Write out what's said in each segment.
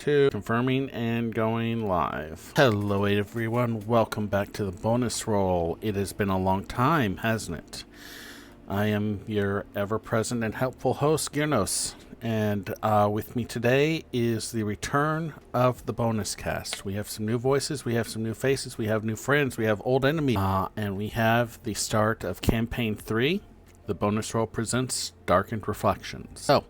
2, confirming and going live. Hello everyone, welcome back to the bonus roll. It has been a long time, hasn't it? I am your ever-present and helpful host, Gyrnos, and with me today is the return of the bonus cast. We have some new voices, we have some new faces, we have new friends, we have old enemies, and we have the start of Campaign 3. The bonus roll presents Darkened Reflections. So,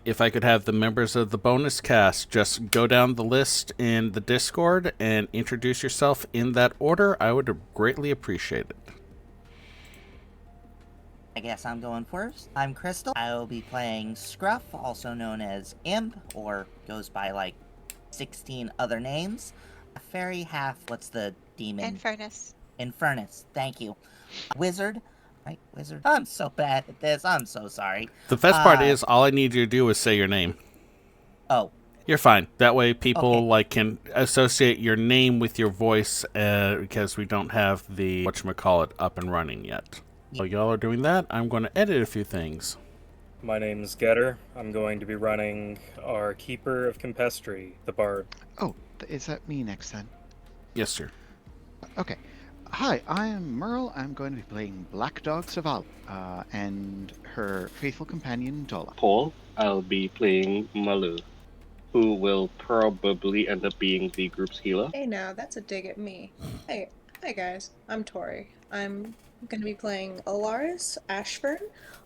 if I could have the members of the bonus cast just go down the list in the Discord and introduce yourself in that order, I would greatly appreciate it. I guess I'm going first. I'm Crystal. I will be playing Scruff, also known as Imp, or goes by like 16 other names. A fairy half, what's the demon? Infernus. Infernus, thank you. Wizard. Right, wizard. I'm so bad at this. I'm so sorry. The best part is all I need you to do is say your name. Oh. You're fine. That way people can associate your name with your voice because we don't have the whatchamacallit up and running yet. While y'all are doing that, I'm going to edit a few things. My name's Getter. I'm going to be running our Keeper of Campestry, the Bard. Oh, is that me next then? Yes, sir. Okay. Hi, I am Merle. I'm going to be playing Black Dog Saval and her faithful companion, Dola. Paul, I'll be playing Malu, who will probably end up being the group's healer. Hey now, that's a dig at me. Hey guys, I'm Tori. I'm going to be playing Alaris Ashford,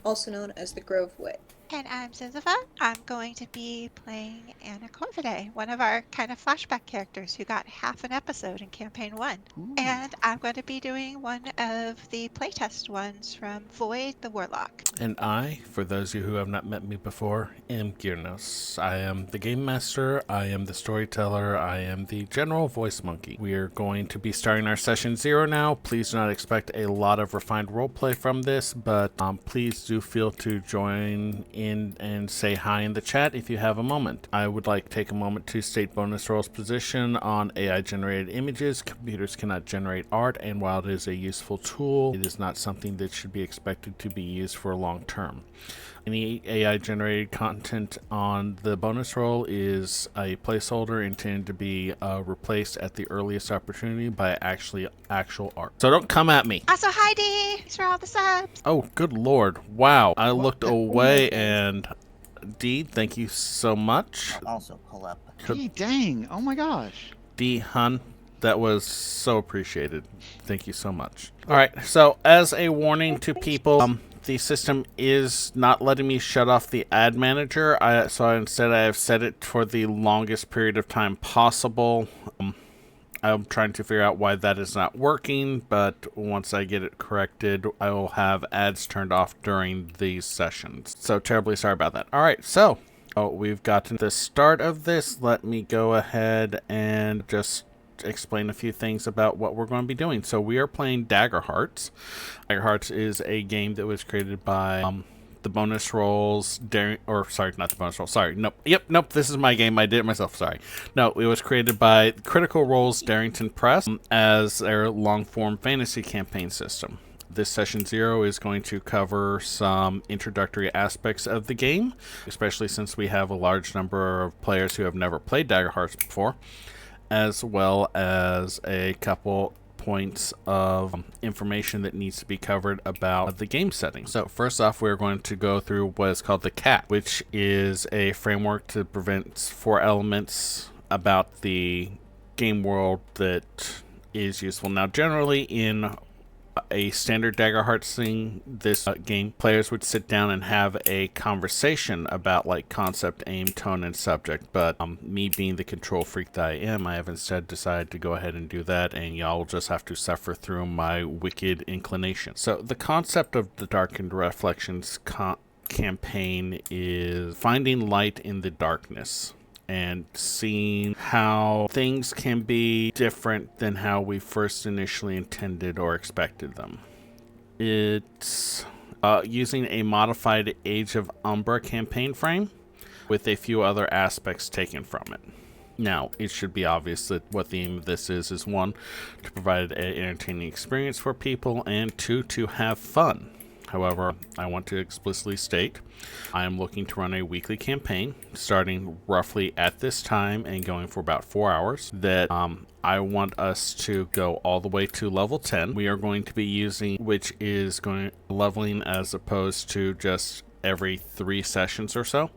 also known as the Grove Wit. And I'm Sisypha. I'm going to be playing Anna Corvidae, one of our kind of flashback characters who got half an episode in Campaign 1. Ooh. And I'm going to be doing one of the playtest ones from Void the Warlock. And I, for those of you who have not met me before, am Gyrnos. I am the game master, I am the storyteller, I am the general voice monkey. We are going to be starting our session 0 now. Please do not expect a lot of refined roleplay from this, but please do feel to join in and say hi in the chat if you have a moment. I would like to take a moment to state bonus roll's position on AI generated images. Computers cannot generate art, and while it is a useful tool, it is not something that should be expected to be used for long term. Any AI generated content on the bonus roll is a placeholder intended to be replaced at the earliest opportunity by actual art. So don't come at me. Also, hi Dee! Thanks for all the subs! Oh, good lord. Wow. I looked away and... Dee, thank you so much. I'll also pull up. Gee, dang. Oh my gosh. Dee, hun, that was so appreciated. Thank you so much. Alright, so as a warning to people... the system is not letting me shut off the ad manager, so instead I have set it for the longest period of time possible. I'm trying to figure out why that is not working, but once I get it corrected, I will have ads turned off during these sessions. So terribly sorry about that. Alright, so we've gotten the start of this. Let me go ahead and just explain a few things about what we're going to be doing. So we are playing Daggerheart. Daggerheart is a game that was created by the bonus rolls not the bonus roll. Sorry. Nope. This is my game. I did it myself. Sorry. No, it was created by Critical Role's Darrington Press as their long-form fantasy campaign system. This session 0 is going to cover some introductory aspects of the game, especially since we have a large number of players who have never played Daggerheart before, as well as a couple points of information that needs to be covered about the game setting. So first off, we're going to go through what is called the CAT, which is a framework to prevent 4 elements about the game world that is useful. Now, generally in a standard Daggerheart thing, this game, players would sit down and have a conversation about like concept, aim, tone, and subject. But me being the control freak that I am, I have instead decided to go ahead and do that, and y'all will just have to suffer through my wicked inclination. So the concept of the Darkened Reflections campaign is finding light in the darkness and seeing how things can be different than how we first initially intended or expected them. It's using a modified Age of Umbra campaign frame with a few other aspects taken from it. Now, it should be obvious that what the aim of this is 1, to provide an entertaining experience for people, and 2, to have fun. However, I want to explicitly state I am looking to run a weekly campaign starting roughly at this time and going for about 4 hours that I want us to go all the way to level 10. We are going to be using, which is going leveling as opposed to just every 3 sessions or so.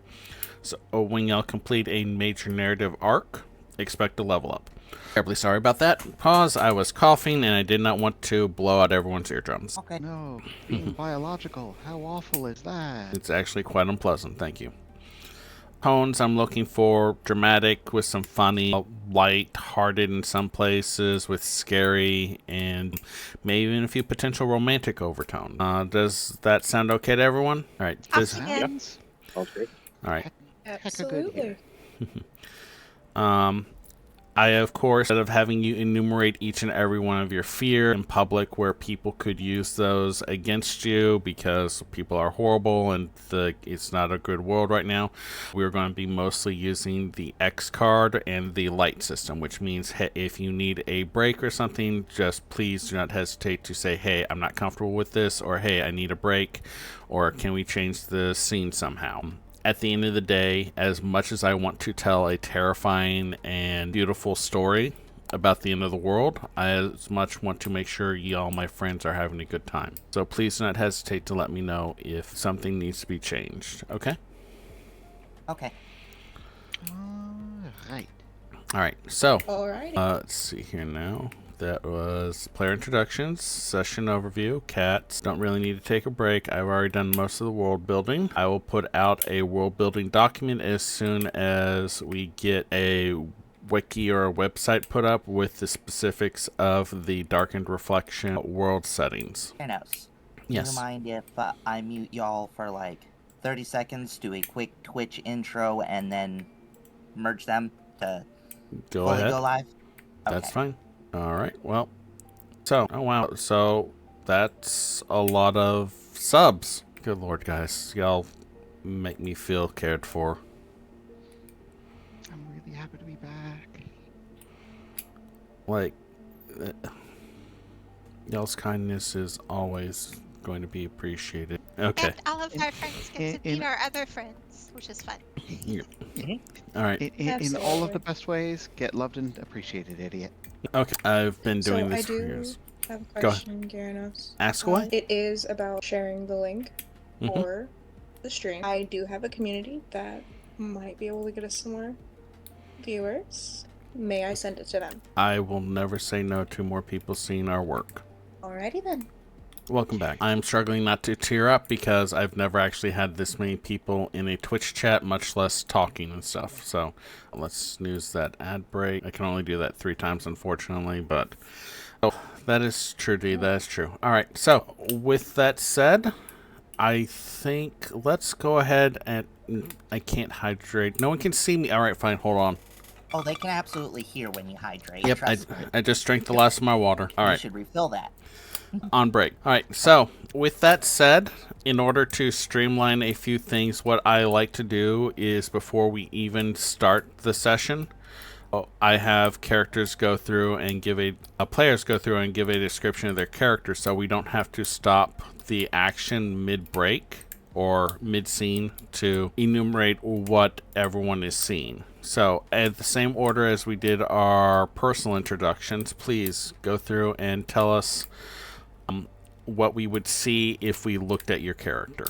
So when y'all complete a major narrative arc, expect to level up. Terribly sorry about that. Pause. I was coughing and I did not want to blow out everyone's eardrums. Okay. No, being biological. How awful is that? It's actually quite unpleasant. Thank you. Tones, I'm looking for dramatic with some funny, light-hearted in some places with scary, and maybe even a few potential romantic overtones. Does that sound okay to everyone? All right. Tossing in. Sounds Sounds great. All right. heck of good here. Absolutely. I, of course, instead of having you enumerate each and every one of your fear in public where people could use those against you because people are horrible and it's not a good world right now, we're going to be mostly using the X card and the light system, which means if you need a break or something, just please do not hesitate to say, hey, I'm not comfortable with this, or hey, I need a break, or can we change the scene somehow? At the end of the day, as much as I want to tell a terrifying and beautiful story about the end of the world, I as much want to make sure y'all, my friends, are having a good time. So please do not hesitate to let me know if something needs to be changed, okay? Okay. Right. Alright, so, Alrighty. let's see here now. That was player introductions, session overview, cats. Don't really need to take a break. I've already done most of the world building. I will put out a world building document as soon as we get a wiki or a website put up with the specifics of the Darkened Reflection world settings. Thanos, Yes. do you mind if I mute y'all for like 30 seconds, do a quick Twitch intro, and then merge them to Go fully ahead. go live? That's Okay. fine. All right. Well, so, oh wow. So that's a lot of subs. Good Lord, guys. Y'all make me feel cared for. I'm really happy to be back. Like, y'all's kindness is always going to be appreciated. Okay. And all of our friends get to In- meet our other friends, which is fun. All right. In all of Absolutely. the best ways, get loved and appreciated, idiot. Okay. I've been doing So this I for do years. have a Go ahead. question, Gyaranos. Ask away. It is about sharing the link Mhm. for the stream. I do have a community that might be able to get us some more viewers. May I send it to them? I will never say no to more people seeing our work. Alrighty then. Welcome back. I'm struggling not to tear up because I've never actually had this many people in a Twitch chat, much less talking and stuff. So let's snooze that ad break. I can only do that 3 times, unfortunately, but oh, that is true, D. That is true. All right. So with that said, I think let's go ahead and I can't hydrate. No one can see me. All right, fine. Hold on. Oh, they can absolutely hear when you hydrate. Yep, Trust me. I just drank the last of my water. All You right. should refill that. On break. All right, so with that said, in order to streamline a few things, what I like to do is before we even start the session, I have characters go through and give players go through and give a description of their character, so we don't have to stop the action mid-break or mid-scene to enumerate what everyone is seeing. So, at the same order as we did our personal introductions, please go through and tell us what we would see if we looked at your character.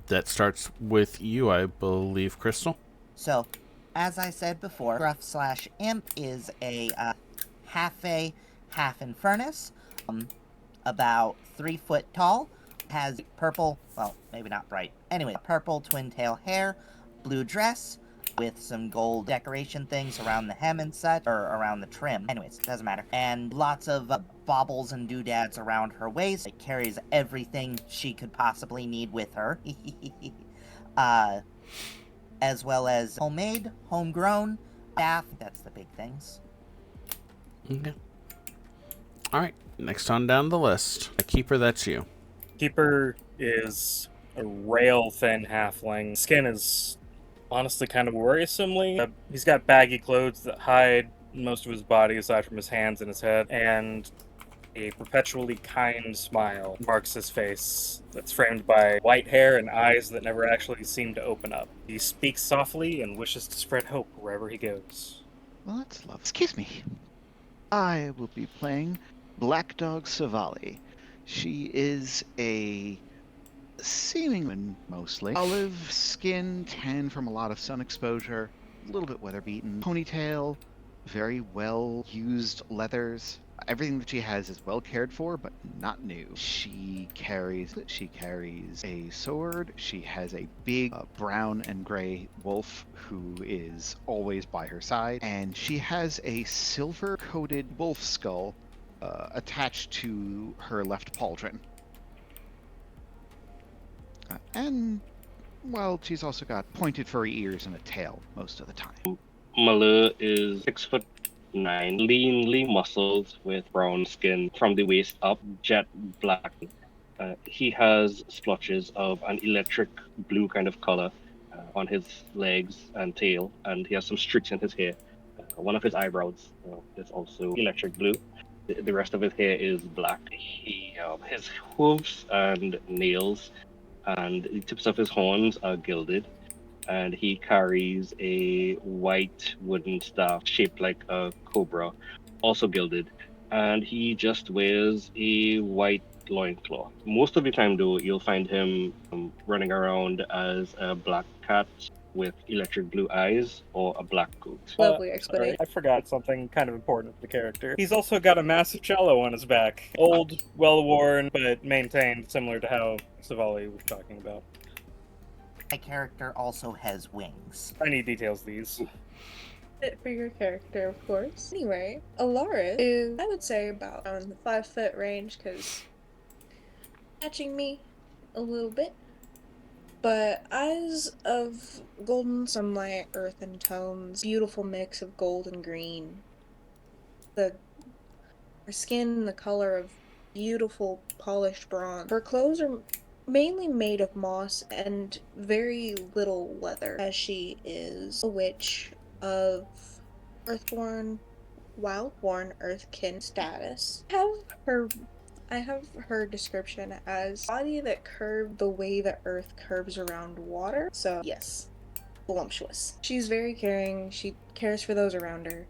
That starts with you, I believe, Crystal. So, as I said before, Gruff/Imp is a half Infernus, about 3 foot tall, has purple, well, maybe not bright, anyway, purple twin tail hair, blue dress, with some gold decoration things around the hem and such, or around the trim. Anyways, doesn't matter. And lots of baubles and doodads around her waist. It carries everything she could possibly need with her. As well as homemade, homegrown, staff. That's the big things. Okay. Alright, next on down the list. Keeper, that's you. Keeper is a rail thin halfling. Skin is honestly kind of worrisomely. He's got baggy clothes that hide most of his body aside from his hands and his head, and A perpetually kind smile marks his face that's framed by white hair and eyes that never actually seem to open up. He speaks softly and wishes to spread hope wherever he goes. Well, that's love. Excuse me. I will be playing Black Dog Savali. She is a seeming woman, mostly. Olive skin, tan from a lot of sun exposure, a little bit weather beaten. Ponytail, very well used leathers. Everything that she has is well cared for, but not new. She carries a sword. She has a big brown and gray wolf who is always by her side, and she has a silver-coated wolf skull attached to her left pauldron. And, well, she's also got pointed furry ears and a tail most of the time. Malu is 6'9", leanly muscled with brown skin from the waist up, jet black. He has splotches of an electric blue kind of color on his legs and tail, and he has some streaks in his hair. One of his eyebrows is also electric blue. The rest of his hair is black. His hooves and nails and the tips of his horns are gilded, and he carries a white wooden staff shaped like a cobra, also gilded, and he just wears a white loincloth. Most of the time, though, you'll find him running around as a black cat with electric blue eyes or a black goat. Lovely Sorry, explanation. I forgot something kind of important for the character. He's also got a massive cello on his back. Old, well-worn, but maintained, similar to how Savali was talking about. My character also has wings. I need details these. Fit for your character, of course. Anyway, Alaris is, I would say, about on the 5-foot range, because matching me a little bit. But eyes of golden sunlight, earthen tones, beautiful mix of gold and green. Her skin, the color of beautiful polished bronze. Her clothes are mainly made of moss and very little leather, as she is a witch of earthborn, wildborn earthkin status. I have her description as body that curved the way the earth curves around water. So yes, voluptuous. She's very caring. She cares for those around her.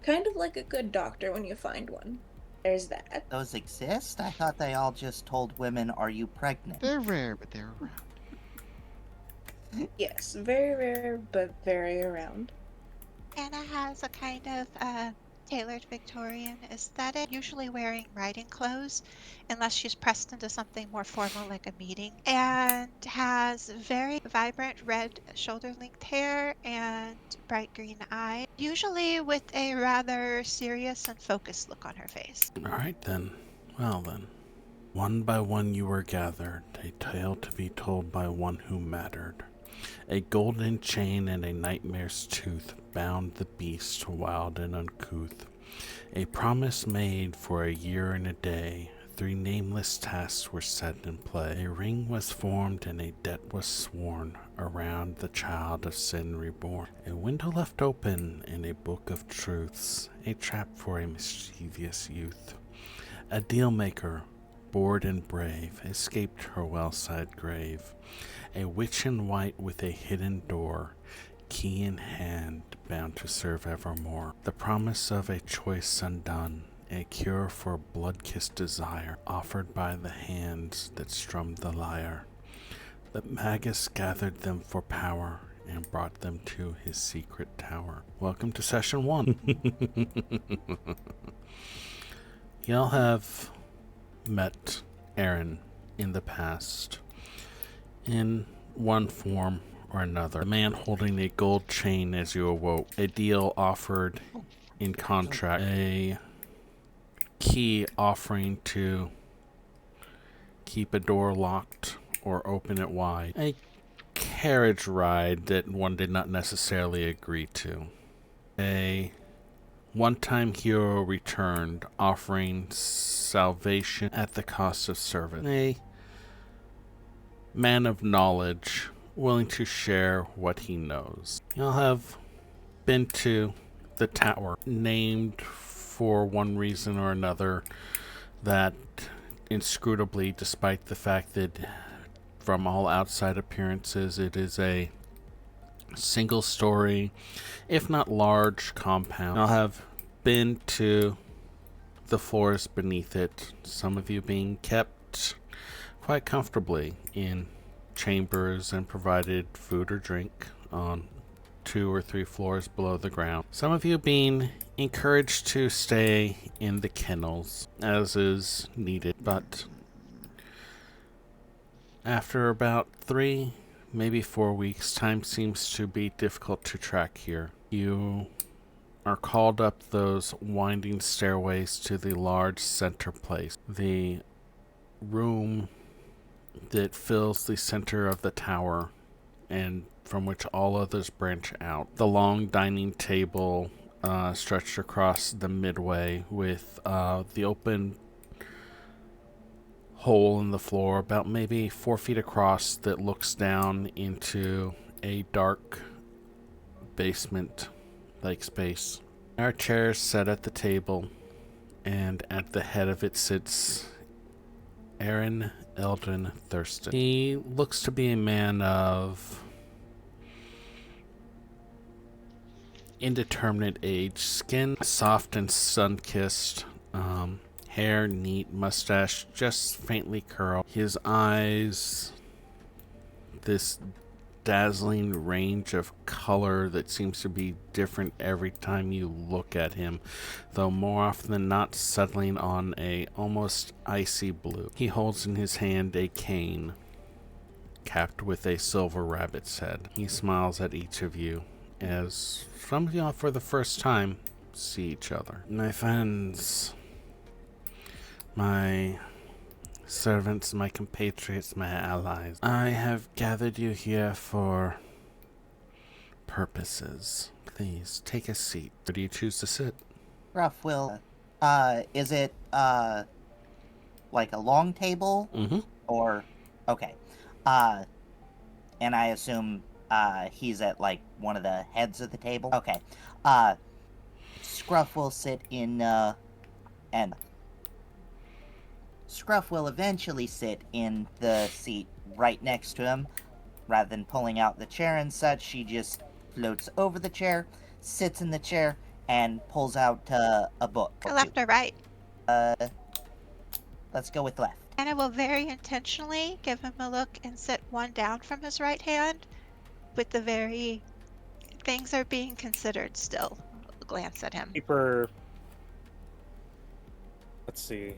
Kind of like a good doctor when you find one. There's that. Those exist? I thought they all just told women, "Are you pregnant?" They're rare, but they're around. Yes, very rare, but very around. Anna has a kind of tailored Victorian aesthetic, usually wearing riding clothes, unless she's pressed into something more formal like a meeting, and has very vibrant red shoulder-length hair and bright green eyes, usually with a rather serious and focused look on her face. All right, then. Well, then. One by one you were gathered, a tale to be told by one who mattered. A golden chain and a nightmare's tooth bound the beast wild and uncouth. A promise made for a year and a day. 3 nameless tasks were set in play. A ring was formed and a debt was sworn around the child of sin reborn. A window left open in a book of truths. A trap for a mischievous youth. A deal maker, bored and brave, escaped her well-side grave. A witch in white with a hidden door, key in hand, bound to serve evermore. The promise of a choice undone, a cure for blood-kissed desire, offered by the hands that strummed the lyre. The magus gathered them for power and brought them to his secret tower. Welcome to session 1. Y'all have met Aaron in the past, in one form or another. The man holding a gold chain as you awoke. A deal offered in contract. A key offering to keep a door locked or open it wide. A carriage ride that one did not necessarily agree to. A one-time hero returned, offering salvation at the cost of service. A man of knowledge, willing to share what he knows. Y'all have been to the tower, named for one reason or another that inscrutably, despite the fact that from all outside appearances it is a single story, if not large, compound. I'll have been to the floors beneath it, some of you being kept quite comfortably in chambers and provided food or drink on 2 or 3 floors below the ground. Some of you being encouraged to stay in the kennels as is needed, but after about 3, maybe 4 weeks, time seems to be difficult to track here. You are called up those winding stairways to the large center place, the room that fills the center of the tower and from which all others branch out. The long dining table stretched across the midway with the open hole in the floor about maybe 4 feet across that looks down into a dark basement like space. There are chairs set at the table, and at the head of it sits Aaron Eldon Thurston. He looks to be a man of indeterminate age, skin soft and sun-kissed, hair neat, mustache just faintly curled. His eyes, this dazzling range of color that seems to be different every time you look at him, though more often than not settling on a almost icy blue. He holds in his hand a cane capped with a silver rabbit's head. He smiles at each of you as some of y'all for the first time see each other. My friends, my servants, my compatriots, my allies, I have gathered you here for purposes. Please take a seat. Where do you choose to sit? Gruff will. Is it like a long table? Mm-hmm. Or okay. And I assume he's at like one of the heads of the table. Okay. Scruff will sit in and Scruff will eventually sit in the seat right next to him. Rather than pulling out the chair and such, she just floats over the chair, sits in the chair, and pulls out a book. Left or right? Let's go with left. And I will very intentionally give him a look and sit one down from his right hand with the very things are being considered still. Glance at him. Keeper. Let's see.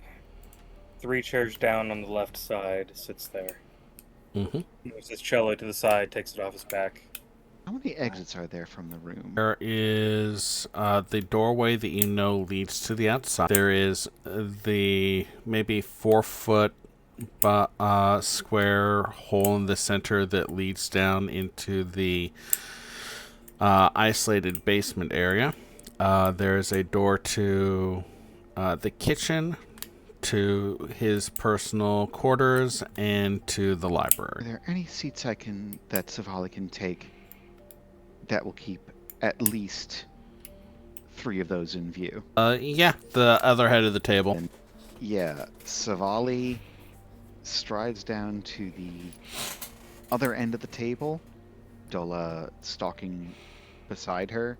3 chairs down on the left side, sits there. Mm-hmm. Moves his cello to the side, takes it off his back. How many exits are there from the room? There is the doorway that you know leads to the outside. There is the maybe 4-foot square hole in the center that leads down into the isolated basement area. There is a door to the kitchen, to his personal quarters, and to the Are library. there any seats that Savali can take that will keep at least 3 of those in view? Yeah, the other head of the table. And yeah, Savali strides down to the other end of the table, Dola stalking beside her,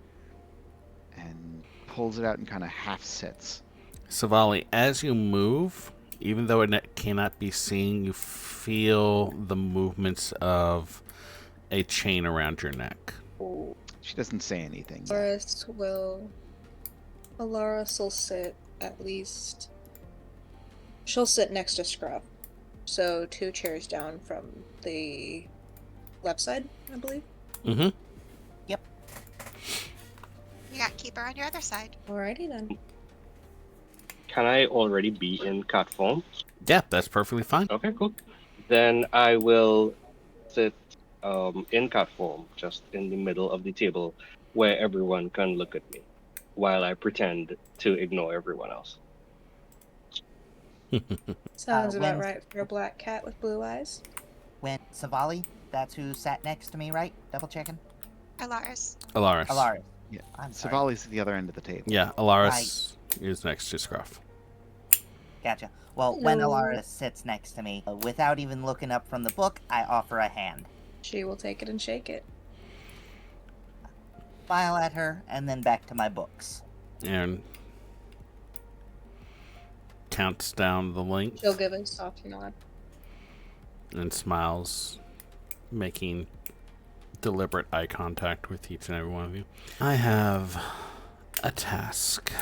and pulls it out and kind of half sits. Savali, as you move, even though it cannot be seen, you feel the movements of a chain around your neck. She doesn't say anything. Alaris will sit at least. She'll sit next to Scruff. So 2 chairs down from the left side, I believe. Mm-hmm. Yep. You got Keeper on your other side. Alrighty then. Can I already be in cat form? Yeah, that's perfectly fine. Okay, cool. Then I will sit in cat form, just in the middle of the table, where everyone can look at me, while I pretend to ignore everyone else. Sounds about when- right for a black cat with blue eyes. When Savali, that's who sat next to me, right? Double checking. Alaris. Alaris. Alaris. Yeah. I'm sorry. Savali's at the other end of the table. Yeah, Alaris is next to Scruff. Gotcha. Well, when Hello. Alara sits next to me, without even looking up from the book, I offer a hand. She will take it and shake it. Smile at her, and then back to my books. And counts down the length She'll give a soft nod. and smiles, making deliberate eye contact with each and every one of you. I have a task.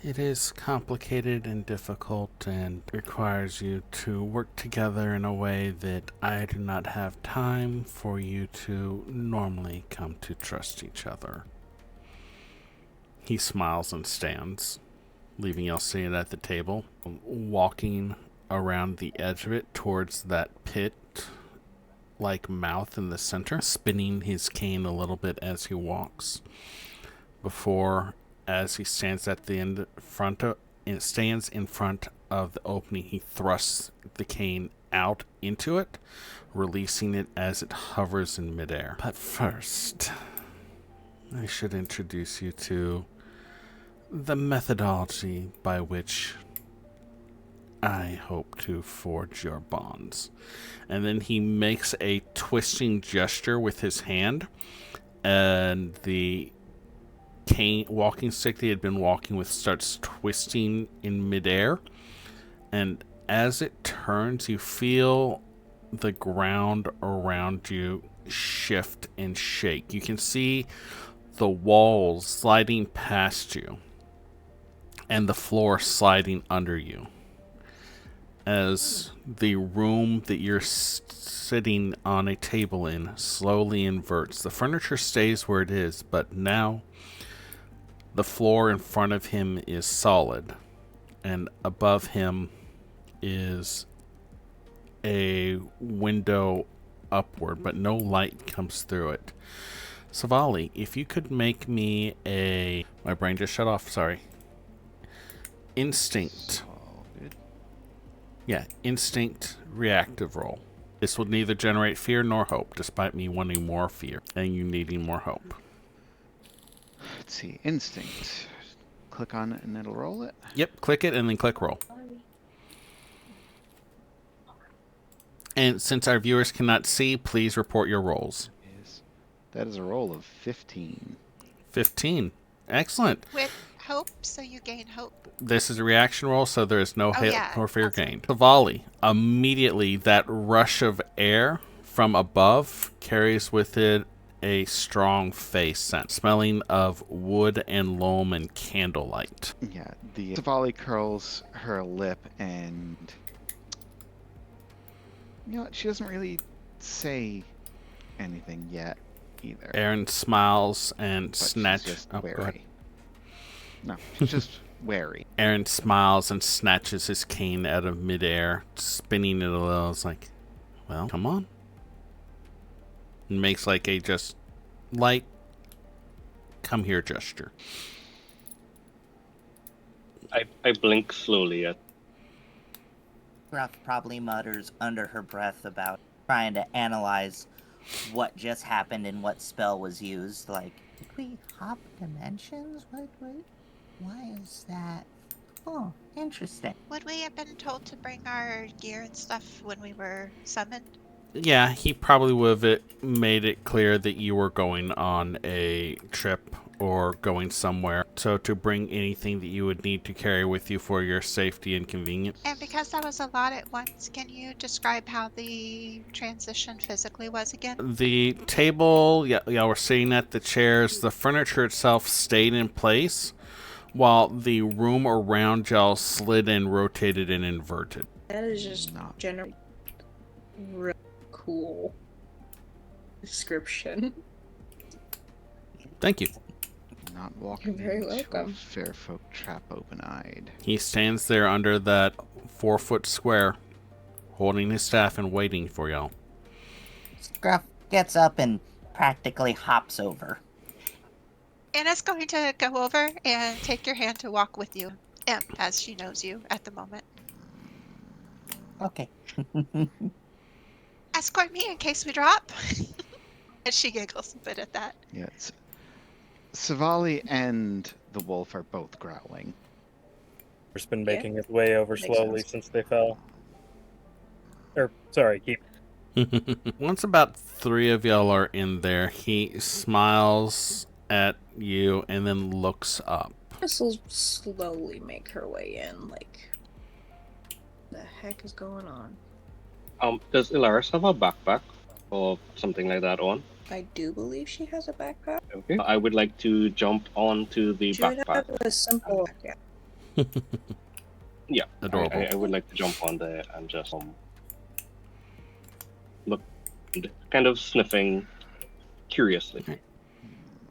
It is complicated and difficult and requires you to work together in a way that I do not have time for you to normally come to trust each other. He smiles and stands, leaving Elsie at the table, walking around the edge of it towards that pit-like mouth in the center, spinning his cane a little bit as he walks. Before, as he stands at the stands in front of the opening, he thrusts the cane out into it, releasing it as it hovers in midair. But first, I should introduce you to the methodology by which I hope to forge your bonds. And then he makes a twisting gesture with his hand, and the walking stick that he had been walking with starts twisting in midair, and as it turns, you feel the ground around you shift and shake. You can see the walls sliding past you and the floor sliding under you as the room that you're sitting on a table in slowly inverts. The furniture stays where it is, but now the floor in front of him is solid, and above him is a window upward, but no light comes through it. Savali, if you could make me a... My brain just shut off, sorry. Instinct. Solid. Yeah, instinct reactive roll. This will neither generate fear nor hope, despite me wanting more fear and you needing more hope. Let's see. Instinct. Click on it and it'll roll it. Yep, click it and then click roll. And since our viewers cannot see, please report your rolls. That is a roll of 15. 15. Excellent. With hope, so you gain hope. This is a reaction roll, so there is no hit yeah, or fear awesome. gained. Savali, immediately that rush of air from above carries with it a strong face scent, smelling of wood and loam and candlelight. Yeah, the Savali curls her lip and... You know what? She doesn't really say anything yet either. Aaron smiles and But she's snatches. just Oh, go ahead. wary. No, she's just wary. Aaron smiles and snatches his cane out of midair, spinning it a little. It's like, well, come on. And makes like a just light come here gesture. I blink slowly at Gruff probably mutters under her breath about trying to analyze what just happened and what spell was used. Like, did we hop dimensions? Why is that? Oh, interesting. Would we have been told to bring our gear and stuff when we were summoned? Yeah, he probably would have made it clear that you were going on a trip or going somewhere. So to bring anything that you would need to carry with you for your safety and convenience. And because that was a lot at once, can you describe how the transition physically was again? The table, y'all were sitting at the chairs. The furniture itself stayed in place, while the room around y'all slid and rotated and inverted. That is just Not. generally real cool description. Thank you. Not walking You're very into welcome. a fair folk trap open-eyed. He stands there under that 4-foot square, holding his staff and waiting for y'all. Gruff gets up and practically hops over. Anna's going to go over and take your hand to walk with you, as she knows you at the moment. Okay. Escort me in case we drop. And she giggles a bit at that. Yes. Savali and the wolf are both growling. It's been Yeah. making its way over Makes slowly sense. since they fell. Sorry, keep. Once about 3 of y'all are in there, he smiles at you and then looks up. This'll slowly make her way in, like, the heck is going on? Does Ilaris have a backpack or something like that on? I do believe she has a backpack. Okay. I would like to jump onto the She would backpack. have a simple, yeah. Yeah, Adorable. I would like to jump on there and just look, kind of sniffing curiously.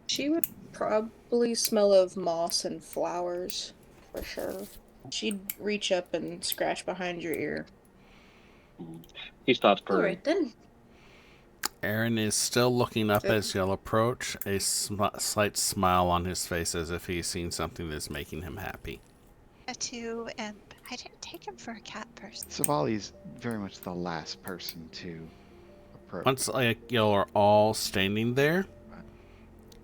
She would probably smell of moss and flowers, for sure. She'd reach up and scratch behind your ear. He starts purring. Alright then. Aaron is still looking up Good. as y'all approach, a slight smile on his face as if he's seen something that's making him happy. To Imp. I didn't take him for a cat person. Savali's very much the last person to approach. Once y'all are all standing there,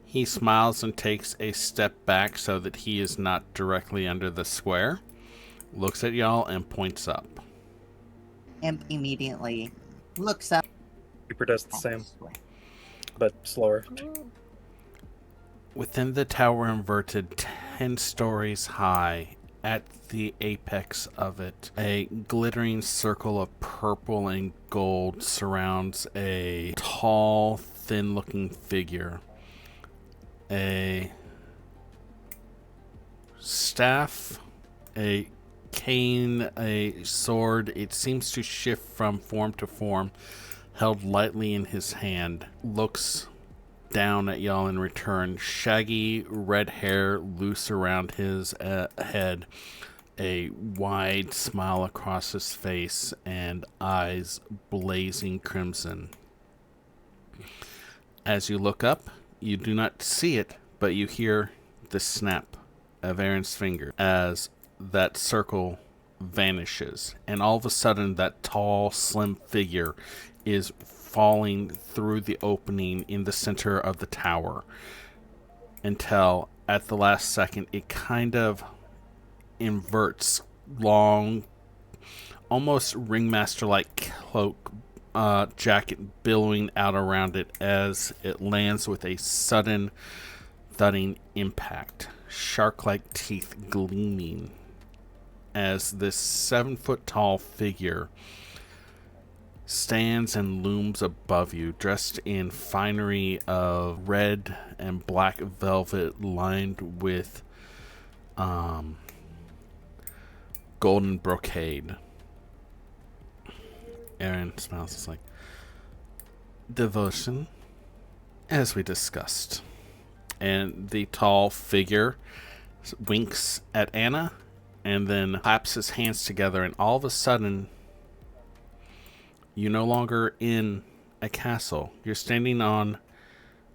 he smiles and takes a step back so that he is not directly under the square, looks at y'all and points up. Imp immediately looks up. Reaper does the same, but slower. Within the tower inverted 10 stories high, at the apex of it, a glittering circle of purple and gold surrounds a tall, thin-looking figure. A staff, a cane, a sword, it seems to shift from form to form, held lightly in his hand, looks down at y'all in return. Shaggy red hair loose around his head, a wide smile across his face, and eyes blazing crimson. As you look up, you do not see it, but you hear the snap of Aaron's finger as that circle vanishes, and all of a sudden that tall, slim figure is falling through the opening in the center of the tower until at the last second it kind of inverts, long, almost ringmaster-like cloak jacket billowing out around it as it lands with a sudden thudding impact, shark-like teeth gleaming as this 7-foot-tall figure stands and looms above you, dressed in finery of red and black velvet lined with golden brocade. Aaron smiles. It's like, devotion, as we discussed. And the tall figure winks at Anna and then claps his hands together, and all of a sudden you're no longer in a castle. You're standing on,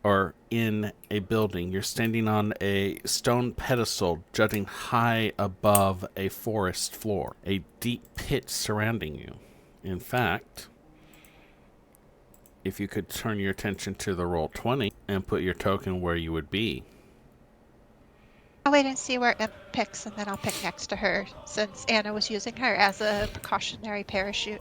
or in a building. You're standing on a stone pedestal jutting high above a forest floor. A deep pit surrounding you. In fact, if you could turn your attention to the roll 20 and put your token where you would be. I'll wait and see where Imp picks, and then I'll pick next to her, since Anna was using her as a precautionary parachute.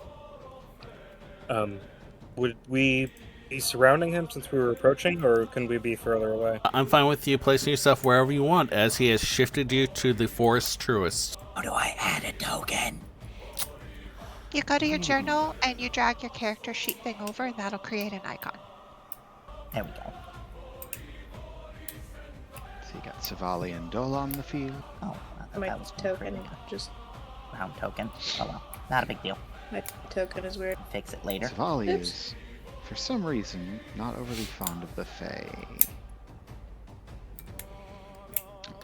Would we be surrounding him since we were approaching, or can we be further away? I'm fine with you placing yourself wherever you want, as he has shifted you to the forest truest. How do I add a token? You go to your journal and you drag your character sheet thing over, and that'll create an icon. There we go. So you got Savali and Dole on the field. Oh, I thought My that was token, just round token. Oh well, not a big deal. my token is weird. Fix it later. Savali Oops. is, for some reason, not overly fond of the Fae.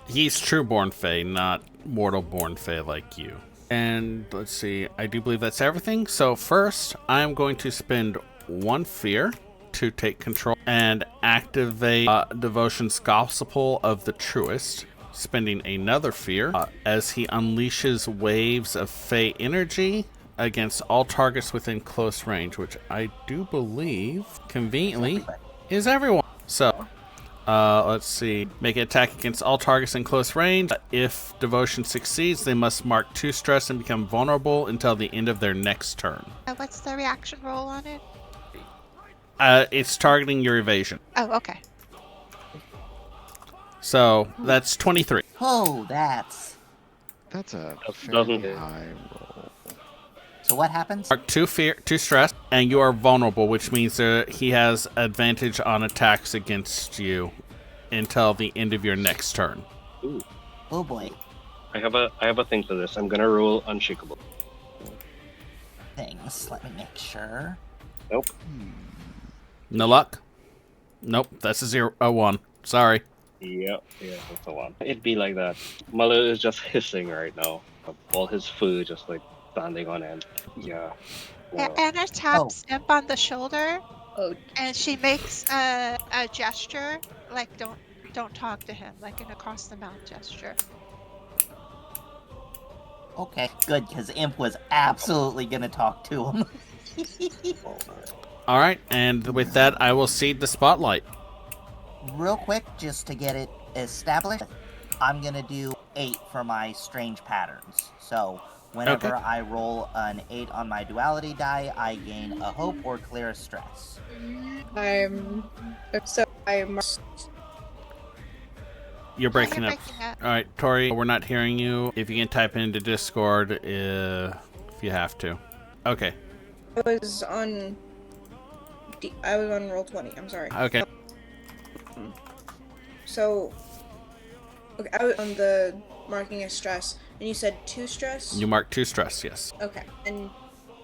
He's true-born Fae, not mortal-born Fae like you. And let's see, I do believe that's everything. So first, I'm going to spend 1 fear to take control and activate Devotion's Gospel of the Truest, spending another fear as he unleashes waves of Fae energy against all targets within close range, which I do believe, conveniently, is everyone. So, Let's see. Make an attack against all targets in close range. If devotion succeeds, they must mark 2 stress and become vulnerable until the end of their next turn. What's the reaction roll on it? It's targeting your evasion. Oh, okay. So that's 23. Oh, that's... That's a Doesn't fairly hit. high roll. So what happens? Mark 2 stress, and you are vulnerable, which means he has advantage on attacks against you until the end of your next turn. Ooh. Oh boy. I have a thing for this. I'm gonna roll unshakable. Things. Let me make sure. Nope. No luck? Nope, that's a 1. Sorry. Yeah, that's the one. It'd be like that. Muller is just hissing right now. All his food just like standing on end. Yeah. Wow. Anna taps Imp on the shoulder, Oh, and she makes a gesture, like don't talk to him, like an across the mouth gesture. Okay, good, because Imp was absolutely gonna talk to him. All right, and with that, I will cede the spotlight. Real quick, just to get it established, I'm gonna do 8 for my strange patterns. So whenever I roll an 8 on my duality die, I gain a hope or clear a stress. I'm You're breaking You're up. breaking up. All right, Tori, we're not hearing you. If you can type into Discord, if you have to. Okay. I was on roll 20. I'm sorry. Okay. So, okay, I was on the marking a stress, and you said 2 stress. You mark 2 stress, yes. Okay, and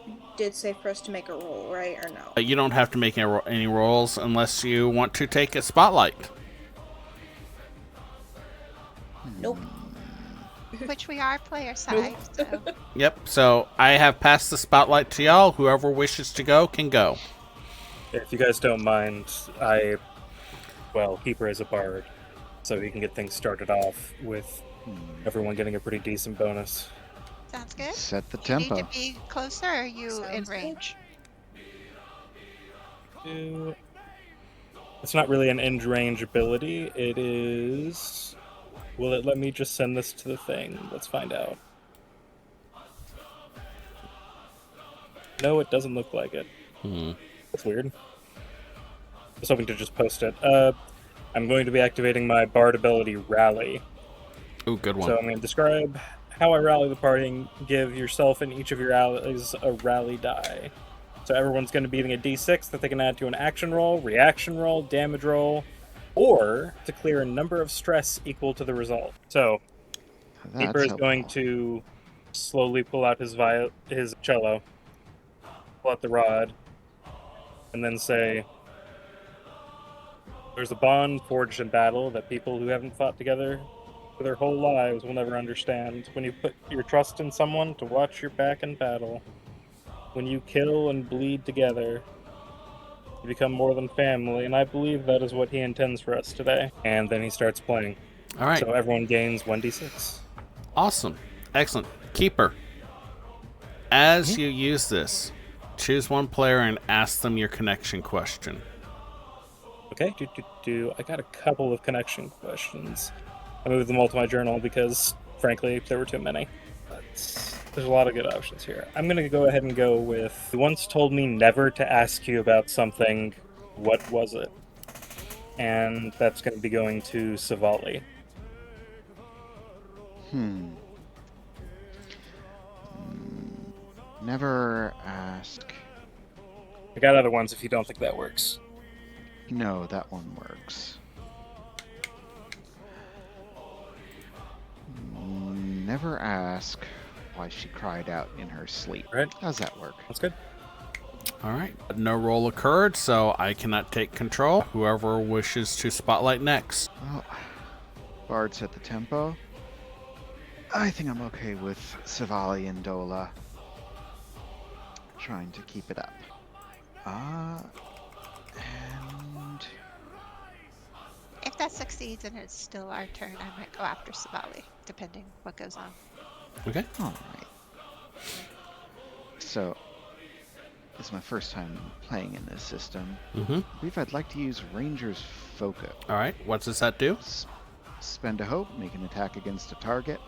you did say for us to make a roll, right, or no? You don't have to make any rolls unless you want to take a spotlight. Nope. Which we are player side, so Yep, so I have passed the spotlight to y'all. Whoever wishes to go can go. If you guys don't mind, Keeper is a bard, so he can get things started off with everyone getting a pretty decent bonus. sounds good. Set the Do you tempo. need to be closer, or are you in Sounds good. range? It's not really an end range ability. It is. Will it let me just send this to the thing? Let's find out. No, it doesn't look like it. That's weird. I was hoping to just post it. I'm going to be activating my bard ability, Rally. Ooh, good one. So I'm going to describe how I rally the party and give yourself and each of your allies a rally die. So everyone's going to be getting a d6 that they can add to an action roll, reaction roll, damage roll, or to clear a number of stress equal to the result. So That's Keeper is going helpful. to slowly pull out his cello, pull out the rod, and then say, "There's a bond forged in battle that people who haven't fought together for their whole lives will never understand. When you put your trust in someone to watch your back in battle, when you kill and bleed together, you become more than family, and I believe that is what he intends for us today." And then he starts playing. All right. So everyone gains 1d6. Awesome. Excellent. Keeper, as you use this, choose one player and ask them your connection question. Okay, I got a couple of connection questions. I moved them all to my journal because, frankly, there were too many. But there's a lot of good options here. I'm going to go ahead and go with, you once told me never to ask you about something. What was it? And that's going to be going to Savali. Never ask. I got other ones if you don't think that works. No, that one works. Never ask why she cried out in her sleep. Right. How's that work? That's good. All right. No roll occurred, so I cannot take control. Whoever wishes to spotlight next. Well, Bard set the tempo. I think I'm okay with Savali and Dola trying to keep it up. And If that succeeds and it's still our turn, I might go after Savali, depending what goes on. Okay. all right. So this is my first time playing in this system. Mm-hmm. I believe I'd like to use Ranger's Focus. All right. What does that do? Spend a hope, make an attack against a target.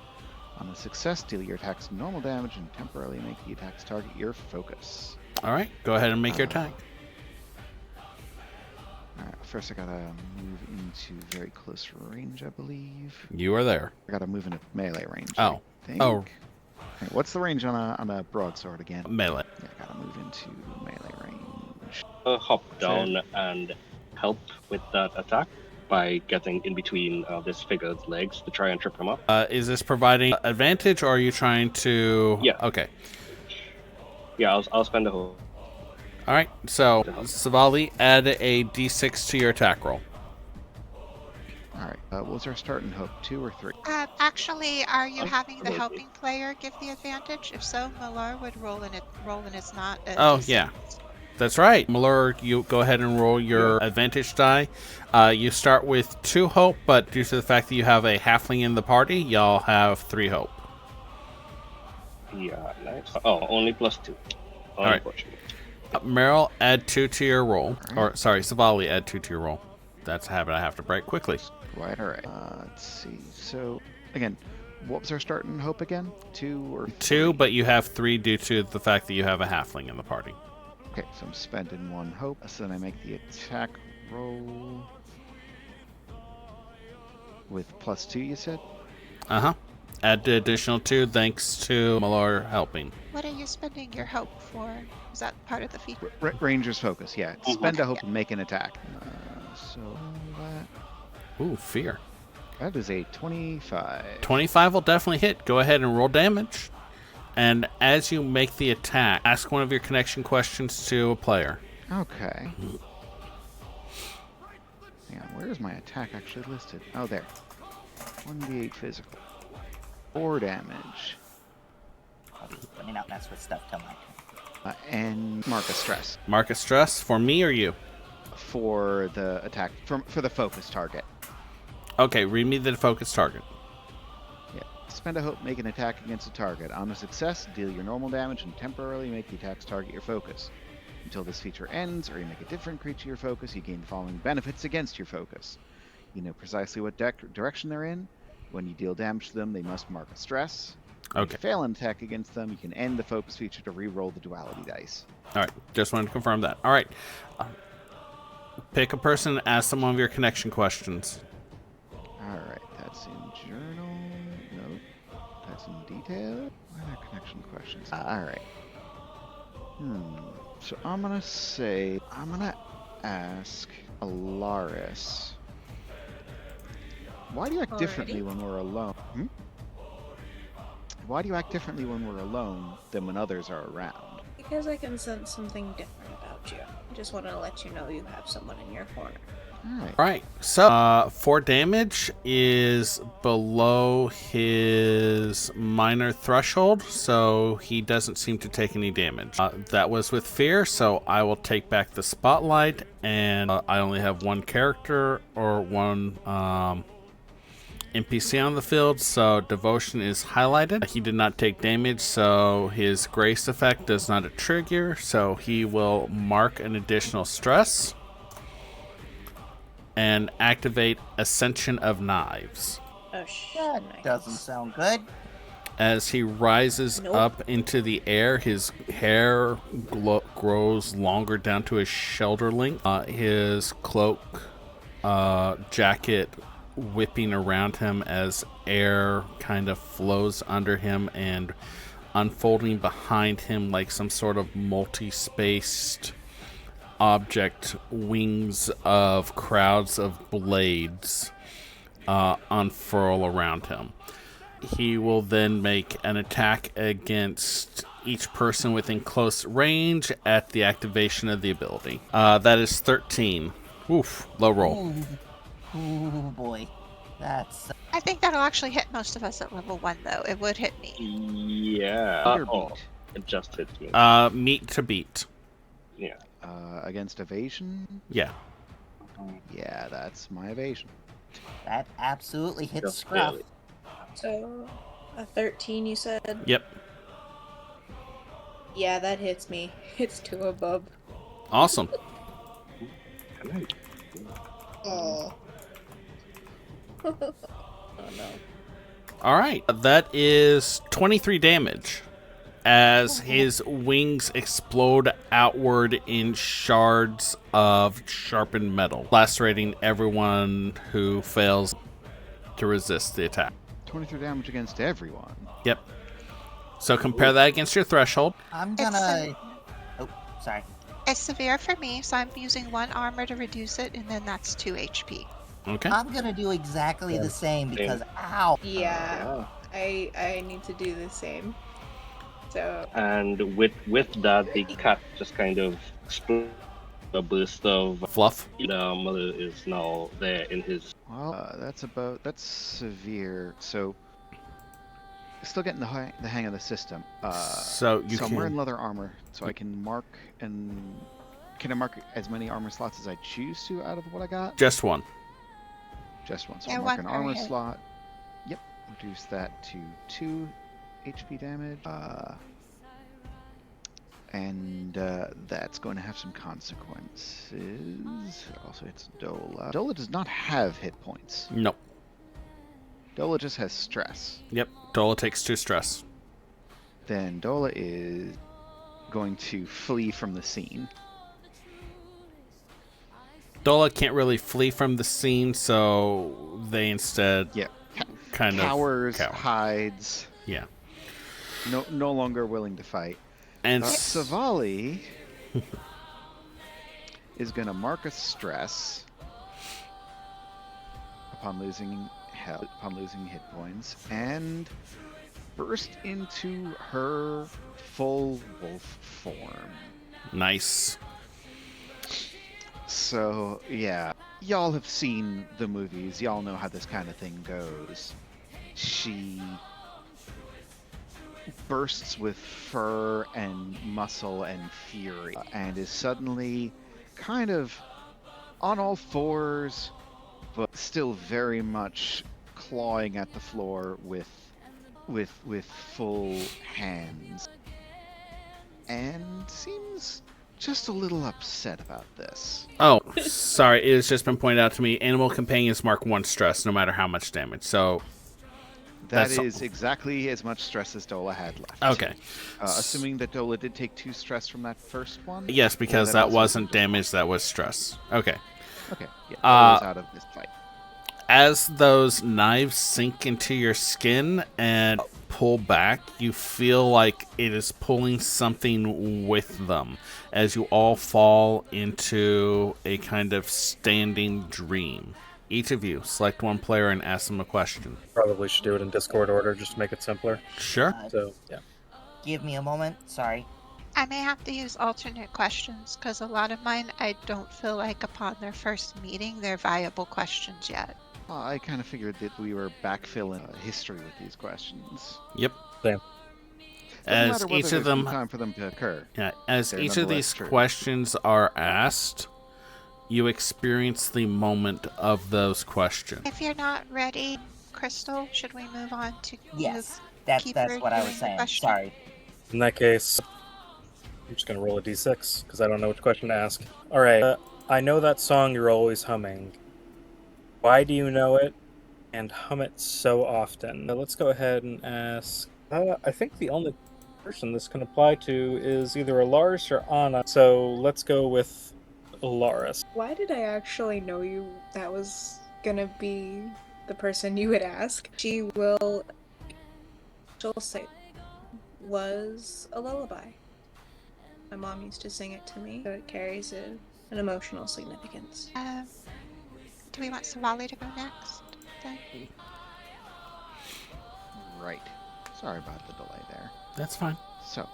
On a success, deal your attacks normal damage and temporarily make the attack's target your focus. All right. Go ahead and make your attack. Alright, first I gotta move into very close range, I believe. You are there. I gotta move into melee range. Oh. I think. Oh. Alright, what's the range on a broadsword again? Melee. Yeah, I gotta move into melee range. Hop down and help with that attack by getting in between this figure's legs to try and trip him up. Is this providing advantage, or are you trying to... Yeah. Okay. Yeah, I'll spend a whole. All right. So, Savali, add a d6 to your attack roll. Alright, what was our starting hope? 2 or 3? Actually, are you having the Absolutely. helping player give the advantage? If so, Malar would roll and it's not. Oh, yeah. That's right. Malur, you go ahead and roll your advantage die. You start with 2 hope, but due to the fact that you have a halfling in the party, y'all have 3 hope. Yeah, nice. Oh, only +2. All right. Unfortunately. Meryl, add 2 to your roll. All right. Or, sorry, Savali, add 2 to your roll. That's a habit I have to break quickly. Right, alright. Let's see. So, again, what was our starting hope again? 2 or 3? 2, but you have 3 due to the fact that you have a halfling in the party. Okay, so I'm spending 1 hope. So then I make the attack roll with +2, you said? Uh-huh. Add the additional 2 thanks to Malor helping. What are you spending your hope for? Is that part of the feature? Ranger's Focus, yeah. Spend a hope and make an attack. So Ooh, fear. that is a 25. 25 will definitely hit. Go ahead and roll damage. And as you make the attack, ask one of your connection questions to a player. Okay. Hang on, where is my attack actually listed? Oh, there. 1d8 physical. 4 damage. Let me not mess with stuff till my turn. And mark a stress Mark a stress for me or you? for the attack, for the focus target. Okay, read me the focus target. Yeah. Spend a hope, make an attack against a target. On a success, deal your normal damage and temporarily make the attack's target your focus. Until this feature ends, or you make a different creature your focus, you gain the following benefits against your focus. You know precisely what direction they're in. When you deal damage to them, they must mark a stress. When Okay. you fail an attack against them, you can end the focus feature to re-roll the duality dice. All right, just wanted to confirm that. All right. Pick a person and ask them one of your connection questions. Alright, that's in journal. Nope. That's in detail. What are connection questions? Alright. So I'm gonna ask Alaris. Why do you act differently Alrighty. when we're alone? Why do you act differently when we're alone than when others are around? Because I can sense something different about you. I just want to let you know you have someone in your corner. Alright. All right, so 4 damage is below his minor threshold, so he doesn't seem to take any damage. That was with fear, so I will take back the spotlight, and I only have 1 character or 1 NPC on the field, so devotion is highlighted. He did not take damage, so his grace effect does not trigger, so he will mark an additional stress and activate Ascension of Knives. Oh, shit. That doesn't sound good. As he rises Nope. up into the air, his hair grows longer down to his shoulder length. His cloak, jacket whipping around him as air kind of flows under him and unfolding behind him like some sort of multi-spaced object. Wings of crowds of blades unfurl around him. He will then make an attack against each person within close range at the activation of the ability. That is 13. Oof, low roll. Ooh, boy. That's... I think that'll actually hit most of us at level 1, though. It would hit me. Yeah. Beat or Oh, beat? it just hits me. Meet to beat. Yeah. Against evasion? Yeah. Yeah, that's my evasion. That absolutely hits Just Scruff. barely. So, a 13, you said? Yep. Yeah, that hits me. It's 2 above. Awesome. Can Oh. Oh no. All right. That is 23 damage as his wings explode outward in shards of sharpened metal, lacerating everyone who fails to resist the attack. 23 damage against everyone. Yep. So compare that against your threshold. I'm It's gonna. Oh, sorry. It's severe for me, so I'm using 1 armor to reduce it, and then that's 2 HP. Okay. I'm gonna do exactly the same Same. because ow. Yeah. I need to do the same. So And with that, the cat just kind of explodes. A burst of Fluff. the mother is now there in his. Well, that's severe. So, still getting the hang of the system. So you I'm wearing can. leather armor, so I can mark can I mark as many armor slots as I choose to out of what I got? Just one. Just one. So Yeah, I'll mark one an per armor hit. slot. Yep. Reduce that to 2 HP damage. And that's going to have some consequences. Also, it's Dola. Dola does not have hit points. Nope. Dola just has stress. Yep. Dola takes 2 stress. Then Dola is going to flee from the scene. Dola can't really flee from the scene, so they instead Yeah. kind Cowers, of cower. hides. Yeah. No longer willing to fight. And Savali is going to mark a stress upon losing hit points, and burst into her full wolf form. nice. So, yeah, y'all have seen the movies. Y'all know how this kind of thing goes. She bursts with fur and muscle and fury, and is suddenly kind of on all fours, but still very much clawing at the floor with full hands, and seems just a little upset about this. Oh, sorry. It has just been pointed out to me. Animal companions mark 1 stress, no matter how much damage. So, That That's- is exactly as much stress as Dola had left. okay. Assuming that Dola did take 2 stress from that first one? Yes, because Or that also wasn't just- damage, that was stress. Okay. Okay, yeah, Uh, Dola's out of this fight. As those knives sink into your skin and pull back, you feel like it is pulling something with them as you all fall into a kind of standing dream. Each of you select 1 player and ask them a question. Probably should do it in Discord order just to make it simpler. Sure. So, yeah. Give me a moment. Sorry. I may have to use alternate questions because a lot of mine I don't feel like upon their first meeting they're viable questions yet. I kind of figured that we were backfilling history with these questions. Yep. Same. Doesn't As matter whether each of there's them, time for them to occur. yeah, as They're each of nonetheless these true. questions are asked, you experience the moment of those questions. If you're not ready, Crystal, should we move on to Yes, keep that's her what I doing was the saying. question? Sorry. In that case, I'm just going to roll a d6 because I don't know which question to ask. All right. I know that song you're always humming. Why do you know it and hum it so often? Let's go ahead and ask. I think the only person this can apply to is either Alaris or Anna. So let's go with Alaris. Why did I actually know that was gonna be the person you would ask? She'll say was a lullaby. My mom used to sing it to me, so it carries an emotional significance. Do we want Savali to go next? Then? Right. Sorry about the delay there. That's fine. So,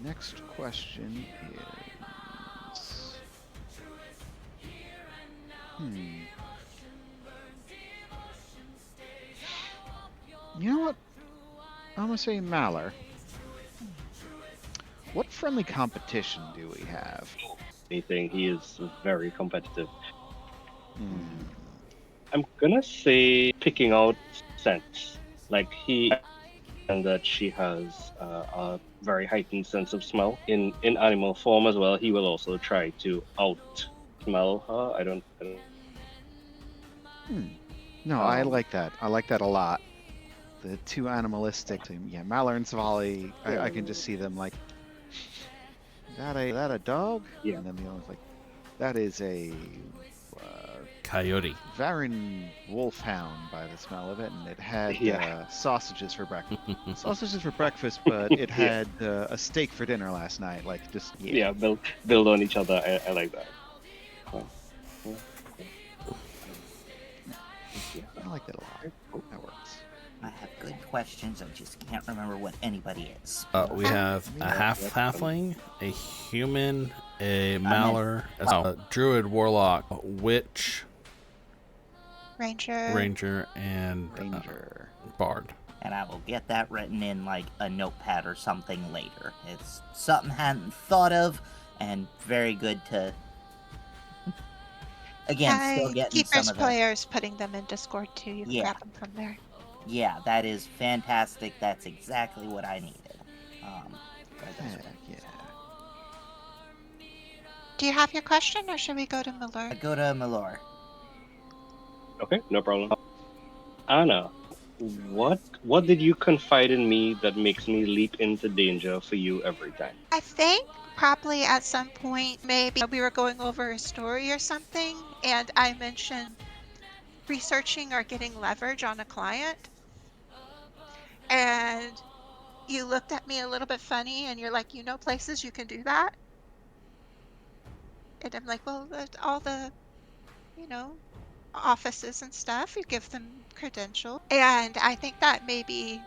next question is... You know what? I'm gonna say Maller. What friendly competition do we have? Anything. He is very competitive. Hmm. I'm gonna say picking out scents. Like he, and that she has a very heightened sense of smell. In animal form as well, he will also try to out smell her. I don't. No, I Um, like that. I like that a lot. The two animalistic, yeah, Mallor and Savali. I can just see them like, that a dog? Yeah. And then the other one's like, that is a Coyote. Varan wolfhound by the smell of it, and it had Yeah. sausages for breakfast. Sausages for breakfast, but it Yeah. had a steak for dinner last night. Like, just yeah. Yeah. Build on each other. I like that. I like that a lot. That works. I have good questions. I just can't remember what anybody is. We have a halfling, a human, a Mallor, a druid, warlock, witch, ranger, and Ranger. bard. And I will get that written in like a notepad or something later. It's something I hadn't thought of, and very good to. Again, still getting Keepers some of the. players putting them in Discord too. You can Yeah. grab them from there. Yeah, that is fantastic. That's exactly what I needed. Heck yeah. Do you have your question, or should we go to Miller? I go to Malor. Okay, no problem. Anna, what did you confide in me that makes me leap into danger for you every time? I think probably at some point, maybe we were going over a story or something, and I mentioned researching or getting leverage on a client. And you looked at me a little bit funny, and you're like, you know places you can do that? And I'm like, well, all the, offices and stuff, you give them credentials. And I think that maybe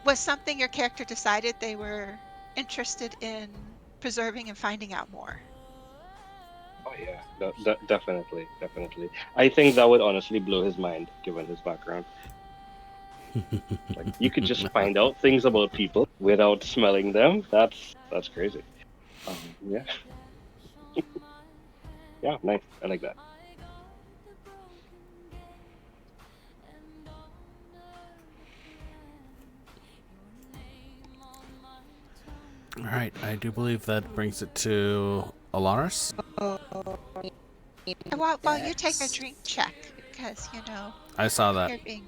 was something your character decided they were interested in preserving and finding out more. Oh yeah, definitely. I think that would honestly blow his mind, given his background. Like, you could just find out things about people without smelling them. That's crazy. Yeah. Yeah, nice. I like that. All right, I do believe that brings it to Alaris. Well, you take a drink check because, I saw that. you're being...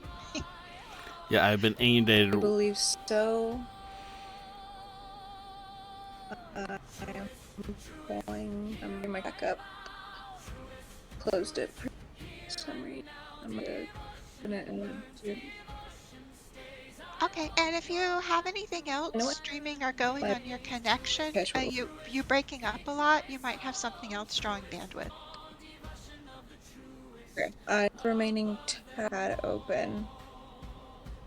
Yeah, I've been inundated. I believe so. I'm getting my back up. Closed it for some reason. I'm gonna open it and do. Okay, and if you have anything else You know what? streaming or going on your connection, Casual. you breaking up a lot, you might have something else drawing bandwidth. Okay. The remaining tab open.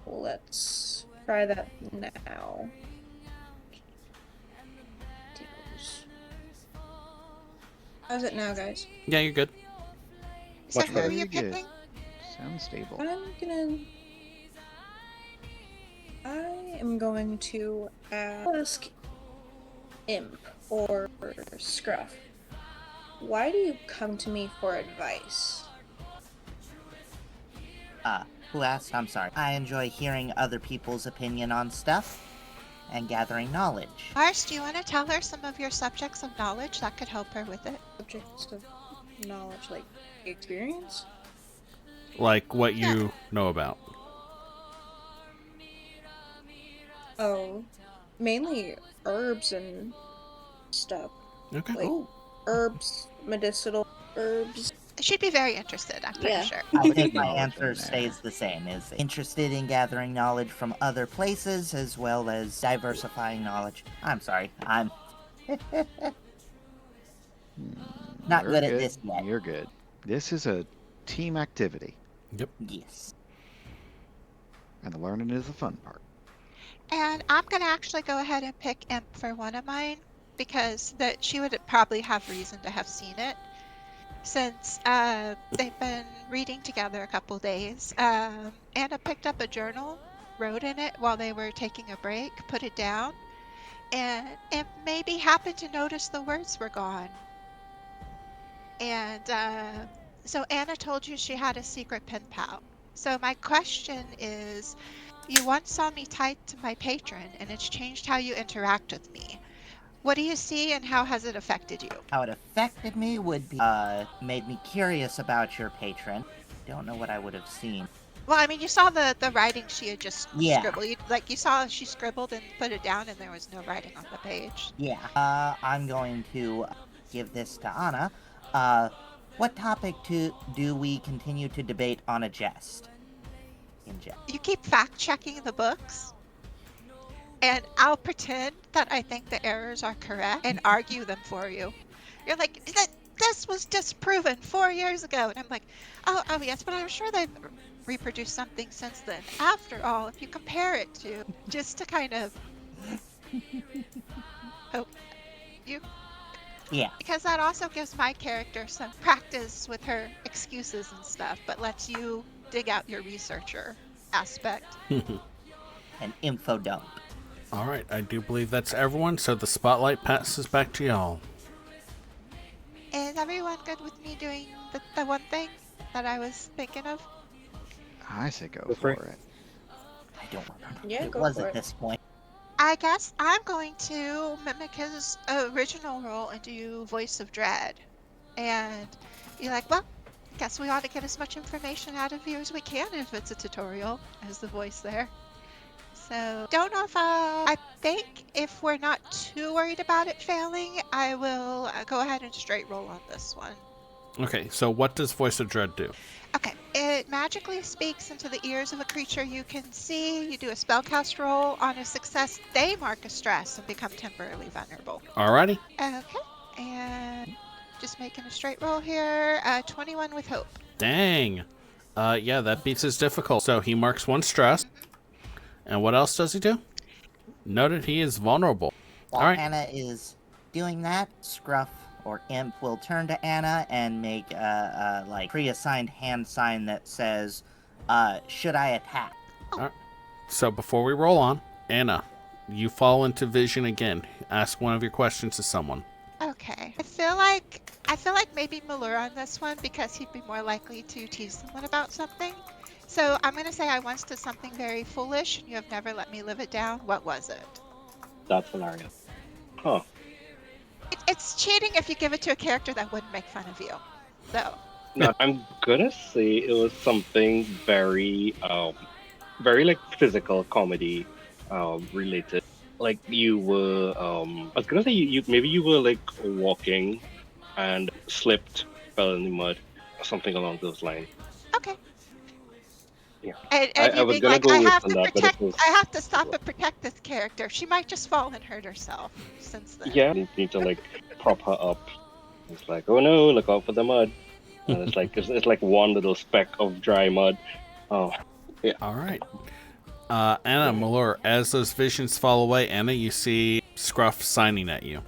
Let's try that now. How's it now, guys? Yeah, you're good. So Much who better. are you Very good. picking? Sounds stable. I am going to ask Imp or Scruff. Why do you come to me for advice? Who asked? I'm sorry. I enjoy hearing other people's opinion on stuff and gathering knowledge. Lars, do you want to tell her some of your subjects of knowledge that could help her with it? Subjects of knowledge, like experience? Like what you know about. Oh, mainly herbs and stuff. Okay. Like herbs, medicinal herbs. She'd be very interested, I'm pretty Yeah. sure. I think my Knowledge answer in there. stays the same, is interested in gathering knowledge from other places as well as diversifying knowledge. I'm sorry, I'm not You're good at this yet. You're good. This is a team activity, Yep. Yes. and the learning is the fun part. And I'm going to actually go ahead and pick Imp for one of mine, because she would probably have reason to have seen it, since they've been reading together a couple days. Anna picked up a journal, wrote in it while they were taking a break, put it down, and Imp maybe happened to notice the words were gone. And so Anna told you she had a secret pen pal. So my question is, You once saw me tied to my patron, and it's changed how you interact with me. What do you see, and how has it affected you? How it affected me would be, made me curious about your patron. Don't know what I would have seen. Well, I mean, you saw the writing she had just Yeah. scribbled. You saw she scribbled and put it down, and there was no writing on the page. Yeah. I'm going to give this to Anna. What topic do we continue to debate on a jest? In jest. You keep fact-checking the books, and I'll pretend that I think the errors are correct and argue them for you. You're like, this was disproven 4 years ago. And I'm like, oh, yes, but I'm sure they've reproduced something since then. After all, if you compare it to, just to kind of hope you. Yeah. Because that also gives my character some practice with her excuses and stuff, but lets you dig out your researcher aspect. An info dump. All right, I do believe that's everyone, so the spotlight passes back to y'all. Is everyone good with me doing the one thing that I was thinking of? I say go Go for for it. it. I don't remember Yeah, what it go was for at it. this point. I guess I'm going to mimic his original role and do Voice of Dread. And you're like, well, I guess we ought to get as much information out of you as we can if it's a tutorial, as the voice there. So, don't know if I think if we're not too worried about it failing, I will go ahead and straight roll on this one. Okay, so what does Voice of Dread do? Okay, it magically speaks into the ears of a creature you can see. You do a spellcast roll. On a success, they mark a stress and become temporarily vulnerable. Alrighty. Okay, and just making a straight roll here. 21 with hope. Dang. Yeah, that beats his difficult. So he marks 1 stress. And what else does he do? Noted he is vulnerable. While All right. Anna is doing that, Scruff or Imp will turn to Anna and make a like pre-assigned hand sign that says, should I attack? So before we roll on, Anna, you fall into vision again. Ask one of your questions to someone. Okay. I feel like maybe Malur on this one because he'd be more likely to tease someone about something. So I'm gonna say I once did something very foolish and you have never let me live it down. What was it? That's hilarious. Huh. It's cheating if you give it to a character that wouldn't make fun of you. So No, I'm gonna say it was something very, very like physical comedy, related. Like you were, I was gonna say maybe you were like walking, and slipped, fell in the mud, or something along those lines. okay. Yeah. And I you was being gonna like, go I with have to that, but it protect. was. I have to stop and protect this character. She might just fall and hurt herself. Since then. Yeah, you need to like prop her up. It's like, oh no, look out for the mud. And it's like one little speck of dry mud. Oh, All right. Anna, Malur, as those visions fall away, Anna, you see Scruff signing at you.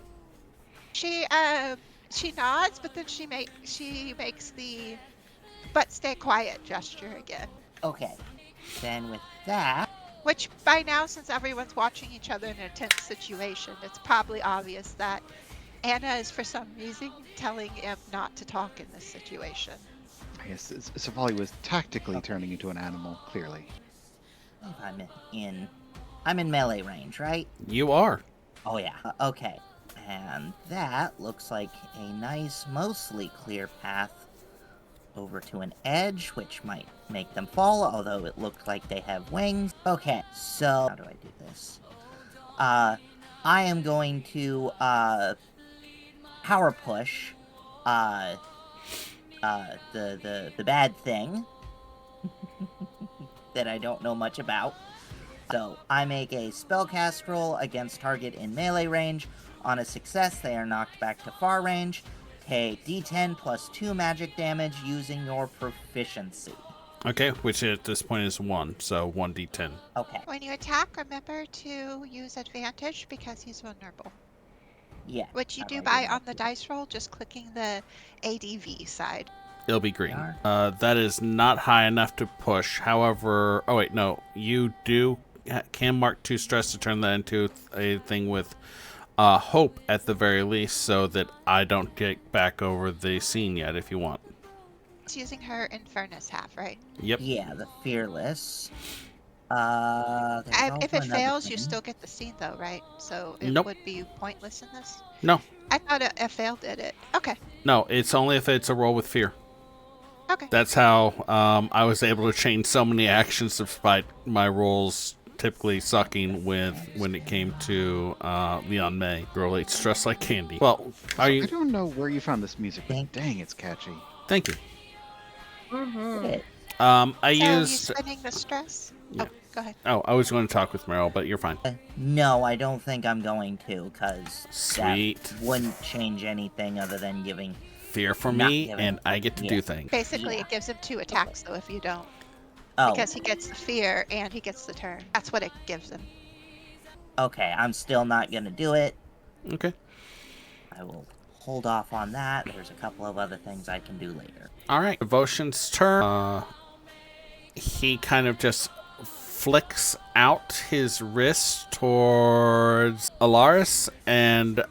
She nods, but then she makes the but stay quiet gesture again. Okay. Then with that, Which by now, since everyone's watching each other in a tense situation, it's probably obvious that Anna is for some reason telling Imp not to talk in this situation. I guess Savali was tactically turning into an animal, clearly. I'm in melee range, right? You are. Oh yeah. Okay. And that looks like a nice, mostly clear path over to an edge, which might make them fall, although it looked like they have wings. Okay, so how do I do this? I am going to power push the bad thing that I don't know much about. So I make a spellcast roll against target in melee range. On a success, they are knocked back to far range. Take d10 plus 2 magic damage using your proficiency. Okay, which at this point is 1, so 1d10. Okay, When you attack, remember to use advantage because he's vulnerable. yeah. Which you How do I by that? on the dice roll, just clicking the ADV side. It'll be green. Are. That is not high enough to push. However, oh wait, no, you can mark 2 stress to turn that into a thing with hope at the very least, so that I don't get back over the scene yet. If you want. It's using her Infernus half, right? Yep. Yeah, the fearless. There's also If it another fails, you thing. still get the scene, though, right? So it Nope. would be pointless in this. No. I thought a fail did it. Okay. No, it's only if it's a roll with fear. Okay. That's how I was able to change so many actions despite my rolls typically sucking with when it came to Leon May. Girl ate stress like candy. Well, are I you... don't know where you found this music, but dang, it's catchy. Thank you. Mm-hmm. I So you used... spinning the stress? Yeah. Oh, go ahead. Oh, I was going to talk with Meryl, but you're fine. No, I don't think I'm going to, because Sweet. that wouldn't change anything other than giving. Fear for Not me, giving. and I get to do Yeah. things. Basically, Yeah. it gives him 2 attacks, though, if you don't. Oh, Because he gets the fear and he gets the turn. That's what it gives him. okay. I'm still not gonna do it. Okay. I will hold off on that. There's a couple of other things I can do later. All right. Devotion's turn. He kind of just flicks out his wrist towards Alaris, and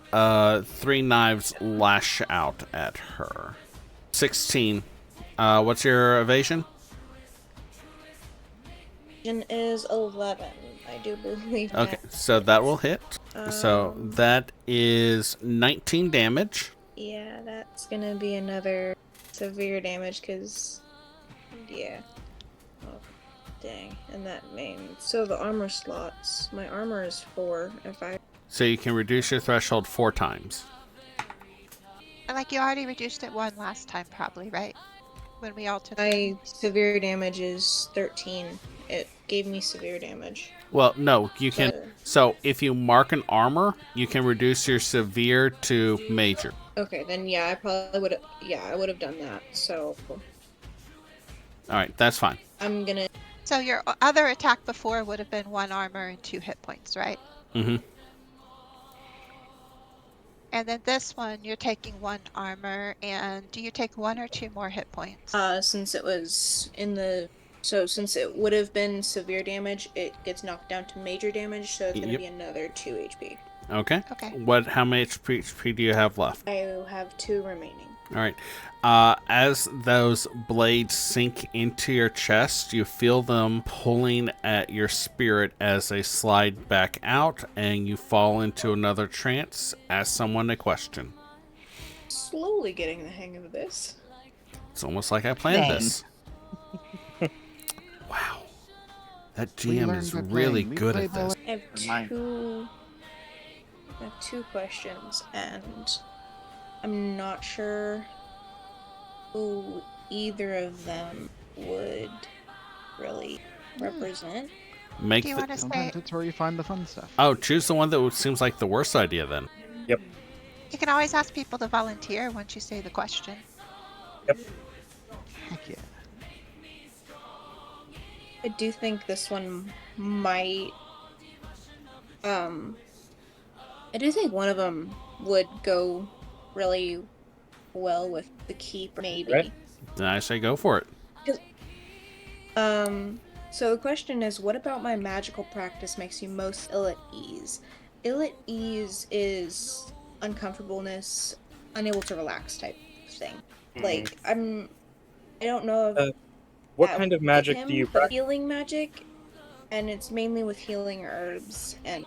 3 knives lash out at her. 16. What's your evasion? Is 11. I do believe Okay, that. so that will hit. So Um, that is 19 damage. Yeah, that's gonna be another severe damage, because... Yeah. Oh, dang. And that means... So the armor slots. My armor is 4. If I... So you can reduce your threshold 4 times. And like you already reduced it 1 last time, probably, right? When we all took My it. severe damage is 13. It gave me severe damage. Well, no, you can. So- So if you mark an armor, you can reduce your severe to major. Okay, then yeah, I probably would have... Yeah, I would have done that. So... All right, that's fine. I'm gonna... So your other attack before would have been 1 armor and 2 hit points, right? Mm-hmm. And then this one, you're taking 1 armor, and do you take 1 or 2 more hit points? Since it was in the... So since it would have been severe damage, it gets knocked down to major damage, so it's gonna Yep. be another 2 HP. Okay. Okay. How many HP do you have left? I have 2 remaining. All right. As those blades sink into your chest, you feel them pulling at your spirit as they slide back out, and you fall into another trance. Ask someone a question. Slowly getting the hang of this. It's almost like I planned Same. this. Wow. That We GM learned is by really playing. We good play at by this. I have Mine. two questions, and I'm not sure who either of them would really represent. Make Do you the... want to say? Sometimes it's where you find the fun stuff. Oh, choose the one that seems like the worst idea then. Yep. You can always ask people to volunteer once you say the question. Heck yeah. I do think this one might. I do think one of them would go really well with the keep, maybe. Right. Then I say go for it. So the question is, what about my magical practice makes you most ill at ease? Ill at ease is uncomfortableness, unable to relax type thing. Like, I don't know if What that kind of would magic fit do him, you but practice? healing magic, and it's mainly with healing herbs, and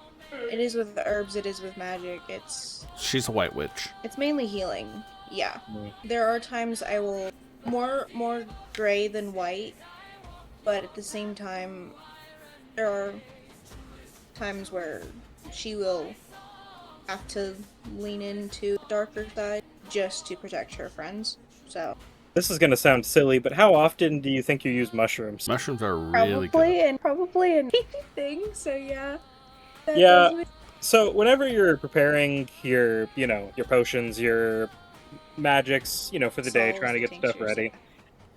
it is with the herbs, it is with magic, it's She's a white witch. mainly healing. Yeah. Mm. There are times I will more gray than white, but at the same time there are times where she will have to lean into the darker side just to protect her friends. So This is gonna sound silly, but how often do you think you use mushrooms? Mushrooms are really good. probably an thing, so yeah. That Yeah. does make- So whenever you're preparing your potions, your magics, for the day, Salves trying to and get stuff tinctures. ready.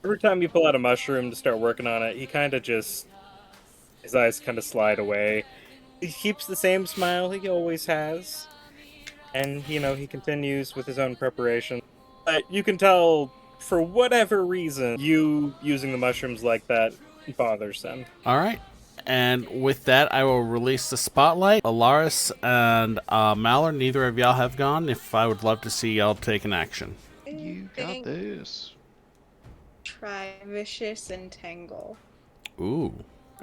Every time you pull out a mushroom to start working on it, he kind of just, his eyes kind of slide away. He keeps the same smile he always has, and he continues with his own preparation. But you can tell, for whatever reason, you using the mushrooms like that bothers him. All right. And with that, I will release the spotlight. Alaris and Malor, neither of y'all have gone. If I would love to see y'all take an action. You got this. Try vicious entangle. Ooh.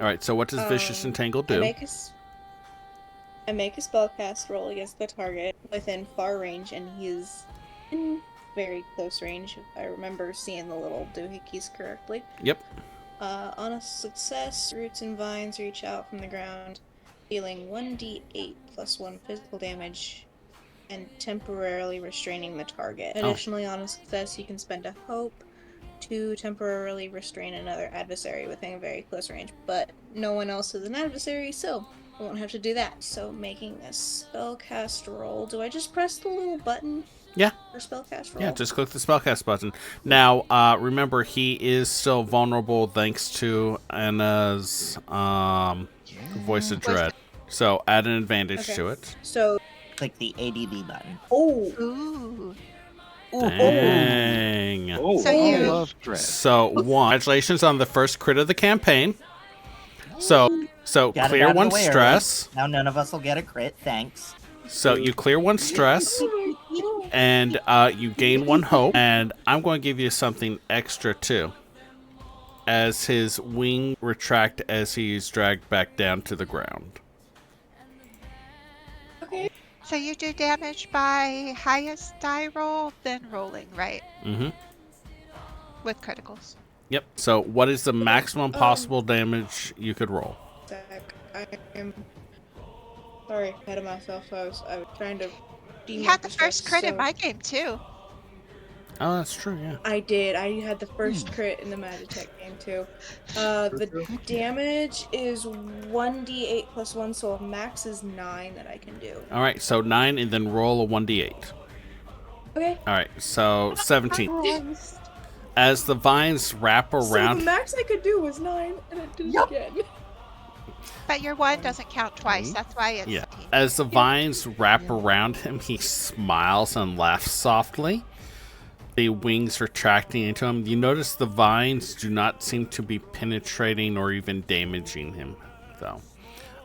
All right. So what does Vicious Entangle do? I make a spellcast roll against the target within far range, and he is in very close range, if I remember seeing the little doohickeys correctly. Yep. On a success, roots and vines reach out from the ground, dealing 1d8 plus 1 physical damage and temporarily restraining the target. Additionally, on a success, you can spend a hope to temporarily restrain another adversary within very close range, but no one else is an adversary, so I won't have to do that. So making a spellcast roll. Do I just press the little button Yeah. for spellcast roll? Yeah, just click the spellcast button. Now, remember, he is still vulnerable thanks to Anna's Voice of Dread. So add an advantage to it. So Click the ADD button. Ooh. Dang. Oh, So I you love dread. So, congratulations on the first crit of the campaign. So Got it out clear of the one way early. stress. Now none of us will get a crit. Thanks. So you clear one stress, and you gain one hope. And I'm going to give you something extra too, as his wing retract as he's dragged back down to the ground. So you do damage by highest die roll, then rolling, right? Mm-hmm. With criticals. Yep. So what is the maximum possible damage you could roll? Zach, I am sorry ahead of myself. I was trying to. You had the first crit in my game too. Oh, that's true. Yeah. I did. I had the first crit in the Magitech game too. The damage is 1d8 plus 1, so a max is 9 that I can do. All right. So 9, and then roll a 1d8. Okay. All right. So 17. As the vines wrap So around. the max I could do was 9, and I did it again. But your one doesn't count twice. That's why it's Yeah. 17. As the vines wrap around him, he smiles and laughs softly. The wings retracting into him. You notice the vines do not seem to be penetrating or even damaging him, though.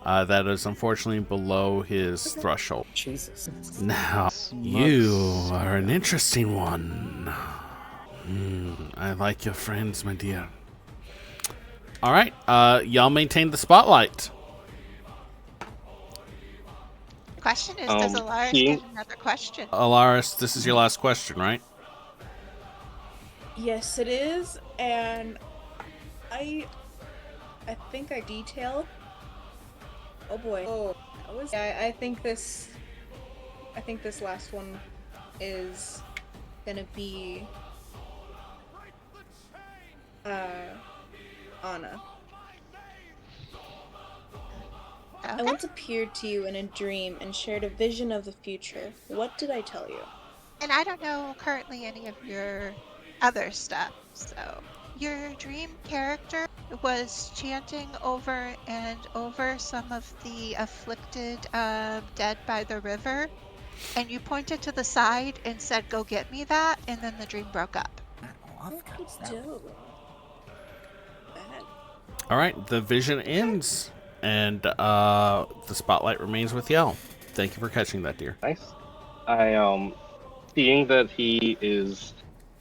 That is unfortunately below his threshold. Jesus. Now, you are an interesting one. I like your friends, my dear. All right, y'all maintain the spotlight. The question is, does Alaris get another question? Alaris, this is your last question, right? Yes, it is, and I think I detailed. Oh boy. Oh, that was. I think this last one is gonna be Anna. Okay. I once appeared to you in a dream and shared a vision of the future. What did I tell you? And I don't know currently any of your other stuff, so your dream character was chanting over and over some of the afflicted dead by the river, and you pointed to the side and said, "Go get me that," and then the dream broke up. All right, the vision ends, and the spotlight remains with y'all. Thank you for catching that, dear. Nice. I seeing that he is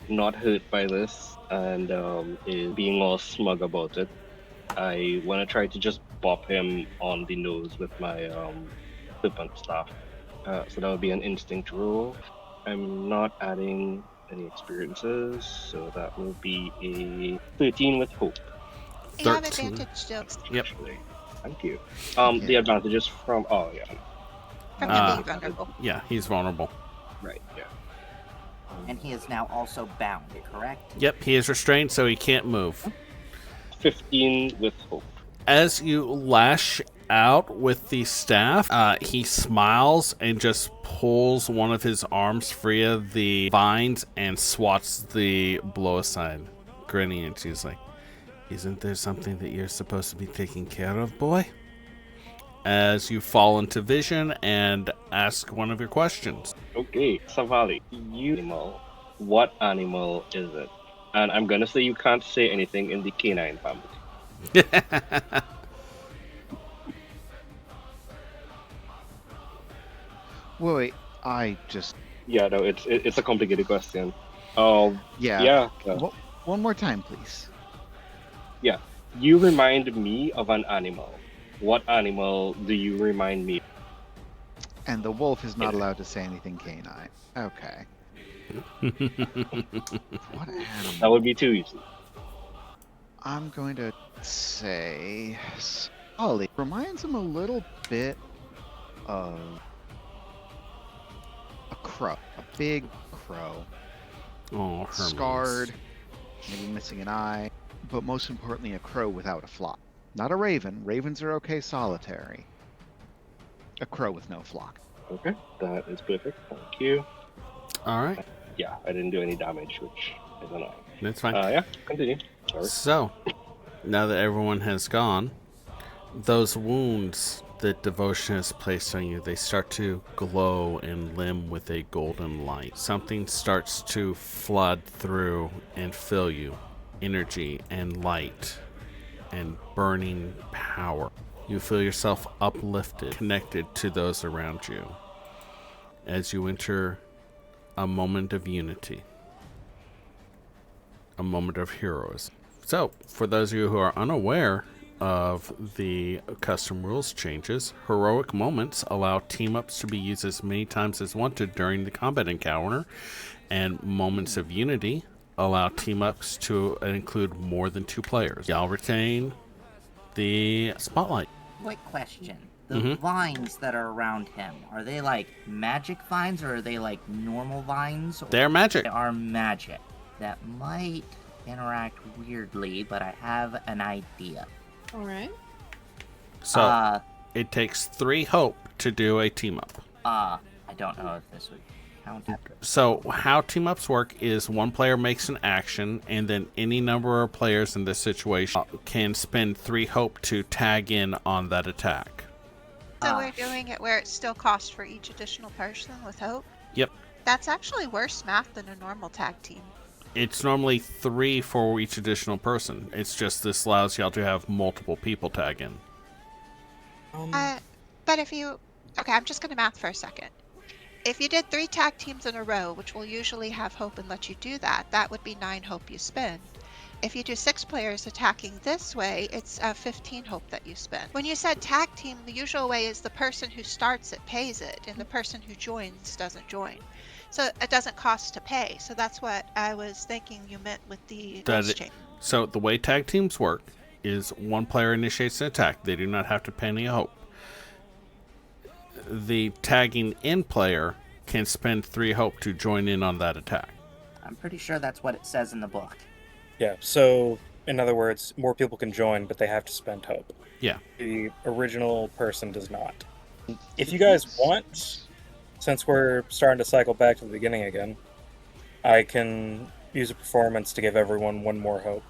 not hurt by this and is being all smug about it, I want to try to just bop him on the nose with my serpent staff. So that would be an instinct roll. I'm not adding any experiences, so that will be a 13 with hope. You have 13. advantage still Yep. Actually. Thank you. The advantage is from from him being vulnerable. Yeah, he's vulnerable. right, yeah. And he is now also bound, correct? Yep, he is restrained, so he can't move. 15 with hope. As you lash out with the staff, he smiles and just pulls one of his arms free of the vines and swats the blow aside, grinning, and she's like, "Isn't there something that you're supposed to be taking care of, boy?" As you fall into vision and ask one of your questions. Okay, Savali, what animal is it? And I'm gonna say you can't say anything in the canine family. Wait, I just. Yeah, no, it's a complicated question. Yeah. Yeah. One more time, please. You remind me of an animal. What animal do you remind me And the wolf is not of? allowed to say anything canine. Okay. What That animal? would be too easy. I'm going to say Ollie. Reminds him a little bit of a crow. A big crow. Oh, Hermes. Scarred, maybe missing an eye, but most importantly, a crow without a flock. Not a raven. Ravens are okay solitary. A crow with no flock. Okay, that is perfect. Thank you. All right, Yeah, I didn't do any damage, which is annoying. that's fine. Yeah, continue. Sorry. So, now that everyone has gone, those wounds that devotion has placed on you, they start to glow and limn with a golden light. Something starts to flood through and fill you. Energy and light and burning power. You feel yourself uplifted, connected to those around you as you enter a moment of unity, a moment of heroism. So, for those of you who are unaware of the custom rules changes, heroic moments allow team-ups to be used as many times as wanted during the combat encounter, and moments of unity allow team-ups to include more than 2 players. Y'all retain the spotlight. Quick question. The Mhm. vines that are around him, are they like magic vines or are they like normal vines? Or They're magic. They are magic. That might interact weirdly, but I have an idea. Alright. So, it takes 3 hope to do a team-up. I don't know if this would count. So how team-ups work is one player makes an action, and then any number of players in this situation can spend 3 hope to tag in on that attack. So we're doing it where it still costs for each additional person with hope? Yep. That's actually worse math than a normal tag team. It's normally 3 for each additional person. It's just this allows y'all to have multiple people tag in. But if you... Okay, I'm just going to math for a second. If you did 3 tag teams in a row, which will usually have hope and let you do that, that would be 9 hope you spend. If you do 6 players attacking this way, it's 15 hope that you spend. When you said tag team, the usual way is the person who starts it pays it, and the person who joins doesn't join. So it doesn't cost to pay. So that's what I was thinking you meant with the rules change. So the way tag teams work is one player initiates an attack. They do not have to pay any hope. The tagging in player can spend 3 hope to join in on that attack. I'm pretty sure that's what it says in the book. Yeah, so in other words, more people can join, but they have to spend hope. Yeah. The original person does not. If you guys want, since we're starting to cycle back to the beginning again, I can use a performance to give everyone 1 more hope.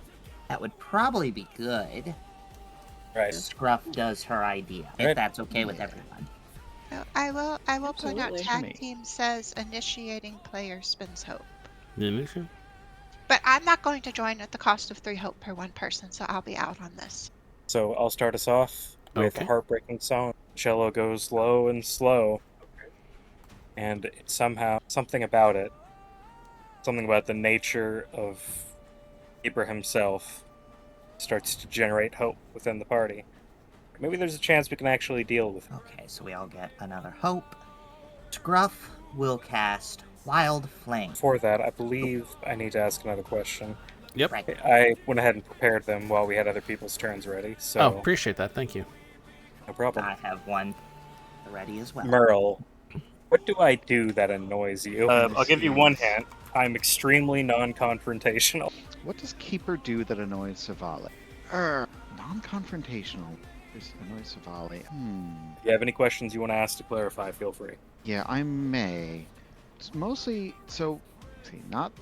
That would probably be good. Right. Scruff does her idea, if Right. that's okay with everyone. So I will point out Absolutely. tag team says initiating player spends hope. The initiative? But I'm not going to join at the cost of 3 hope per 1 person, so I'll be out on this. So I'll start us off with Okay. a heartbreaking song. Cello goes low and slow, and somehow, something about it, something about the nature of Keeper himself starts to generate hope within the party. Maybe there's a chance we can actually deal with it. Okay, so we all get another hope. Scruff will cast Wild Flame. Before that, I believe I need to ask another question. Yep. Right. I went ahead and prepared them while we had other people's turns ready, so Oh, appreciate that. Thank you. no problem. I have one ready as well. Merle, what do I do that annoys you? I'll give you one hint. I'm extremely non-confrontational. What does Keeper do that annoys Savali? Non-confrontational. This annoys Savali. If you have any questions you want to ask to clarify, feel free. Yeah, I may. It's mostly so. See, not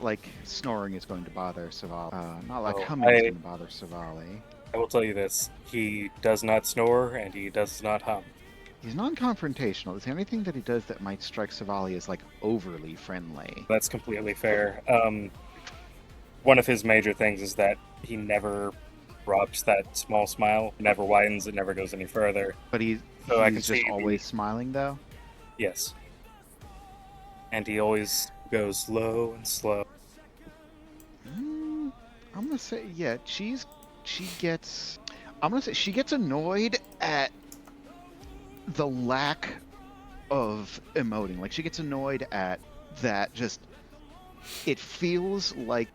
like snoring is going to bother Savali. Not like Oh, humming is going to bother Savali. I will tell you this. He does not snore, and he does not hum. He's non-confrontational. Is there anything that he does that might strike Savali as like overly friendly? That's completely fair. One of his major things is that he never rubs that small smile. It never widens. It never goes any further. But he's So I can just see the- always smiling though. Yes. And he always goes low and slow. I'm gonna say yeah. She's she gets, I'm gonna say she gets annoyed at the lack of emoting. Like, she gets annoyed at that. Just, it feels like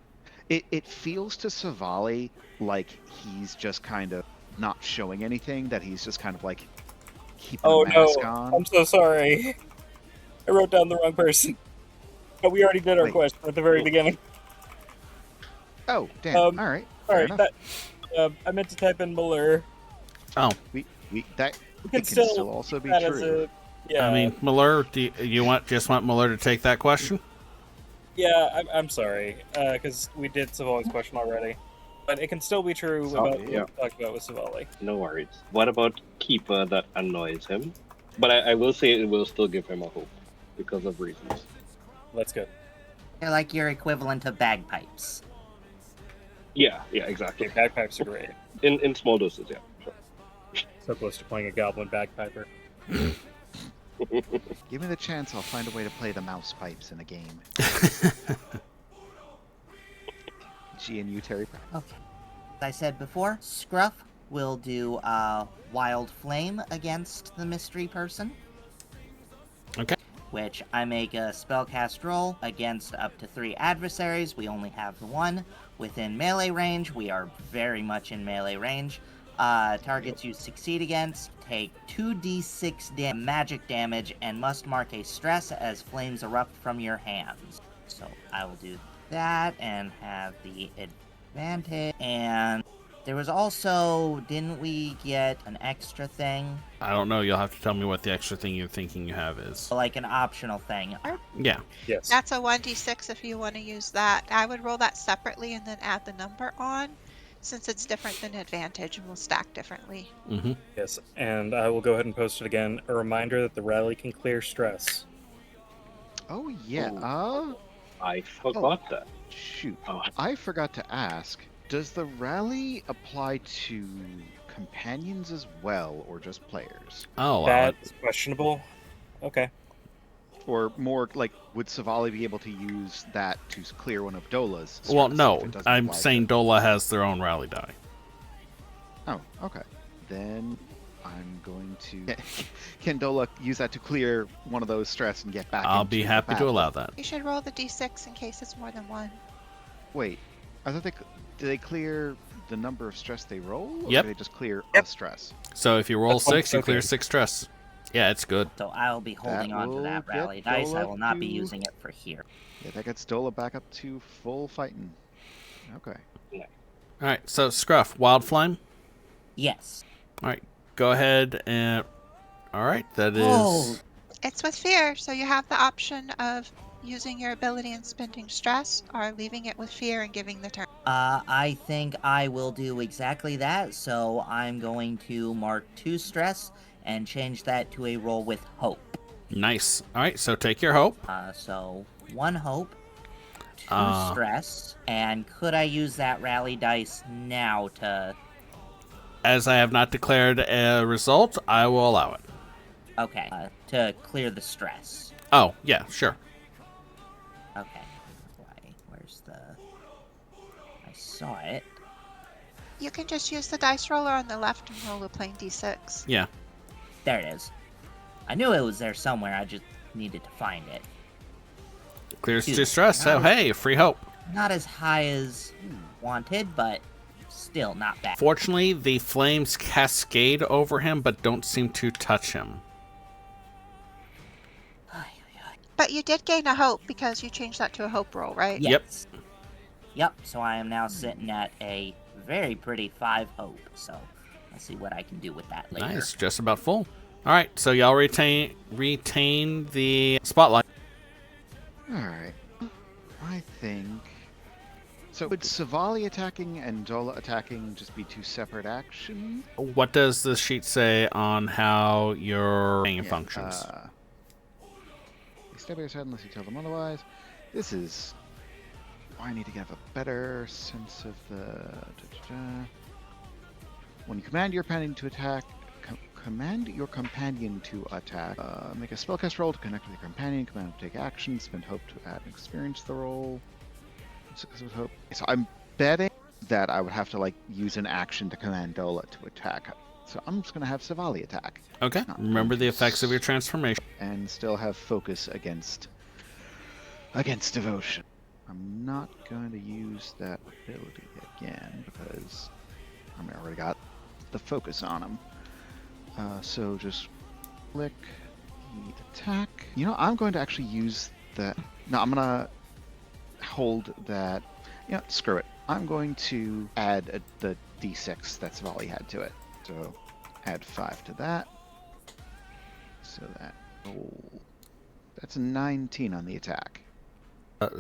it feels to Savali like he's just kind of not showing anything, that he's just kind of like keeping Oh a mask no, on. I'm so sorry. I wrote down the wrong person. But we already did our Wait. question at the very beginning. Oh, damn. All right. All Fair right, enough. that I meant to type in Muller. Oh, We that We it can still also be that as true. yeah. I mean, Muller, do you just want Muller to take that question? Yeah, I'm sorry, because we did Savali's question already. But it can still be true about what yeah. we talked about with Savali. No worries. What about Keeper that annoys him? But I will say it will still give him a hope because of reasons. That's good. They're like your equivalent of bagpipes. Yeah, exactly. Okay, bagpipes are great. In small doses, yeah. Sure. So close to playing a goblin bagpiper. Give me the chance, I'll find a way to play the mouse pipes in a game. G and U, Terry. Okay. As I said before, Scruff will do Wild Flame against the mystery person. Okay. Which I make a spellcast roll against up to 3 adversaries. We only have the one. Within melee range, we are very much in melee range. Targets you succeed against take 2d6 magic damage and must mark a stress as flames erupt from your hands. So I will do that and have the advantage. And there was also, didn't we get an extra thing? I don't know. You'll have to tell me what the extra thing you're thinking you have is. Like an optional thing. Yeah. Yes. That's a 1d6 if you want to use that. I would roll that separately and then add the number on, since it's different than advantage and will stack differently. Mm-hmm. Yes, and I will go ahead and post it again. A reminder that the rally can clear stress. Oh yeah. I forgot that. Shoot. Oh. I forgot to ask. Does the rally apply to companions as well, or just players? Oh, That's questionable. Okay. Or more like, would Savali be able to use that to clear one of Dola's? well, stress no. if it doesn't I'm apply to- saying Dola has their own rally die. Oh, okay. Then I'm going to. Can Dola use that to clear one of those stress and get back? I'll into be the happy to battle? allow that. You should roll the d6 in case it's more than one. Wait, I thought do they clear the number of stress they roll? Or Yep. do they just clear Yep. a stress? So if you roll That's one 6, you clear token. 6 stress. Yeah, it's good. So I'll be holding That on to will that get rally dice. I Dola will not be to- using it for here. Yeah, that gets Dola back up to full fighting. Okay. All right. So Scruff, Wild Flame. Yes. All right. Go ahead and. All right. That is. Oh. It's with fear, so you have the option of using your ability and spending stress, or leaving it with fear and giving the turn. I think I will do exactly that. So I'm going to mark 2 stress and change that to a roll with hope. Nice. All right. So take your hope. So 1 hope, 2 Uh. stress, and could I use that rally dice now to? As I have not declared a result, I will allow it. Okay, to clear the stress. Oh, yeah, sure. Okay. Where's the? I saw it. You can just use the dice roller on the left and roll a plain d6. Yeah. There it is. I knew it was there somewhere. I just needed to find it. Clears Dude, 2 stress. So, nice. hey, free hope. Not as high as wanted, but still not bad. Fortunately, the flames cascade over him, but don't seem to touch him. But you did gain a hope because you changed that to a hope roll, right? Yep. Yes. Yep. So I am now sitting at a very pretty 5 hope. So let's see what I can do with that later. Nice. Just about full. All right. So y'all retain the spotlight. Alright. I think. So would Savali attacking and Dola attacking just be 2 separate actions? What does the sheet say on how your Yeah, functions? They stay by your side unless you tell them otherwise. This is. I need to get a better sense of the. When you command your companion to attack, command your companion to attack. Make a spellcast roll to connect with your companion. Command to take action. Spend hope to add and experience the roll. 6 with hope. So I'm betting that I would have to like use an action to command Dola to attack. So I'm just gonna have Savali attack. Okay. Not Remember the going to effects of your transformation. and still have focus against devotion. I'm not going to use that ability again because I already got the focus on him. So just click the attack. You know, I'm going to actually use that. No, I'm gonna hold that. Yeah, screw it. I'm going to add the d6 that Savali had to it. So add 5 to that. So that that's a 19 on the attack.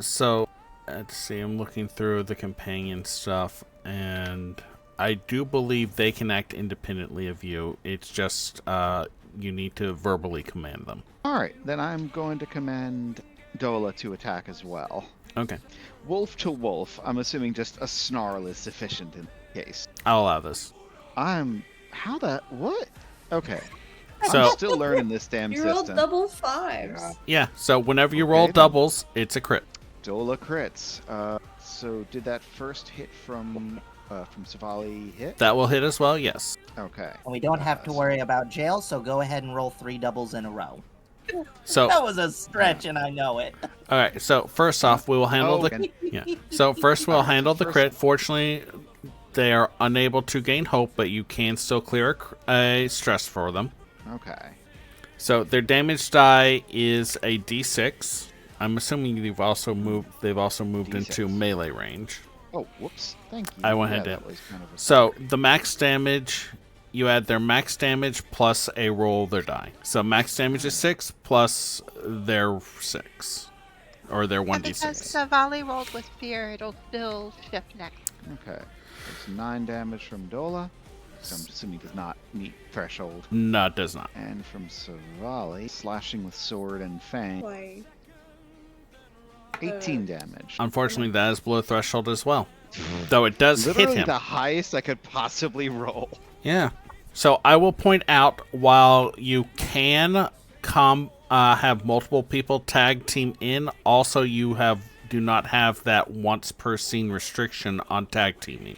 So, let's see, I'm looking through the companion stuff, and I do believe they can act independently of you. It's just you need to verbally command them. Alright, then I'm going to command Dola to attack as well. Okay. Wolf to wolf, I'm assuming just a snarl is sufficient in case. I'll allow this. What? Okay. So, I'm still learning this damn You rolled system. double fives. yeah, so whenever you roll Okay, then. doubles, it's a crit. Dola crits. So did that first hit from Savali hit? That will hit as well, yes. Okay. And we don't have to worry about jail, so go ahead and roll 3 doubles in a row. So, That was a stretch, and I know it. all right, so first off, we will handle the... and- Yeah. So first we'll handle the first- crit. Fortunately, they are unable to gain hope, but you can still clear a stress for them. Okay. So their damage die is a d6. I'm assuming they've also moved into D6. melee range. Oh, whoops. Thank you. I went Yeah, ahead that and- was kind of a- So the max damage, you add their max damage plus a roll of their die. So max damage is 6 plus their 6. Or their And because 1d6. Savali rolled with fear, it'll still shift next. Okay. It's 9 damage from Dola. So I'm assuming does not meet threshold. No, it does not. And from Savali, slashing with sword and fang, Why? 18 damage. Unfortunately, that is below threshold as well. Though it does hit Literally him. the highest I could possibly roll. Yeah. So I will point out, while you can have multiple people tag team in, also you do not have that once per scene restriction on tag teaming.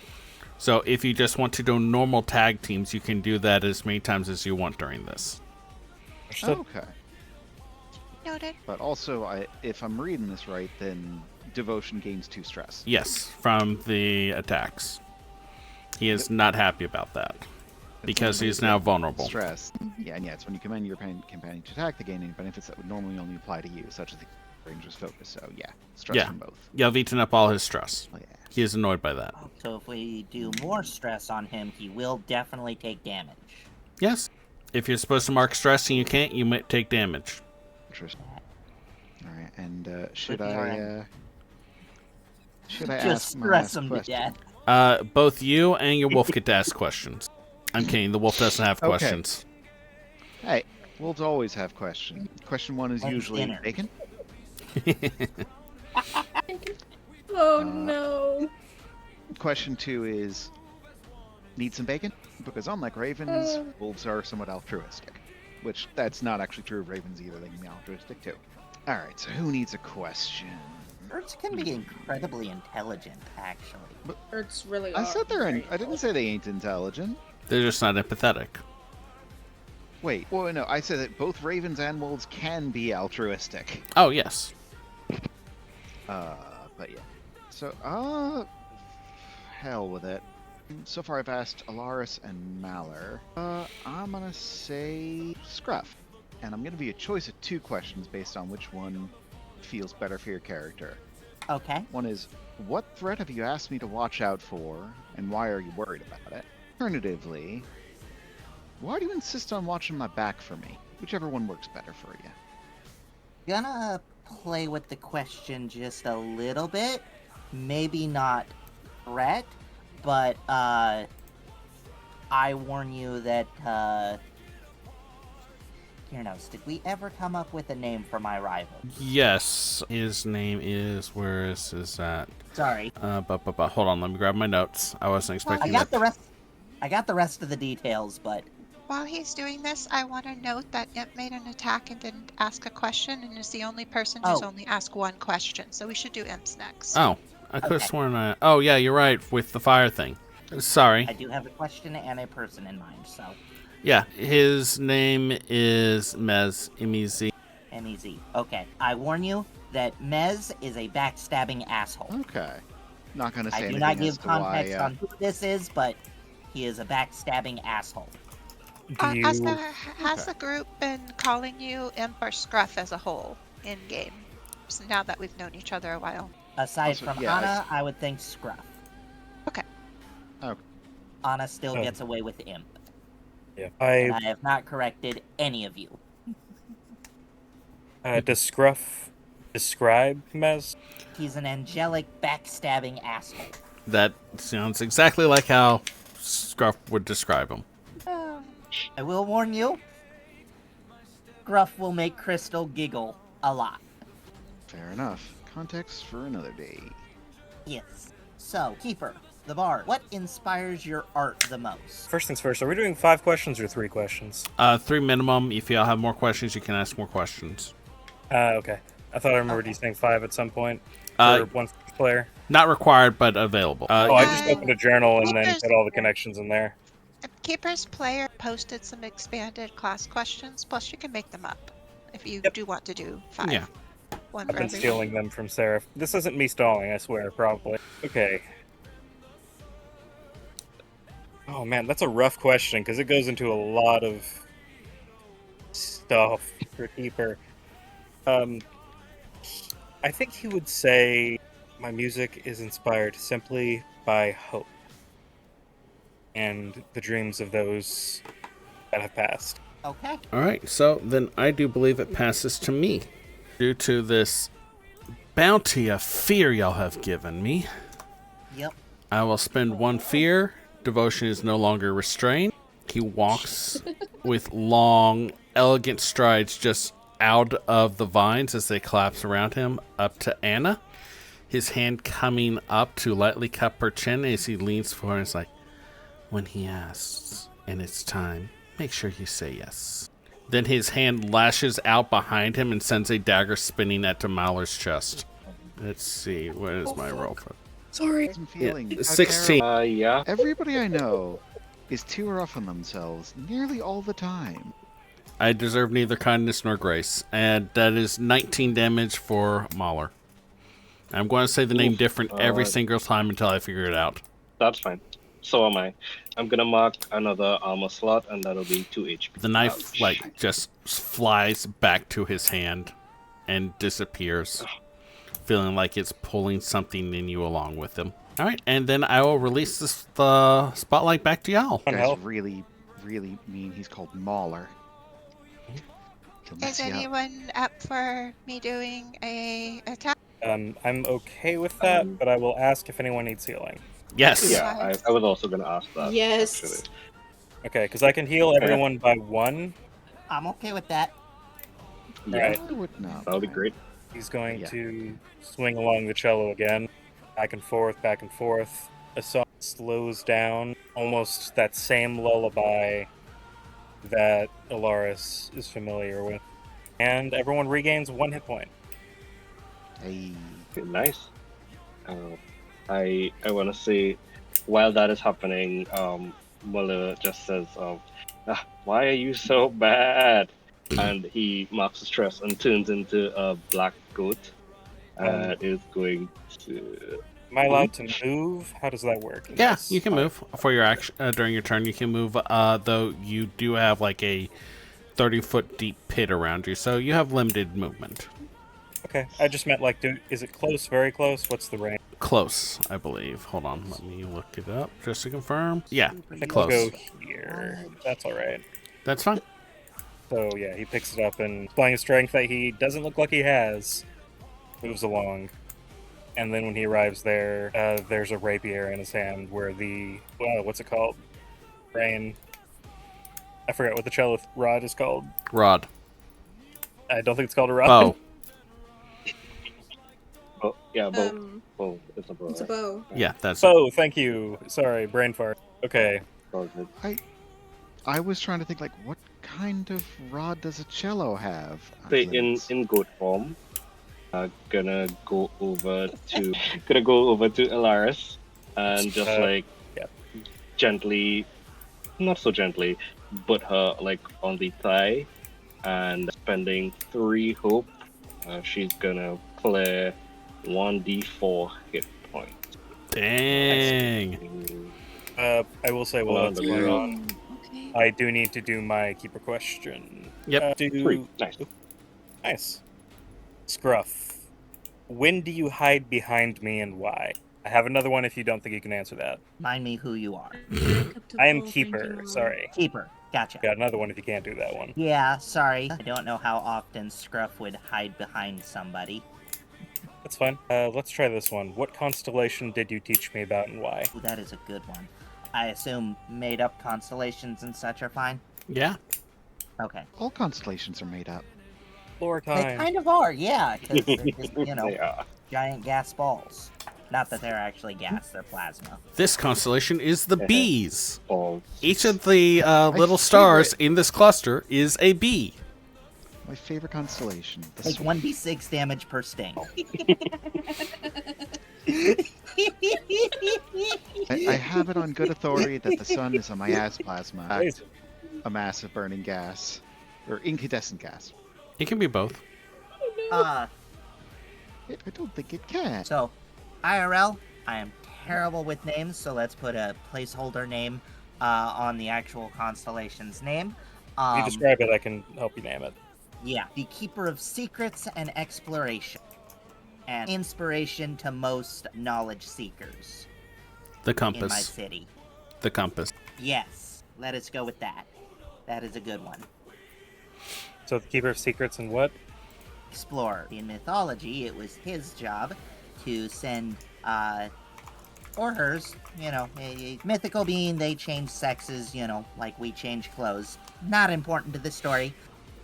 So if you just want to do normal tag teams, you can do that as many times as you want during this. Okay. Noted. But also, if I'm reading this right, then devotion gains 2 stress. Yes, from the attacks. He is not happy about that because he's now vulnerable. Stress. Yeah, and it's when you command your companion to attack, they gain any benefits that would normally only apply to you, such as the ranger's focus. So yeah, stress Yeah. from both. Yeah, I've eaten up all his stress. Oh, yeah. He is annoyed by that. So if we do more stress on him, he will definitely take damage. Yes. If you're supposed to mark stress and you can't, you might take damage. Interesting. All right, and should Would be I Just ask my stress last him to question? death. Both you and your wolf get to ask questions. I'm kidding. The wolf doesn't have Okay. questions. Hey, wolves always have questions. Question 1 is And usually dinner. bacon. Oh no. Question 2 is need some bacon? Because unlike ravens, Uh. wolves are somewhat altruistic. Which that's not actually true of ravens either. They can be altruistic too. All right, so who needs a question? Birds can be incredibly intelligent, actually. It's really. I said they're. very I didn't say they ain't intelligent. They're just not empathetic. Wait. Well, no. I said that both ravens and wolves can be altruistic. Oh, yes. But yeah. So, hell with it. So far, I've asked Alaris and Maller. I'm gonna say Scruff, and I'm gonna be a choice of 2 questions based on which one feels better for your character. Okay. One is, what threat have you asked me to watch out for, and why are you worried about it? Alternatively, why do you insist on watching my back for me? Whichever one works better for you. Gonna play with the question just a little bit. Maybe not threat, but I warn you that here knows, did we ever come up with a name for my rival? Yes. His name is... Where is that? Sorry. Hold on. Let me grab my notes. I wasn't I expecting got that. the rest of the details, but While he's doing this, I want to note that Imp made an attack and didn't ask a question, and is the only person who's Oh. only asked one question. So we should do Imp's next. Oh. I could have sworn I... Oh, yeah, you're right, with the fire thing. Sorry. I do have a question and a person in mind, so. Yeah, his name is Mez, M-E-Z. M-E-Z. Okay. I warn you that Mez is a backstabbing asshole. Okay. Not going to say I do anything not as give to context why. on who this is, but he is a backstabbing asshole. Do you? Has the group been calling you Imp or Scruff as a whole in game? So now that we've known each other a while. Aside Also, from yeah, Anna, I would think Scruff. Okay. Okay. Anna still Oh. gets away with Imp. Yeah. And I have not corrected any of you. Does Scruff describe Mez? He's an angelic, backstabbing asshole. That sounds exactly like how Scruff would describe him. I will warn you, Gruff will make Crystal giggle a lot. Fair enough. Context for another day. Yes. So, Keeper, the Bard, what inspires your art the most? First things first, are we doing 5 questions or 3 questions? 3 minimum. If y'all have more questions, you can ask more questions. Okay. I thought I remembered you saying 5 at some point Uh, for one player. Not required, but available. Oh, I just opened a journal and then Keeper's- put all the connections in there. Keeper's player posted some expanded class questions, plus you can make them up if you Yep. do want to do 5. Yeah. One I've for been everyone. stealing them from Seraph. This isn't me stalling, I swear, probably. Okay. Oh man, that's a rough question because it goes into a lot of stuff for Keeper. I think he would say my music is inspired simply by hope and the dreams of those that have passed. Okay. All right, so then I do believe it passes to me. Due to this bounty of fear y'all have given me, Yep. I will spend 1 fear. Devotion is no longer restrained. He walks with long, elegant strides just out of the vines as they collapse around him up to Anna. His hand coming up to lightly cup her chin as he leans forward and is like, when he asks and it's time, make sure you say yes. Then his hand lashes out behind him and sends a dagger spinning at Demaler's chest. Let's see, what is my roll for? Sorry. I'm feeling how 16. terrible. Yeah. Everybody I know is too rough on themselves nearly all the time. I deserve neither kindness nor grace, and that is 19 damage for Mahler. I'm going to say the name Oof. different every single time until I figure it out. That's fine. So am I. I'm gonna mark another armor slot, and that'll be 2 HP. The knife, Ouch. just flies back to his hand and disappears, feeling like it's pulling something in you along with him. All right, and then I will release the spotlight back to y'all. On You health. guys really, really mean he's called Mauler. He'll mess Is you up. anyone up for me doing a attack? I'm okay with that, but I will ask if anyone needs healing. Yes. Yeah, I was also gonna ask that. Yes. Actually. Okay, because I can heal everyone by 1. I'm okay with that. Yeah, Right. I would not. that would be great. He's going Yeah. to swing along the cello again, back and forth, back and forth. A song slows down, almost that same lullaby that Alaris is familiar with. And everyone regains 1 hit point. Hey. Okay, nice. I want to say, while that is happening, Muller just says, "Why are you so bad?" And he marks his stress and turns into a black goat. Is going to. Am I allowed to move? How does that work? Yeah, Yes. you can move for your action during your turn. You can move, though you do have like a 30-foot deep pit around you, so you have limited movement. Okay, I just meant like, is it close? Very close? What's the range? Close, I believe. Hold on, let me look it up just to confirm. Yeah, I think close. I'll go here. That's all right. That's fine. So yeah, he picks it up and applying a strength that he doesn't look like he has, moves along. And then when he arrives there, there's a rapier in his hand where what's it called? Rain. I forgot what the cello rod is called. Rod. I don't think it's called a rod. Bow. Oh, yeah, bow. Um, It's a bow. it's a right? bow. Yeah, that's it. Oh, thank you. Sorry, brain fart. Okay. All good. I was trying to think, like, what kind of rod does a cello have? Say Other than in its- goat form, Gonna go over to Alaris and just Uh, like yeah. gently, not so gently, but her like on the thigh, and spending 3 hope, she's gonna clear 1d4 hit points. Dang. I will say while Hold on, that's let me going roll. on, Okay. I do need to do my keeper question. Yep. 3. Nice. Nice. Scruff, when do you hide behind me and why? I have another one if you don't think you can answer that. Mind me who you are. I am Keeper, sorry. Keeper. Gotcha. Got another one if you can't do that one. Yeah, sorry. I don't know how often Scruff would hide behind somebody. That's fine. Let's try this one. What constellation did you teach me about and why? Ooh, that is a good one. I assume made-up constellations and such are fine? Yeah. Okay. All constellations are made up. Lore They time. kind of are, yeah, because they're just, They are. giant gas balls. Not that they're actually gas, they're plasma. This constellation is the bees. Balls. Each of the little favorite- stars in this cluster is a bee. My favorite constellation. The Take Sw- 1d6 damage per sting. I have it on good authority that the sun is a miasplasma, Amazing. a mass of burning gas, or incandescent gas. It can be both. Uh, I don't think it can. so, IRL, I am terrible with names, so let's put a placeholder name on the actual constellation's name. If you describe it, I can help you name it. Yeah, the Keeper of Secrets and Exploration, and inspiration to most knowledge seekers The in my compass. city. The compass. Yes, let us go with that. That is a good one. So the Keeper of Secrets and what? Explorer. In mythology, it was his job to send, or hers, a mythical being, they change sexes, like we change clothes. Not important to the story.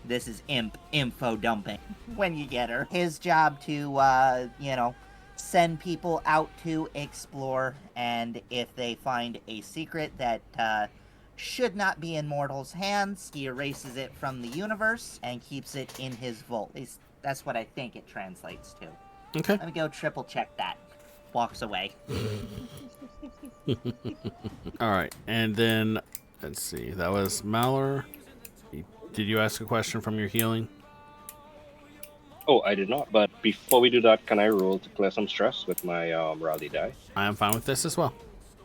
This is info dumping when you get her. His job to, send people out to explore, and if they find a secret that, should not be in mortals' hands, he erases it from the universe and keeps it in his vault. At least that's what I think it translates to. Okay. Let me go triple check that. Walks away. All right. And then, let's see. That was Malor. Did you ask a question from your healing? Oh, I did not. But before we do that, can I roll to clear some stress with my rowdy die? I am fine with this as well.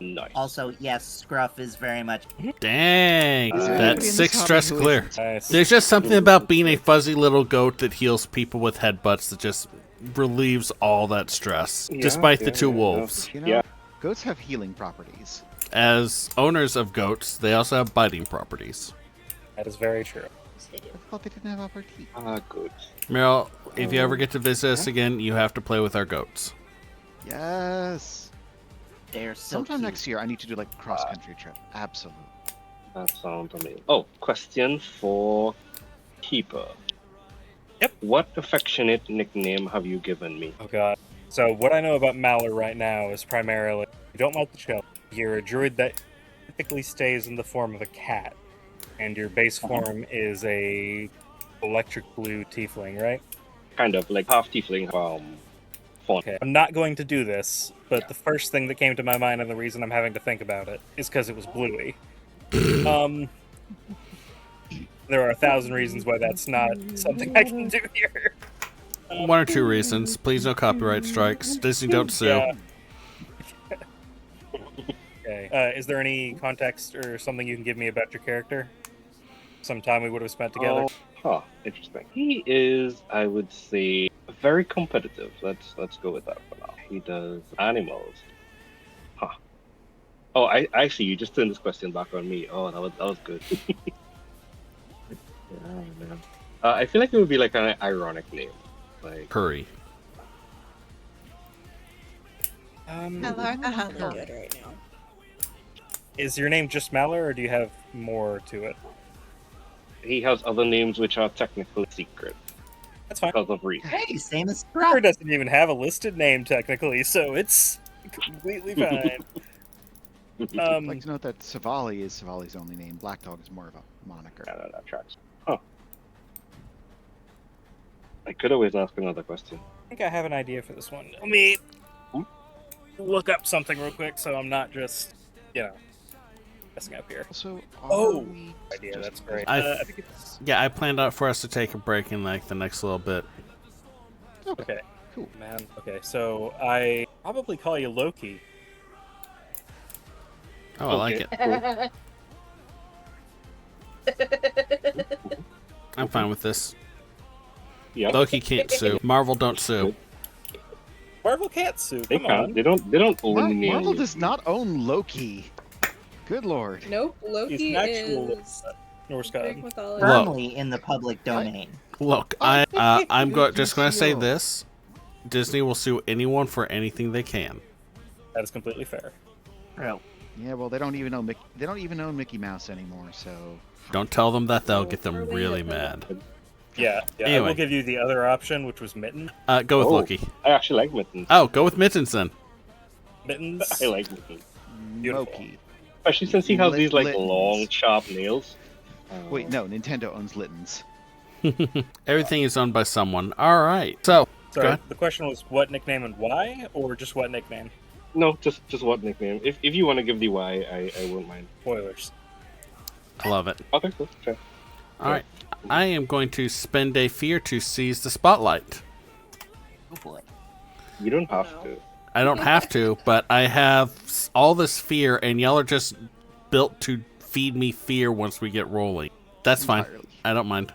Nice. Also, yes, Scruff is very much. Dang. Is there That's anybody in 6 this hobby stress who clear. isn't? Nice. There's just something about being a fuzzy little goat that heals people with headbutts that just relieves all that stress, Yeah, despite the yeah, 2 yeah. wolves. You know, Yeah. goats have healing properties. As owners of goats, they also have biting properties. That is very true. I thought they didn't have upper teeth. Good. Meryl, if you ever get to visit us again, you have to play with our goats. Yes. They're so Sometime cute. next year, I need to do like a cross-country trip. Absolutely. That sounds amazing. Oh, question for Keeper. Yep. What affectionate nickname have you given me? Oh god. So what I know about Malor right now is primarily you don't like the show. You're a druid that typically stays in the form of a cat, and your base form is a electric blue tiefling, right? Kind of like half tiefling, fawn. Okay. I'm not going to do this, but the first thing that came to my mind and the reason I'm having to think about it is because it was bluey. There are 1,000 reasons why that's not something I can do here. 1 or 2 reasons. Please, no copyright strikes. Disney, don't sue. Yeah. Okay. Is there any context or something you can give me about your character? Some time we would have spent together. Interesting. He is, I would say, very competitive. Let's go with that for now. He does animals. Oh, I see. You just turned this question back on me. Oh, that was good. Yeah, man. I feel like it would be like an ironic name, like Curry. Hello, the hunter. Good right now. Is your name just Malor, or do you have more to it? he has other names which are technically secret That's fine. because of reasons. Hey, same as Or Scruff. doesn't even have a listed name technically, so it's completely fine. I'd like to note that Savali is Savali's only name. Black Dog is more of a moniker. Yeah, that tracks. Huh. I could always ask another question. think I have an idea for this one. Let me look up something real quick so I'm not just, messing up here. Also, Oh, idea. That's great. I think it's I planned out for us to take a break in like the next little bit. okay. Cool. Man. Okay, so I probably call you Loki. Oh, I like it. I'm fine with this. Yep. Loki can't sue. Marvel don't sue. Marvel can't sue. They Come can't. on. They don't own the name. Marvel does not own Loki. Good lord. Nope, Loki He's an actual is Norse Greek god. mythology. Look. Firmly in the public domain. Look, I'm just going to say this: Disney will sue anyone for anything they can. That is completely fair. True. Yeah, well, they don't even own Mickey Mouse anymore, so Don't tell them that; they'll Oh, get them really? really mad. Yeah. I Anyway. will give you the other option, which was Mitten. Go with Oh, Loki. I actually like mittens. Oh, go with Mittens then. Mittens. I like mittens, Beautiful. Loki. especially since he has these like Littens. long, sharp nails. Wait, no, Nintendo owns Littens. Everything is owned by someone. All right. So, go Sorry, ahead. the question was what nickname and why, or just what nickname? No, just what nickname? If you want to give the Y, I won't mind. Spoilers. I love it. Okay, cool. Sure. All right. I am going to spend a fear to seize the spotlight. Oh boy. You don't have to. I don't have to, but I have all this fear, and y'all are just built to feed me fear once we get rolling. That's fine. Entirely. I don't mind.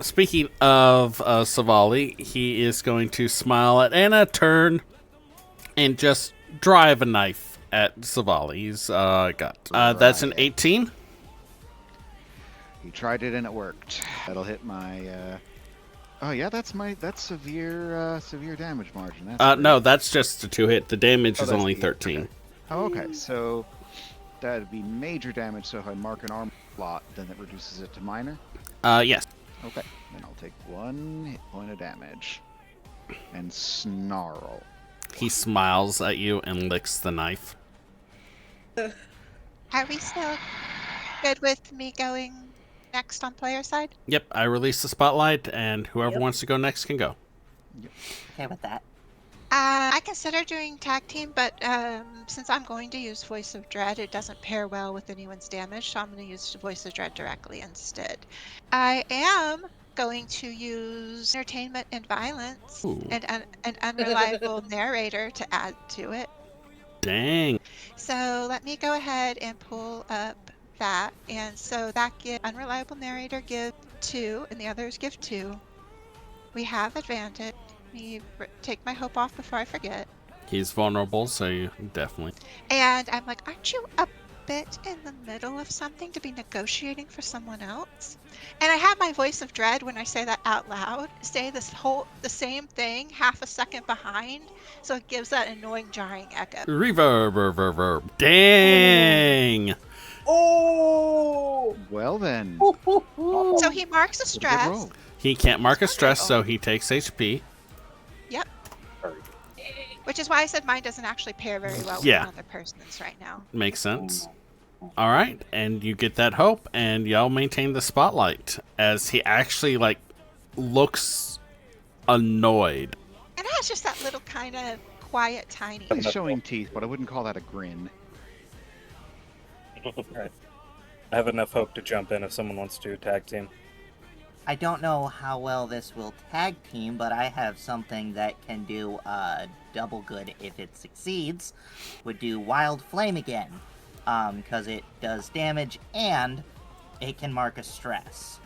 Speaking of Savali, he is going to smile at Anna, turn, and just drive a knife at Savali. He's got. That's an 18. He tried it and it worked. That'll hit my. Oh yeah, that's severe damage margin. That's No, great. that's just a 2-hit. The damage is that's only the- 13. okay. Oh, okay, so that'd be major damage. So if I mark an armor slot, then it reduces it to minor. Yes. Okay, then I'll take 1 hit point of damage and snarl. He smiles at you and licks the knife. Are we still good with me going next on player side? Yep, I release the spotlight, and whoever Yep. wants to go next can go. Okay with that. I consider doing tag team, but since I'm going to use Voice of Dread, it doesn't pair well with anyone's damage, so I'm going to use Voice of Dread directly instead. I am going to use Entertainment and Violence Ooh. and an unreliable narrator to add to it. Dang. So let me go ahead and pull up that. And so that unreliable narrator give 2, and the others give 2. We have advantage. Let me take my hope off before I forget. He's vulnerable, so you definitely. And I'm like, aren't you a bit in the middle of something to be negotiating for someone else? And I have my voice of dread when I say that out loud. Say the same thing half a second behind, so it gives that annoying jarring echo. Reverb. Dang. Oh! Well then, So he marks a good stress. roll. He can't mark a stress, so he takes HP. Yep. Which is why I said mine doesn't actually pair very well with Yeah. another person's right now. Makes sense. All right, and you get that hope, and y'all maintain the spotlight as he actually looks annoyed. And it has just that little kind of quiet, tiny. He's showing teeth, but I wouldn't call that a grin. Right. I have enough hope to jump in if someone wants to tag team. I don't know how well this will tag team, but I have something that can do double good if it succeeds. Would do Wild Flame again, because it does damage and it can mark a stress.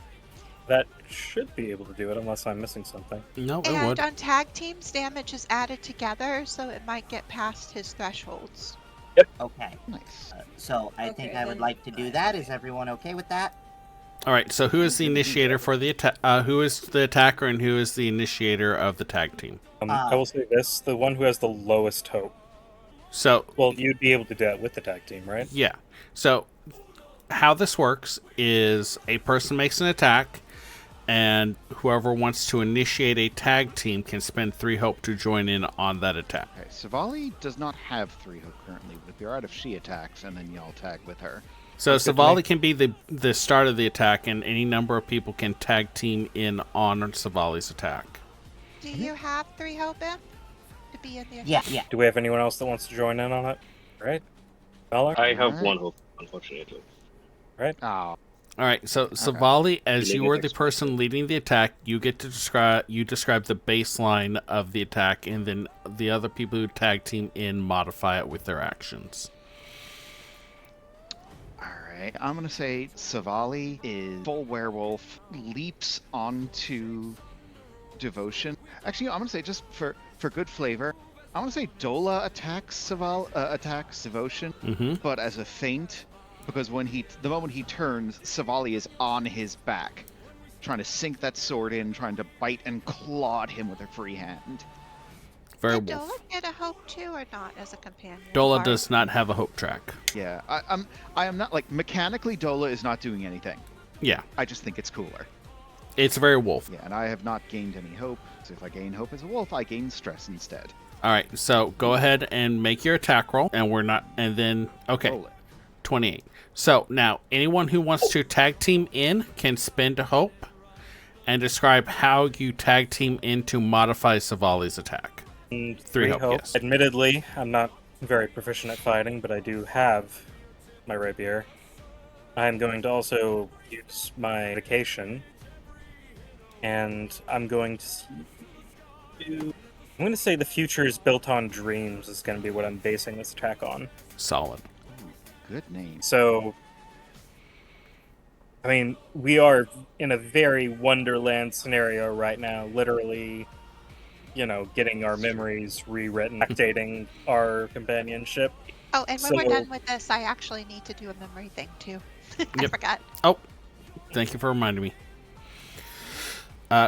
That should be able to do it unless I'm missing something. No, it And would. on tag teams, damage is added together, so it might get past his thresholds. Okay, Nice. so I think Okay, I would then. like to do that. Is everyone okay with that? All right, so who is the initiator for the attack? Who is the attacker, and who is the initiator of the tag team? I will say this: the one who has the lowest hope. So, Well, you'd be able to do that with the tag team, right? yeah. So, how this works is a person makes an attack, and whoever wants to initiate a tag team can spend 3 hope to join in on that attack. Okay, Savali does not have 3 hope currently. Would it be alright if she attacks and then y'all tag with her? So That's good to Savali me. can be the start of the attack, and any number of people can tag team in on Savali's attack. Do you have 3 hope, Imp, to be in the Yeah, attack? yeah. Do we have anyone else that wants to join in on it? Right? Valor? I have Alright. one hope, unfortunately. Oh, All right, so Savali, as you Feeling are the person expensive. leading the attack, you get to describe the baseline of the attack, and then the other people who tag team in modify it with their actions. alright. I'm gonna say Savali is full werewolf, leaps onto devotion. Actually, I'm gonna say just for good flavor, I'm gonna say Dola attacks attacks devotion, but as a feint, because the moment he turns, Savali is on his back, trying to sink that sword in, trying to bite and claw at him with her free hand. Very Did wolf. Dola get a hope too, or not as a companion? Dola Or- does not have a hope track. Yeah, I am not like mechanically. Dola is not doing anything. Yeah, I just think it's cooler. it's very wolf. Yeah, and I have not gained any hope. So if I gain hope as a wolf, I gain stress instead. All right, so go ahead and make your attack roll, and then okay, Roll it. 28. So now anyone who wants to tag team in can spend a hope, and describe how you tag team in to modify Savali's attack. And 3 hope, yes. Admittedly, I'm not very proficient at fighting, but I do have my rapier. I'm going to also use my vacation, and I'm going to say the future is built on dreams is going to be what I'm basing this attack on. Solid. Good name. So, I mean, we are in a very Wonderland scenario right now, literally, getting our memories rewritten, updating our companionship. Oh, and when we're So- done with this, I actually need to do a memory thing too. I Yep. forgot. Oh, thank you for reminding me.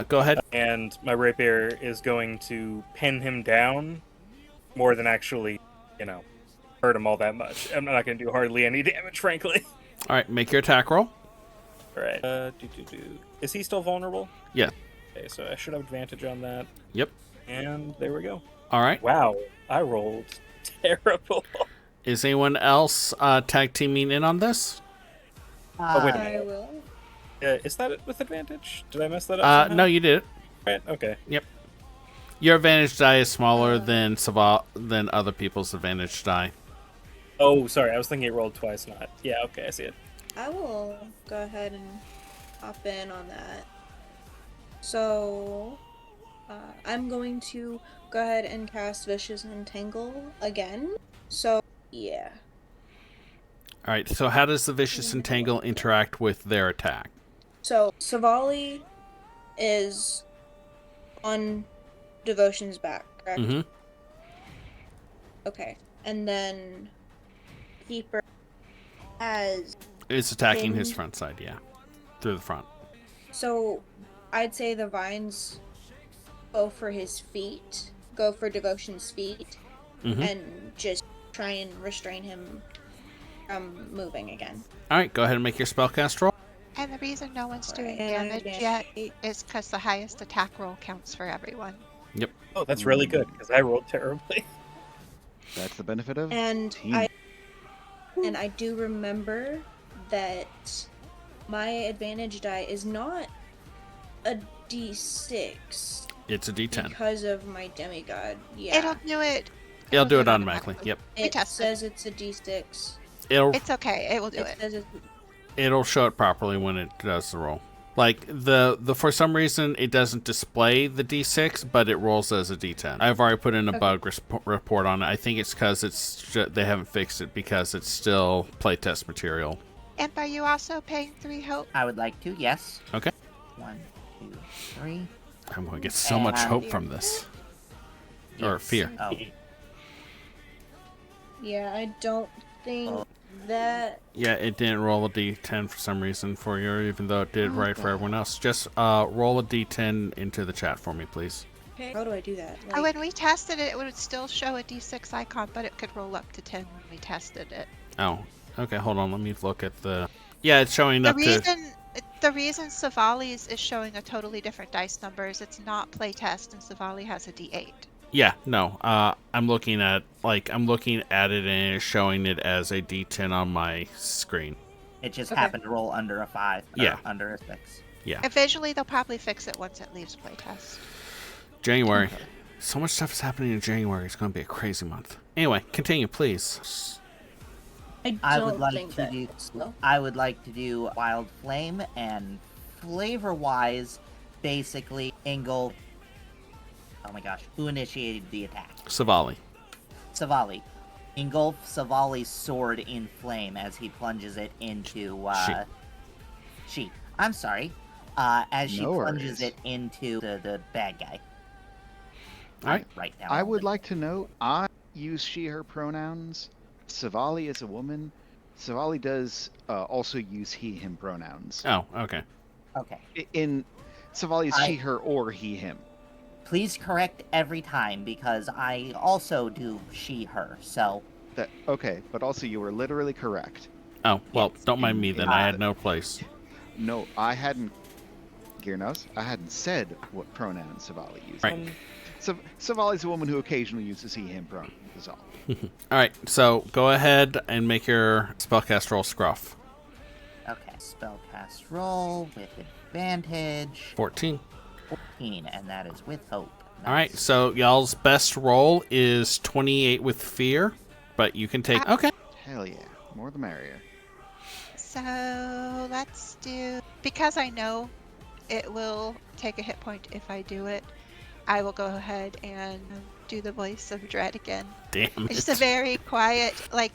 Go ahead. And my rapier is going to pin him down more than actually, hurt him all that much. I'm not going to do hardly any damage, frankly. All right, make your attack roll. All right. Is he still vulnerable? Yeah. Okay, so I should have advantage on that. Yep. And there we go. All right. Wow, I rolled terrible. Is anyone else tag teaming in on this? Oh, wait a I minute. will. Is that it with advantage? Did I mess that up? somehow? No, you did it. Right, okay. Your advantage die is smaller than other people's advantage die. Oh, sorry, I was thinking it rolled twice, not. Yeah, okay, I see it. I will go ahead and hop in on that. So, I'm going to go ahead and cast Vicious Entangle again. So, yeah. All right. So how does the vicious entangle interact with their attack? So, Savali is on Devotion's back, correct? Mm-hmm. Okay. And then Keeper has... It's attacking his Pinned. front side. Yeah, through the front. So, I'd say the vines go for his feet, go for Devotion's feet, Mm-hmm. and just try and restrain him from moving again. All right. Go ahead and make your spellcast roll. And the reason no one's doing And damage I- yet is because the highest attack roll counts for everyone. Oh, that's really good, because I rolled terribly. That's the benefit of And team. I do remember that my advantage die is not a d6 It's a D10. because of my demigod. Yeah. It'll do it. It'll do it automatically. Yep. We It tested. says it's a d6. It'll It's okay. It will do it. says it's it'll show it properly when it does the roll. Like the for some reason it doesn't display the D6, but it rolls as a D10. I've already put in a bug report on it. I think it's because they haven't fixed it because it's still playtest material. And are you also paying 3 hope? I would like to, yes. Okay. 1, 2, 3. I'm going to get so much And- hope from this. Or Yes. fear. Oh, yeah, I don't think Oh. that Yeah, it didn't roll a D10 for some reason for you, even though it did right for everyone else. Just roll a D10 into the chat for me, please. okay. How do I do that? When we tested it, it would still show a D6 icon, but it could roll up to 10 when we tested it. Oh, okay, hold on. Let me look at the... Yeah, it's showing The up to... reason Savali's is showing a totally different dice number is it's not playtest, and Savali has a D8. Yeah, no. I'm looking at it and it's showing it as a D10 on my screen. it just Okay. happened to roll under a 5. Or Yeah. Under a 6. And visually, they'll probably fix it once it leaves playtest. January. Okay. So much stuff is happening in January. It's going to be a crazy month. Anyway, continue, please. I don't would like think to that. do. I would like to do Wild Flame, and flavor-wise, basically engulf. Oh my gosh, who initiated the attack? Savali. Savali. Engulf Savali's sword in flame as he plunges it into she. I'm sorry. As she No plunges worries. it into the bad guy. Alright. Right down. I would like to note, I use she, her pronouns. Savali is a woman. Savali does also use he, him pronouns. Oh, okay. Okay. In Savali is I- she, her, or he, him. Please correct every time because I also do she, her. So Okay, but also you were literally correct. Oh, well, Yes. don't mind me then. I had no place. No, I hadn't. Gear knows. I hadn't said what pronoun Savali uses. Right. Savali's a woman who occasionally uses he, him pronouns. Is all. Alright, so go ahead and make your spellcast roll, Scruff. okay. Spellcast roll with advantage. 14. 14, and that is with hope. Alright, Nice. so y'all's best roll is 28 with fear, but you can take... Okay. Hell yeah, more the merrier. So let's do, because I know it will take a hit point if I do it, I will go ahead and do the voice of dread again. Damn It's just a it. very quiet, like,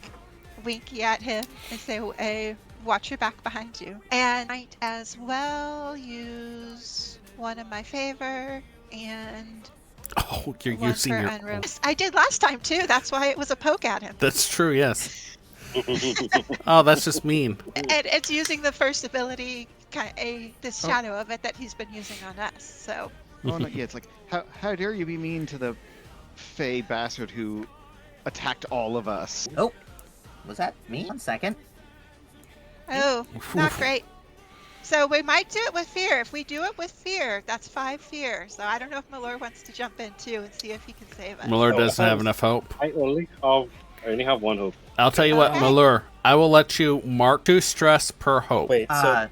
winky at him and say, hey, watch your back behind you. And I might as well use one in my favor and Oh, you're one using for your... unreal. I did last time too. That's why it was a poke at him. That's true, yes. Oh, that's just mean. And it's using the first ability, this shadow of it that he's been using on us. So Oh no, yeah, it's like how dare you be mean to the fey bastard who attacked all of us? Oh, was that me? 1 second. oh, not great. So we might do it with fear. If we do it with fear, that's 5 fear. So I don't know if Malor wants to jump in too and see if he can save us. Malur Oh, doesn't have thanks. enough hope. I only have one hope. I'll tell you what, Okay. Malur, I will let you mark 2 stress per hope. Wait, so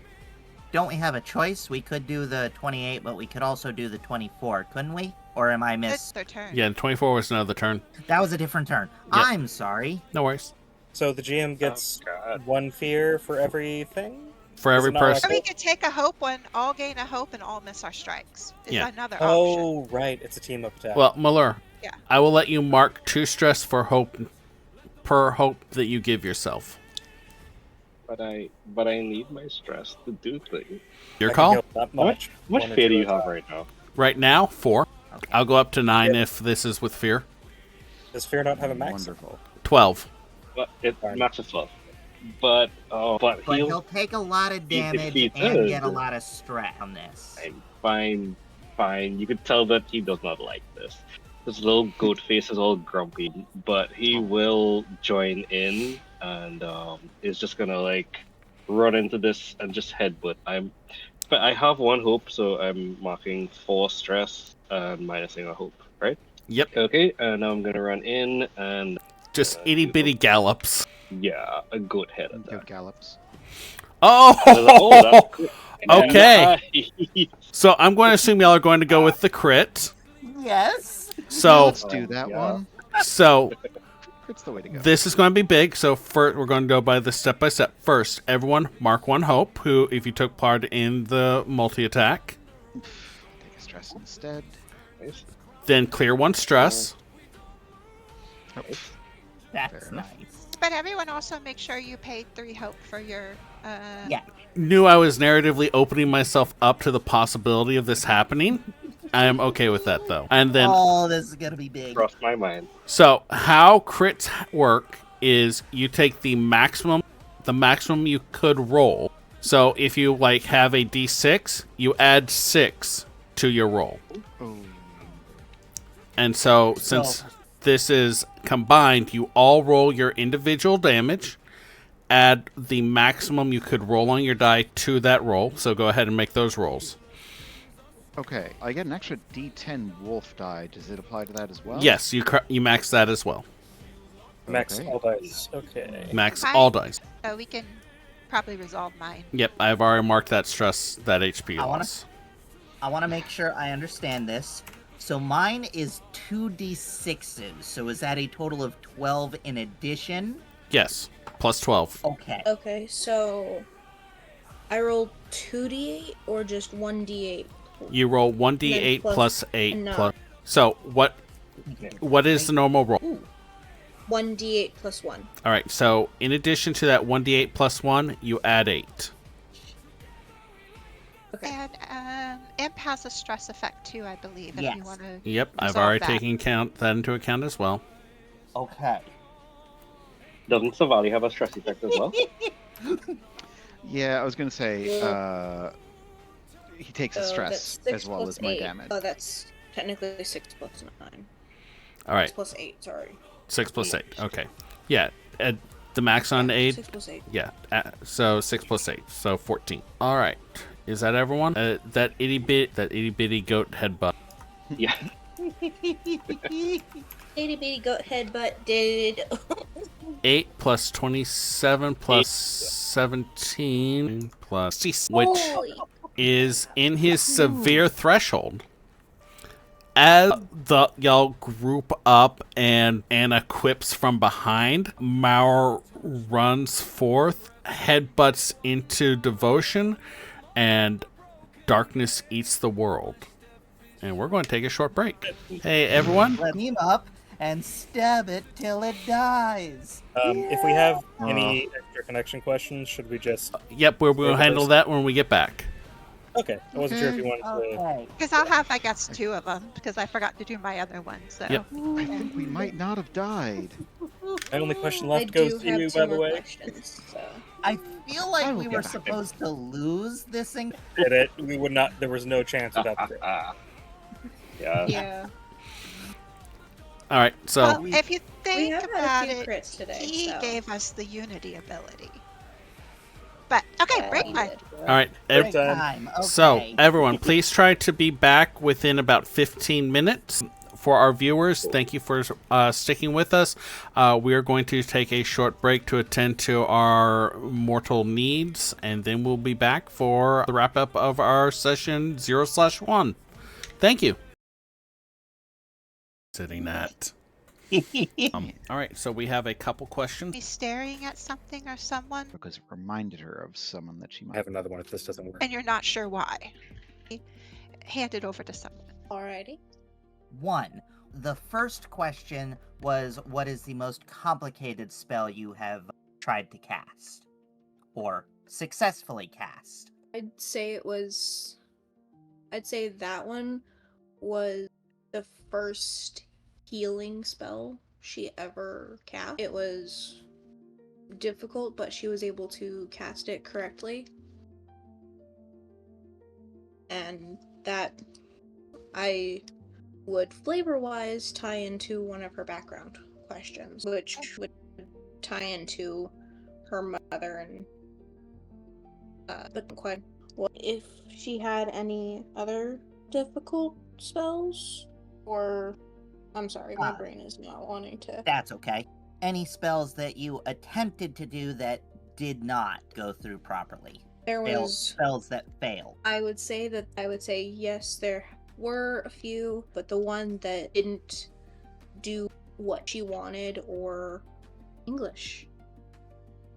Don't we have a choice? We could do the 28, but we could also do the 24, couldn't we? Or am I It's miss? their turn. Yeah, 24 was another turn. That was a different turn. I'm sorry. No worries. so the GM gets God. 1 fear for everything? For every it not like person... Or we could take a hope one, all gain a hope, and all miss our strikes. Is Yeah. another option. Oh, right, it's a team up attack. Well, Malur, Yeah. I will let you mark 2 stress for hope per hope that you give yourself. But I need my stress to do things. Your I can call? heal Not How much. much 1 or fear 2 do you at a have time. right now? Right now, 4. Okay. I'll go up to 9 Yep. if this is with fear. Does fear not have a max? Wonderful. 12. But it Fine. matches love. But But he'll he'll take a lot of If damage he and does- get a lot of stress on this. fine. You could tell that he does not like this. His little goat face is all grumpy, but he will join in and is just gonna like run into this and just headbutt. But I have 1 hope, so I'm marking 4 stress and minusing a hope, right? Yep. Okay, and now I'm gonna run in and Just itty bitty gallops. yeah, a goat head Good attack. gallops. Oh, Oh! that's good. Okay. Nice. So I'm going to assume y'all are going to go with the crit. Yes. So, Let's do that yeah. one. so Crit's the way to go. this is going to be big. So first, we're going to go by the step by step. First, everyone mark 1 hope. Who, if you took part in the multi attack, Take a stress instead. Nice. then clear 1 stress. Oh, That's Fair enough. nice. But everyone also make sure you paid 3 hope for your. Yeah. Knew I was narratively opening myself up to the possibility of this happening. I am okay with that though. And then, Oh, this is gonna be big. Crossed my mind. so how crits work is you take the maximum you could roll. So if you like have a d6, you add 6 to your roll. oh. And so since this is combined, you all roll your individual damage, add the maximum you could roll on your die to that roll. So go ahead and make those rolls. Okay, I get an extra D10 wolf die. Does it apply to that as well? Yes, you max that as well. Max Okay. all dice. Okay. Max Hi. all dice. So we can probably resolve mine. Yep, I've already marked that stress, that HP I wanna- loss. I want to make sure I understand this. So mine is 2d6s. So is that a total of 12 in addition? Yes, plus 12. Okay. Okay, so I roll 2d8 or just 1d8? You roll And 1d8 then plus a 8 9. plus. So what is the normal roll? Ooh. 1d8 plus 1. All right. So in addition to that 1d8 plus 1, you add 8. Okay. And Imp has a stress effect too, I believe, if Yes. you want to. Yep, I've resolve already that. taken that into account as well. Okay. Doesn't Savali have a stress effect as well? Yeah, I was going to say, he takes a So stress that's 6 as well plus as my 8. damage. Oh, that's technically 6 plus 9. All right. 6 plus 8, sorry. 6 plus 8. Okay. Yeah. The max on 8. 6 plus 8. Yeah. So 6 plus 8. So 14. All right. Is that everyone? That itty bitty goat headbutt. Yeah. Itty bitty goat headbutt did. 8 plus 27 plus 17 plus 6, which Holy. is in his severe threshold. As y'all group up and Anna quips from behind, Mauer runs forth, headbutts into devotion, and darkness eats the world. And we're going to take a short break. Hey, everyone. Let him up and stab it till it dies. If we have any extra connection questions, should we just... Yep, we'll handle that when we get back. Okay, I wasn't sure if you wanted to... Okay. Because I'll have, I guess, 2 of them, because I forgot to do my other one. So. Yep. I think we might not have died. My only question I left goes do to have you, 2 by the more way. questions, so. I feel like I will we get were back. supposed to lose this thing. We would not... There was no chance without the... Yeah. Yeah. All right, so Well, if you We think have about had a few it, crits today, he so. gave us the Unity ability. But, okay, Yeah, break he time. did. all right. Break time. time. Okay. So, everyone, please try to be back within about 15 minutes. For our viewers, thank you for sticking with us. We are going to take a short break to attend to our mortal needs, and then we'll be back for the wrap-up of our session 0/1. Thank you. Sitting at. All right, so we have a couple questions. Be staring at something or someone, Because it reminded her of someone that she I might have another one if this doesn't work. and you're not sure why. Hand it over to someone. Alrighty. 1. The first question was, what is the most complicated spell you have tried to cast? Or successfully cast? I'd say that one was the first healing spell she ever cast. It was difficult, but she was able to cast it correctly. And that I would flavor-wise tie into one of her background questions, which would tie into her mother and but quite well, if she had any other difficult spells, or I'm sorry, my brain is not wanting to. That's okay. Any spells that you attempted to do that did not go through properly? There was Spells that failed. I would say yes, there were a few, but the one that didn't do what she wanted or English.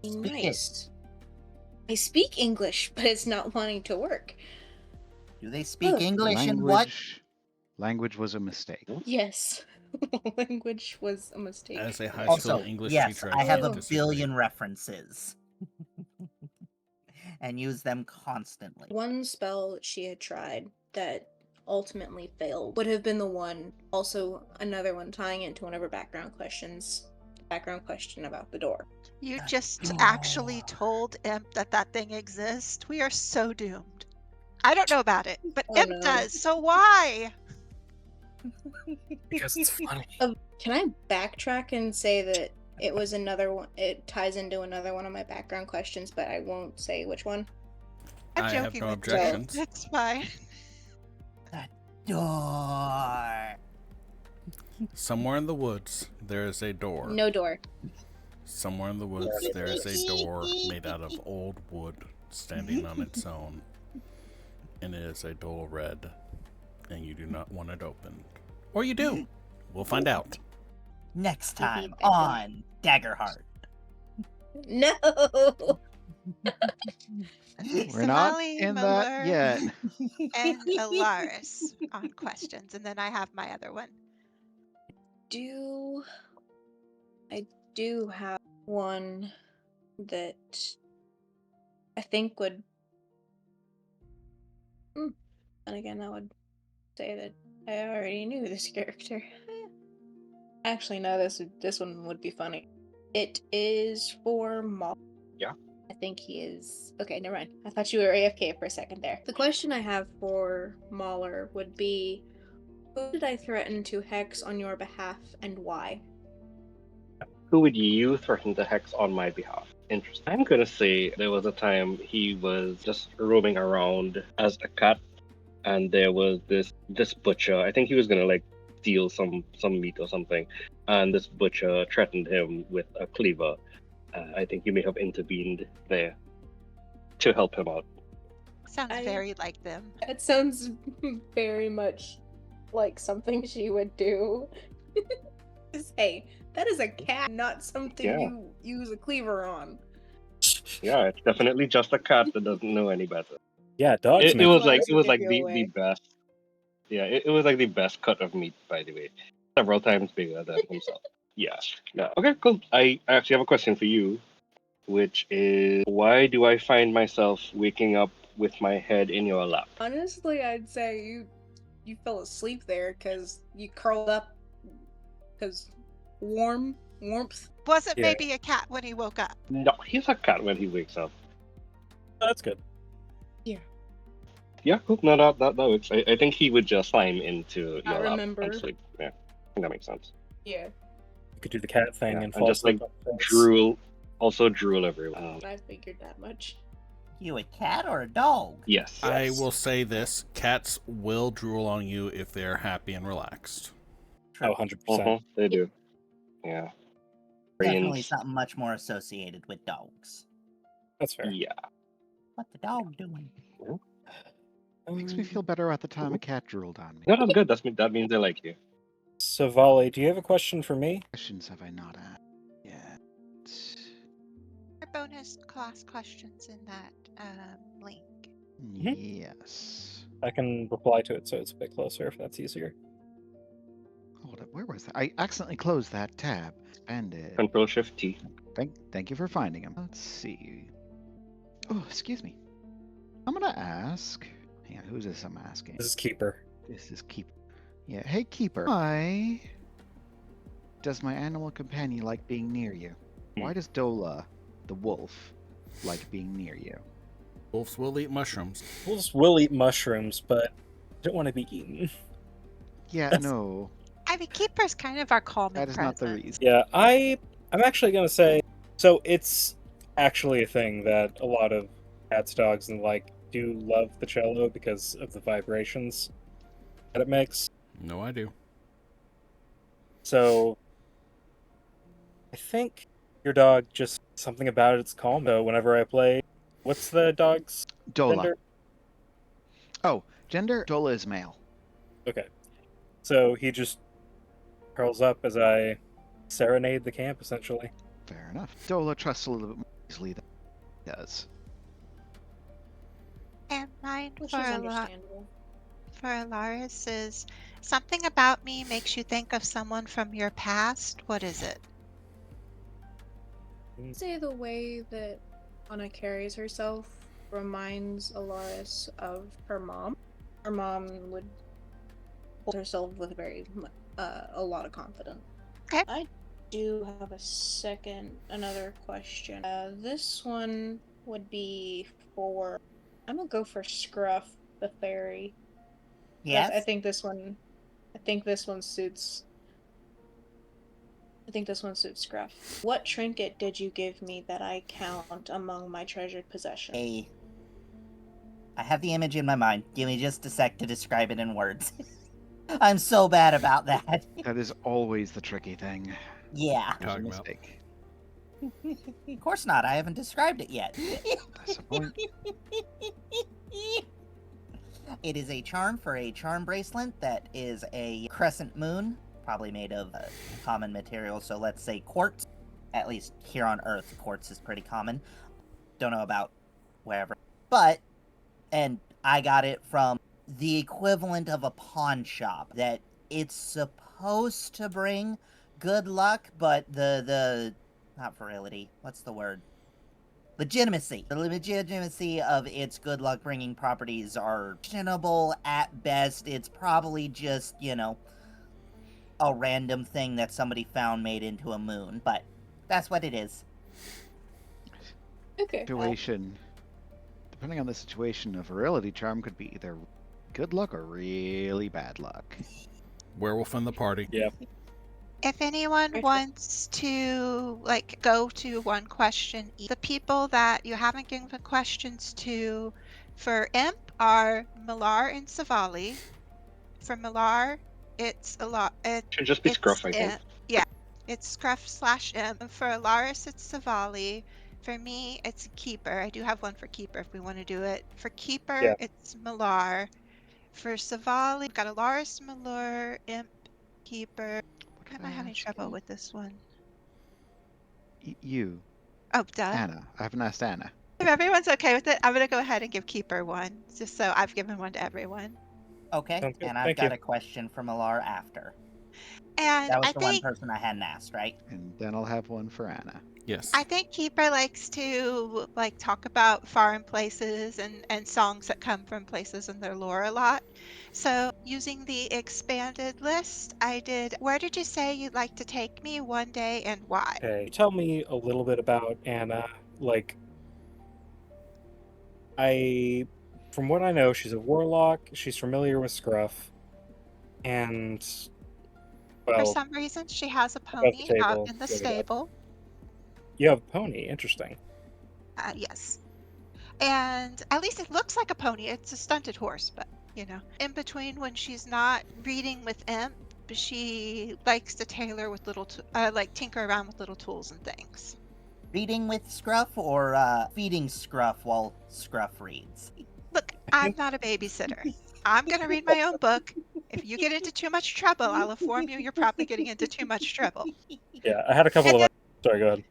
Being Speak it. nice. I speak English, but it's not wanting to work. Do they speak Ugh. English and what? Language was a mistake. Yes. Language was a mistake. As a high Also, school English yes, teacher, I have a disagree. billion references. And use them constantly. One spell that she had tried that ultimately failed would have been the one, also another one tying into one of her background questions. Background question about the door. You just actually told Imp that that thing exists. We are so doomed. I don't know about it, but Oh, Imp no. does. So why? Because it's funny. Can I backtrack and say that it was another one? It ties into another one of my background questions, but I won't say which one. I'm I have joking no with you. objections. That's fine. Door. Somewhere in the woods, there is a door. No door. Somewhere in the woods, there is a door made out of old wood, standing on its own. And it is a dull red. and you do not want it opened. Or you do. We'll find out. Next time Thank you. on Daggerheart. No. We're not Savali, in that Malur, yet. and Alaris on questions, and then I have my other one. I do have one that I think would. And again, I would say that I already knew this character. Actually, no. This one would be funny. It is for Maul. Yeah. I think he is. Okay, never mind. I thought you were AFK for a second there. The question I have for Mauler would be, who did I threaten to hex on your behalf and why? Who would you threaten to hex on my behalf? Interesting. I'm gonna say there was a time he was just roaming around as a cat, and there was this butcher. I think he was gonna like steal some meat or something, and this butcher threatened him with a cleaver. I think you may have intervened there to help him out. Sounds I- very like them. That sounds very much like something she would do. Hey, that is a cat, not something Yeah. you use a cleaver on. Yeah, it's definitely just a cat that doesn't know any better. Yeah, dogs. It make was Flies like will give you the away. best. Yeah, it was like the best cut of meat, by the way. Several times bigger than himself. Yeah. Yeah. Okay, cool. I actually have a question for you, which is, why do I find myself waking up with my head in your lap? Honestly, I'd say you fell asleep there because you curled up because warmth. Was it Yeah. maybe a cat when he woke up? No, he's a cat when he wakes up. That's good. Yeah, cool. No, that works. I think he would just climb into I your lap remember. and sleep. Yeah, I think that makes sense. Yeah, You could do the cat thing Yeah, and and fall just, like, asleep on face. Drool everywhere. I figured that much. You a cat or a dog? Yes. I will say this. Cats will drool on you if they're happy and relaxed. Oh, 100%. They do. Yeah. Definitely Brains. something much more associated with dogs. That's fair. Yeah. What the dog doing? Makes me feel better at the time a cat drooled on me. No, that's good. That means they like you. So, Vali, do you have a question for me? Questions have I not asked yet? Or bonus class questions in that link. Yes. I can reply to it so it's a bit closer if that's easier. Hold up, where was that? I accidentally closed that tab. Expanded. Control Shift T. Thank you for finding him. Let's see. Oh, excuse me. I'm gonna ask. Hang on, who's this I'm asking? This is Keeper. This is Keeper. Yeah, hey Keeper. Why does my animal companion like being near you? Why does Dola, the wolf, like being near you? Wolves will eat mushrooms. Wolves will eat mushrooms, but don't want to be eaten. Yeah, That's- no, I mean, Keeper's kind of our calming that is not the presence. reason. Yeah, I'm actually gonna say, so it's actually a thing that a lot of cats, dogs, and like do love the cello because of the vibrations that it makes. No, I do. So I think your dog just something about it's calm. So whenever I play, what's the dog's Dola. gender? Oh, gender? Dola is male. Okay, so he just curls up as I serenade the camp, essentially. Fair enough. Dola trusts a little bit more easily than he does. And mine Which for is a understandable. for Alaris is something about me makes you think of someone from your past. What is it? I'd say the way that Anna carries herself reminds Alaris of her mom. Her mom would hold herself with a lot of confidence. Okay. I do have another question. This one would be for. I'm gonna go for Scruff, the fairy. Yes. I think this one suits. I think this one suits Scruff. What trinket did you give me that I count among my treasured possessions? I have the image in my mind. Give me just a sec to describe it in words. I'm so bad about that. That is always the tricky thing. Yeah. There's a Talking about. mistake. Of course not. I haven't described it yet. That's the point. It is a charm for a charm bracelet that is a crescent moon, probably made of common material, so let's say quartz. At least here on Earth, quartz is pretty common. Don't know about wherever. But, and I got it from the equivalent of a pawn shop, that it's supposed to bring good luck, but the not virility, what's the word? Legitimacy. The legitimacy of its good luck bringing properties are questionable at best. It's probably just, a random thing that somebody found made into a moon, but that's what it is. Okay. Situation. Depending on the situation, a virility charm could be either good luck or really bad luck. Werewolf in the party. Yeah. If anyone Gotcha. wants to go to one question, the people that you haven't given questions to for Imp are Millar and Savali. For Millar, it's a lot. Should just be Scruff, I think. Yeah, it's Scruff/Imp. For Alaris, it's Savali. For me, it's Keeper. I do have one for Keeper if we want to do it. For Keeper, Yeah. it's Millar. For Savali, we've got Alaris, Millar, Imp, Keeper. Why am I having trouble with this one? You, Oh, duh. Anna. I haven't asked Anna. If everyone's okay with it, I'm going to go ahead and give Keeper one, just so I've given one to everyone. Okay, Sounds good. and I've Thank got you. a question for Millar after. And That was I the one think person I hadn't asked, right? And then I'll have one for Anna. Yes. I think Keeper likes to talk about foreign places and songs that come from places in their lore a lot. So using the expanded list, I did. Where did you say you'd like to take me one day and why? Okay. Tell me a little bit about Anna. From what I know, she's a warlock. She's familiar with Scruff, and For well, some reason, she has a above the pony out table. in the Go to that. stable. You have a pony. Interesting. Yes. And at least it looks like a pony. It's a stunted horse, but in between when she's not reading with Imp, she likes to tailor with tinker around with little tools and things. Reading with Scruff or feeding Scruff while Scruff reads? Look, I'm not a babysitter. I'm going to read my own book. If you get into too much trouble, I'll inform you you're probably getting into too much trouble. Yeah, I had a couple And of. Sorry, go ahead.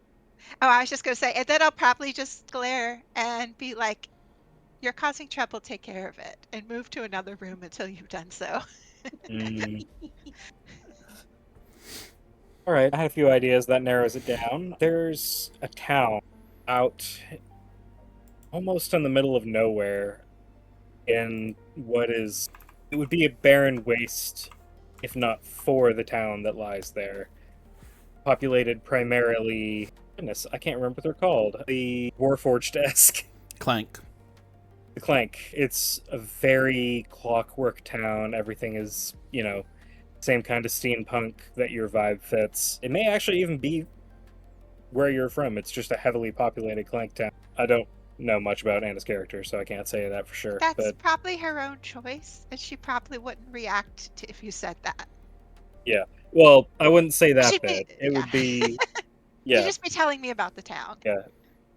Oh, I was just going to say, and then I'll probably just glare and be like, you're causing trouble, take care of it, and move to another room until you've done so. All right, I had a few ideas. That narrows it down. There's a town out almost in the middle of nowhere in what is... It would be a barren waste, if not for the town that lies there. Populated primarily... Goodness, I can't remember what they're called. The Warforged-esque. Clank. The Clank. It's a very clockwork town. Everything is, same kind of steampunk that your vibe fits. It may actually even be where you're from. It's just a heavily populated Clank town. I don't know much about Anna's character, so I can't say that for sure. That's probably her own choice, and she probably wouldn't react to if you said that. Yeah. Well, I wouldn't say that She'd bit. be- It would be... You'd Yeah. just be telling me about the town. Yeah.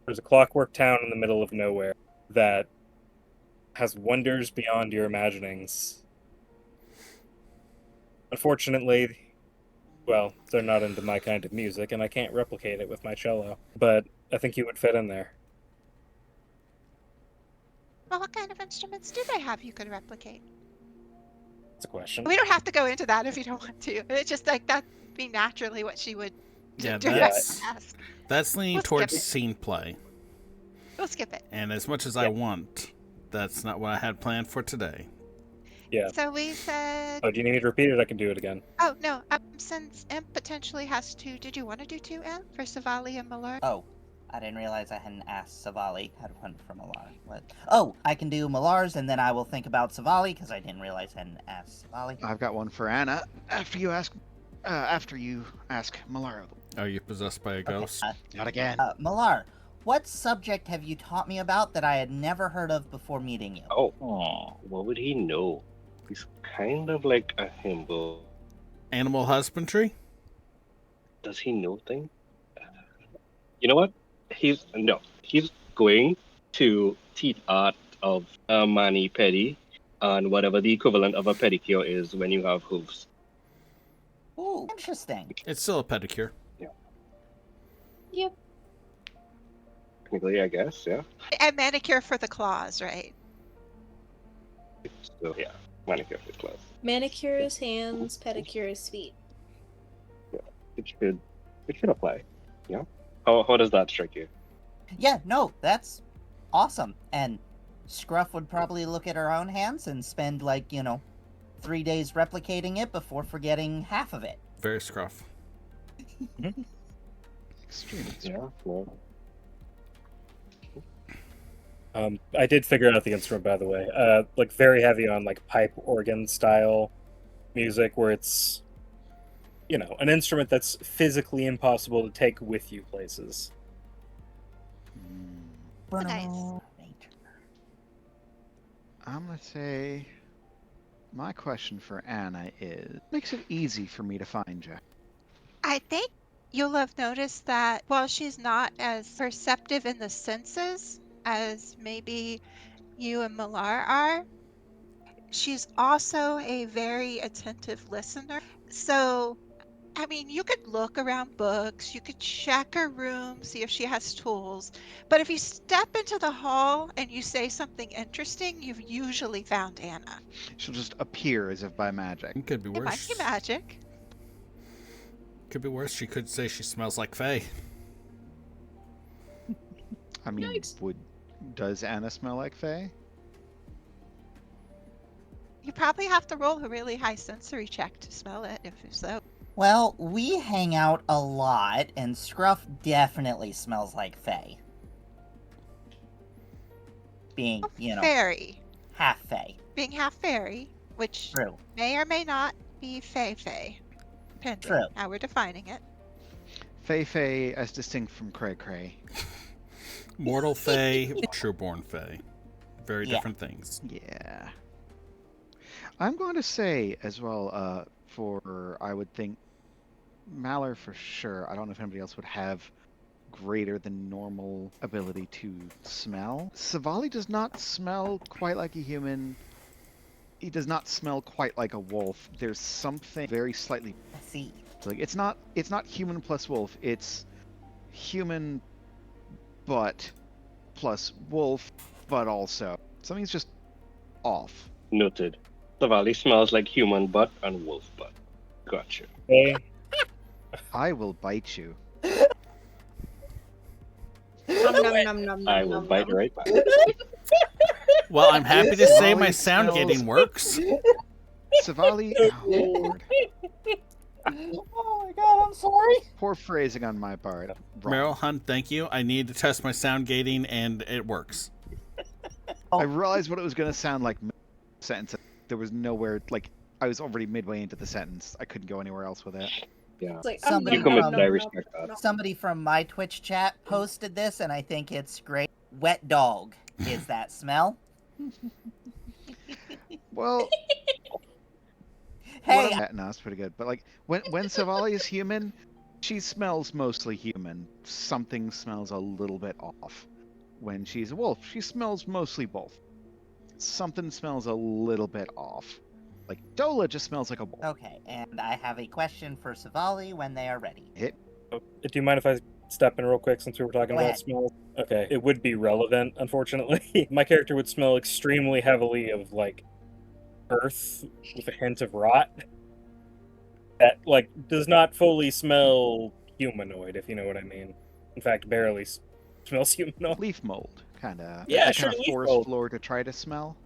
There's a clockwork town in the middle of nowhere that has wonders beyond your imaginings. Unfortunately, well, they're not into my kind of music, and I can't replicate it with my cello. But I think you would fit in there. Well, what kind of instruments do they have you could replicate? That's a question. We don't have to go into that if you don't want to. It's just that'd be naturally what she would Yeah, direct ask. that's leaning Let's towards skip it. scene play. We'll skip it. And as much as I want, that's not what I had planned for today. Yeah. So we said. Oh, do you need me to repeat it? I can do it again. Oh no. Since Imp potentially has two, did you want to do two Imp for Savali and Millar? Oh, I didn't realize I hadn't asked Savali. Had one for Millar. What? Oh, I can do Millar's, and then I will think about Savali, because I didn't realize I hadn't asked Savali. I've got one for Anna. After you ask Millar. Are you possessed by a ghost? Not again. Millar, what subject have you taught me about that I had never heard of before meeting you? Oh, what would he know? He's kind of like a himbo. Animal husbandry? Does he know things? You know what? He's going to teach art of mani pedi and whatever the equivalent of a pedicure is when you have hooves. Ooh, interesting. It's still a pedicure. Yep. Technically, I guess, yeah. And manicure for the claws, right? So yeah, manicure for class. Manicure is hands, pedicure is feet. It should apply. Yeah. How does that strike you? Yeah, no, that's awesome. And Scruff would probably look at her own hands and spend, 3 days replicating it before forgetting half of it. Very scruff. Extremely. Yeah. Well, I did figure out the instrument, by the way. Like very heavy on like pipe organ style music, where it's, you know, an instrument that's physically impossible to take with you places. Nice. I'm gonna say my question for Anna is, makes it easy for me to find you? I think you'll have noticed that while she's not as perceptive in the senses as maybe you and Malar are, she's also a very attentive listener. So, I mean, you could look around books, you could check her room, see if she has tools, but if you step into the hall and you say something interesting, you've usually found Anna. She'll just appear as if by magic. It could be It might worse. be magic. Could be worse. She could say she smells like Faye. I mean, Yikes. does Anna smell like Faye? You probably have to roll a really high sensory check to smell it, if so. Well, we hang out a lot, and Scruff definitely smells like Faye. Being, Fairy. half Faye. Being half fairy, which True. may or may not be Fey, depending True. how we're defining it. Faye as distinct from Cray Cray. Mortal Faye, trueborn Faye. Very Yeah. different things. Yeah. I'm going to say as well, for, I would think, Maller for sure. I don't know if anybody else would have greater than normal ability to smell. Savali does not smell quite like a human. He does not smell quite like a wolf. There's something very slightly, See. like, it's not human plus wolf. It's human but plus wolf, but also something's just off. noted. The valley smells like human butt and wolf butt. Gotcha. Okay. I will bite you. Nom, nom, nom, nom, I nom, will nom, bite nom. right back. Well, I'm happy to say my Savali sound smells- gating works. Savali, oh, Lord. Oh my god, I'm sorry. Poor phrasing on my part. Wrong. Meryl Hunt, thank you. I need to test my sound gating, and it works. I realized what it was going to sound like sentence. There was nowhere, like, I was already midway into the sentence. I couldn't go anywhere else with it. Yeah. It's like, Somebody You nom, commit nom, that, I nom, respect nom, that. nom. Somebody from my Twitch chat posted this, and I think it's great. Wet dog is that smell. Well, Hey, no, that's pretty good. But like when Savali is human, she smells mostly human. Something smells a little bit off. When she's a wolf, she smells mostly both. Something smells a little bit off. Like Dola just smells like a wolf. okay, and I have a question for Savali when they are ready. Do you mind if I step in real quick since we were talking Go about ahead. smells? Okay, it would be relevant, unfortunately. My character would smell extremely heavily of like earth with a hint of rot. That like does not fully smell humanoid, if you know what I mean. In fact, barely smells humanoid. Leaf mold, kind of. Yeah, that sure, kind of leaf forest mold. floor to try to smell.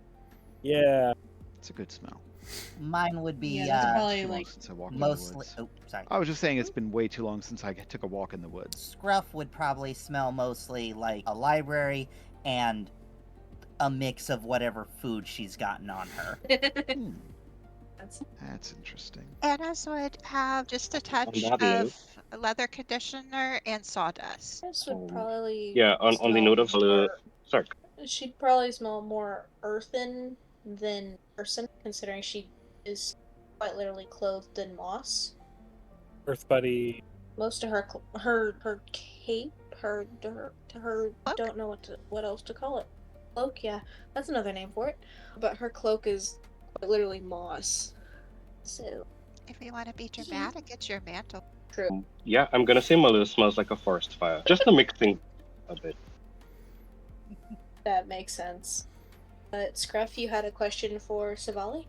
Yeah. It's a good smell. Mine would be Yeah, that's probably Too long like since I walked in the mostly. woods. Oh, sorry. I was just saying it's been way too long since I took a walk in the woods. Scruff would probably smell mostly like a library and a mix of whatever food she's gotten on her. Hmm, That's that's interesting. Anna's would have just a touch that note- of leather conditioner and sawdust. this would Um, probably Yeah, on the smell note of more- sorry. she'd probably smell more earthen than person, considering she is quite literally clothed in moss. Earth Buddy. Most of her cape, her Cloak? don't know what else to call it. Cloak, yeah, that's another name for it. But her cloak is quite literally moss. So If you want to be dramatic, it's your mantle. true. Yeah, I'm gonna say Malou smells like a forest fire, just to mix things a bit. That makes sense. But Scruff, you had a question for Savali?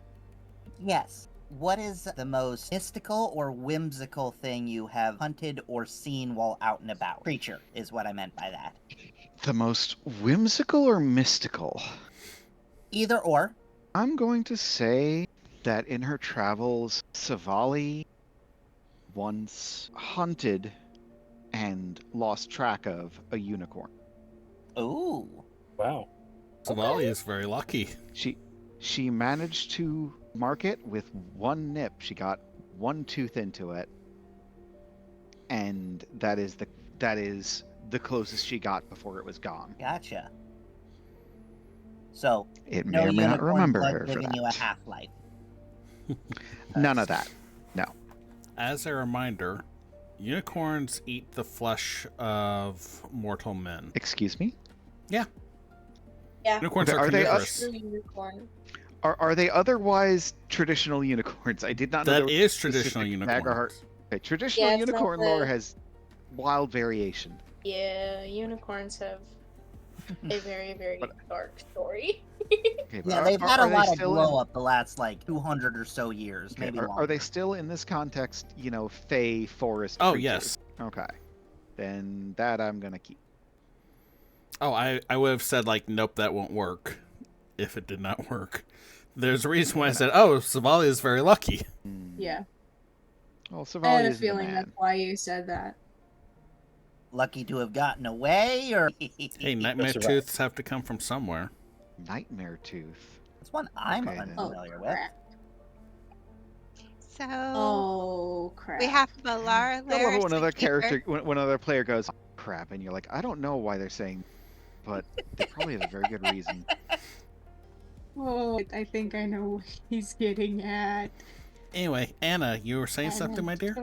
Yes. What is the most mystical or whimsical thing you have hunted or seen while out and about? Creature is what I meant by that. The most whimsical or mystical? Either or. I'm going to say that in her travels, Savali once hunted and lost track of a unicorn. Ooh. Wow. Savali is very lucky. She managed to mark it with one nip. She got one tooth into it, and that is the closest she got before it was gone. Gotcha. So, It may no or may not unicorn remember blood her for giving you a that. half-life. None of that. No. As a reminder, unicorns eat the flesh of mortal men. Excuse me? Yeah. Unicorns are Are they carnivorous. True unicorn. Are they otherwise traditional unicorns? I did not know That there was is a traditional specific unicorns. Daggerheart. Okay, traditional Yeah, it's not unicorn lore the- has wild variation. Yeah, unicorns have a very, very dark story. Okay, but Yeah, they've had a are they lot of still glow up the last, 200 or so years, okay, maybe are longer. they still in this context, fey forest Oh, creatures? yes. Okay. Then that I'm gonna keep. Oh, I would have said, nope, that won't work if it did not work. There's a reason why I said, oh, Savali is very lucky. Yeah. Well, I Savali had a is the feeling man. that's why you said that. Lucky to have gotten away, or... Hey, nightmare That's right. tooths have to come from somewhere. Nightmare tooth. That's one I'm Okay, then. unfamiliar with. crap. So Oh, crap. we have Malar, I love Laris, it when another and Keeper. character, when another player goes, oh, crap, and you're like, I don't know why they're saying, but they probably have a very good reason. Oh, I think I know what he's getting at. Anyway, Anna, you were saying something, my dear?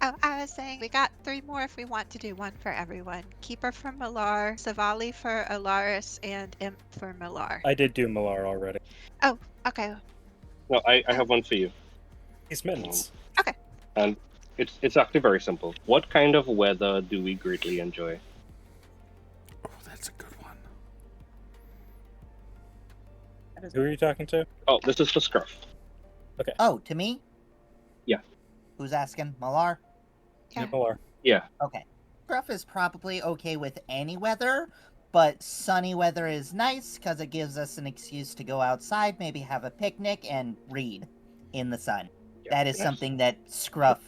Oh, I was saying we got 3 more if we want to do one for everyone. Keeper for Malar, Savali for Alaris, and Imp for Malar. I did do Malar already. Oh, okay. No, I have one for you. These mittens. And it's actually very simple. What kind of weather do we greatly enjoy? Oh, that's a good one. Who are you talking to? Oh, this is for Scruff. Oh, to me? Yeah. Who's asking? Malar? Yeah. Malar. Yeah. Okay. Scruff is probably okay with any weather, but sunny weather is nice because it gives us an excuse to go outside, maybe have a picnic, and read in the sun. That is Yes. something that Scruff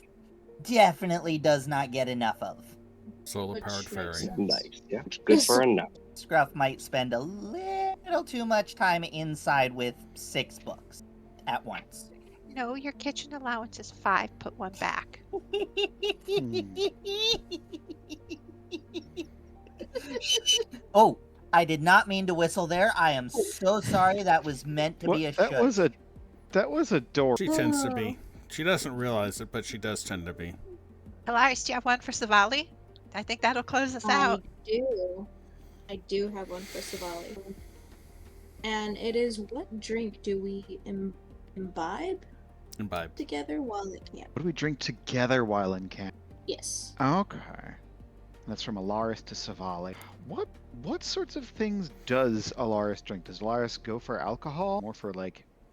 definitely does not get enough of. Solar powered Which fairy. makes sense. Nice. Yeah. Good for a nap. Scruff might spend a little too much time inside with 6 books at once. No, your kitchen allowance is 5. Put 1 back. Oh, I did not mean to whistle there. I am so sorry. That was meant to be a That was a door. She tends to be. She doesn't realize it, but she does tend to be. Alaris, do you have one for Savali? I think that'll close us out. I do have one for Savali. And it is, what drink do we imbibe Imbibe. together while at camp? What do we drink together while in camp? Yes. Okay. That's from Alaris to Savali. What sorts of things does Alaris drink? Does Alaris go for alcohol? More for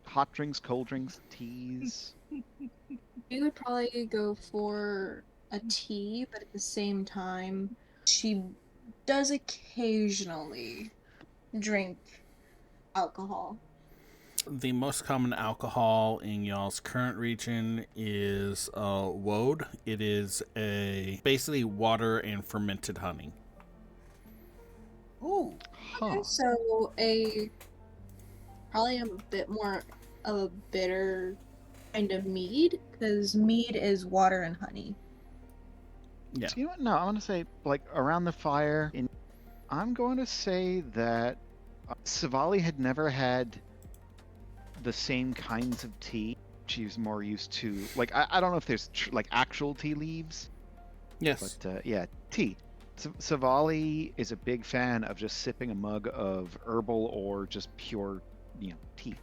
hot drinks, cold drinks, teas? We would probably go for a tea, but at the same time, she does occasionally drink alcohol. The most common alcohol in y'all's current region is woad. It is basically water and fermented honey. Ooh. Huh. So probably a bit more of a bitter kind of mead, because mead is water and honey. Yeah. So you know what? No, I want to say around the fire. I'm going to say that Savali had never had the same kinds of tea. She's more used to I don't know if there's actual tea leaves, Yes. but yeah, tea. Savali is a big fan of just sipping a mug of herbal or just pure, tea.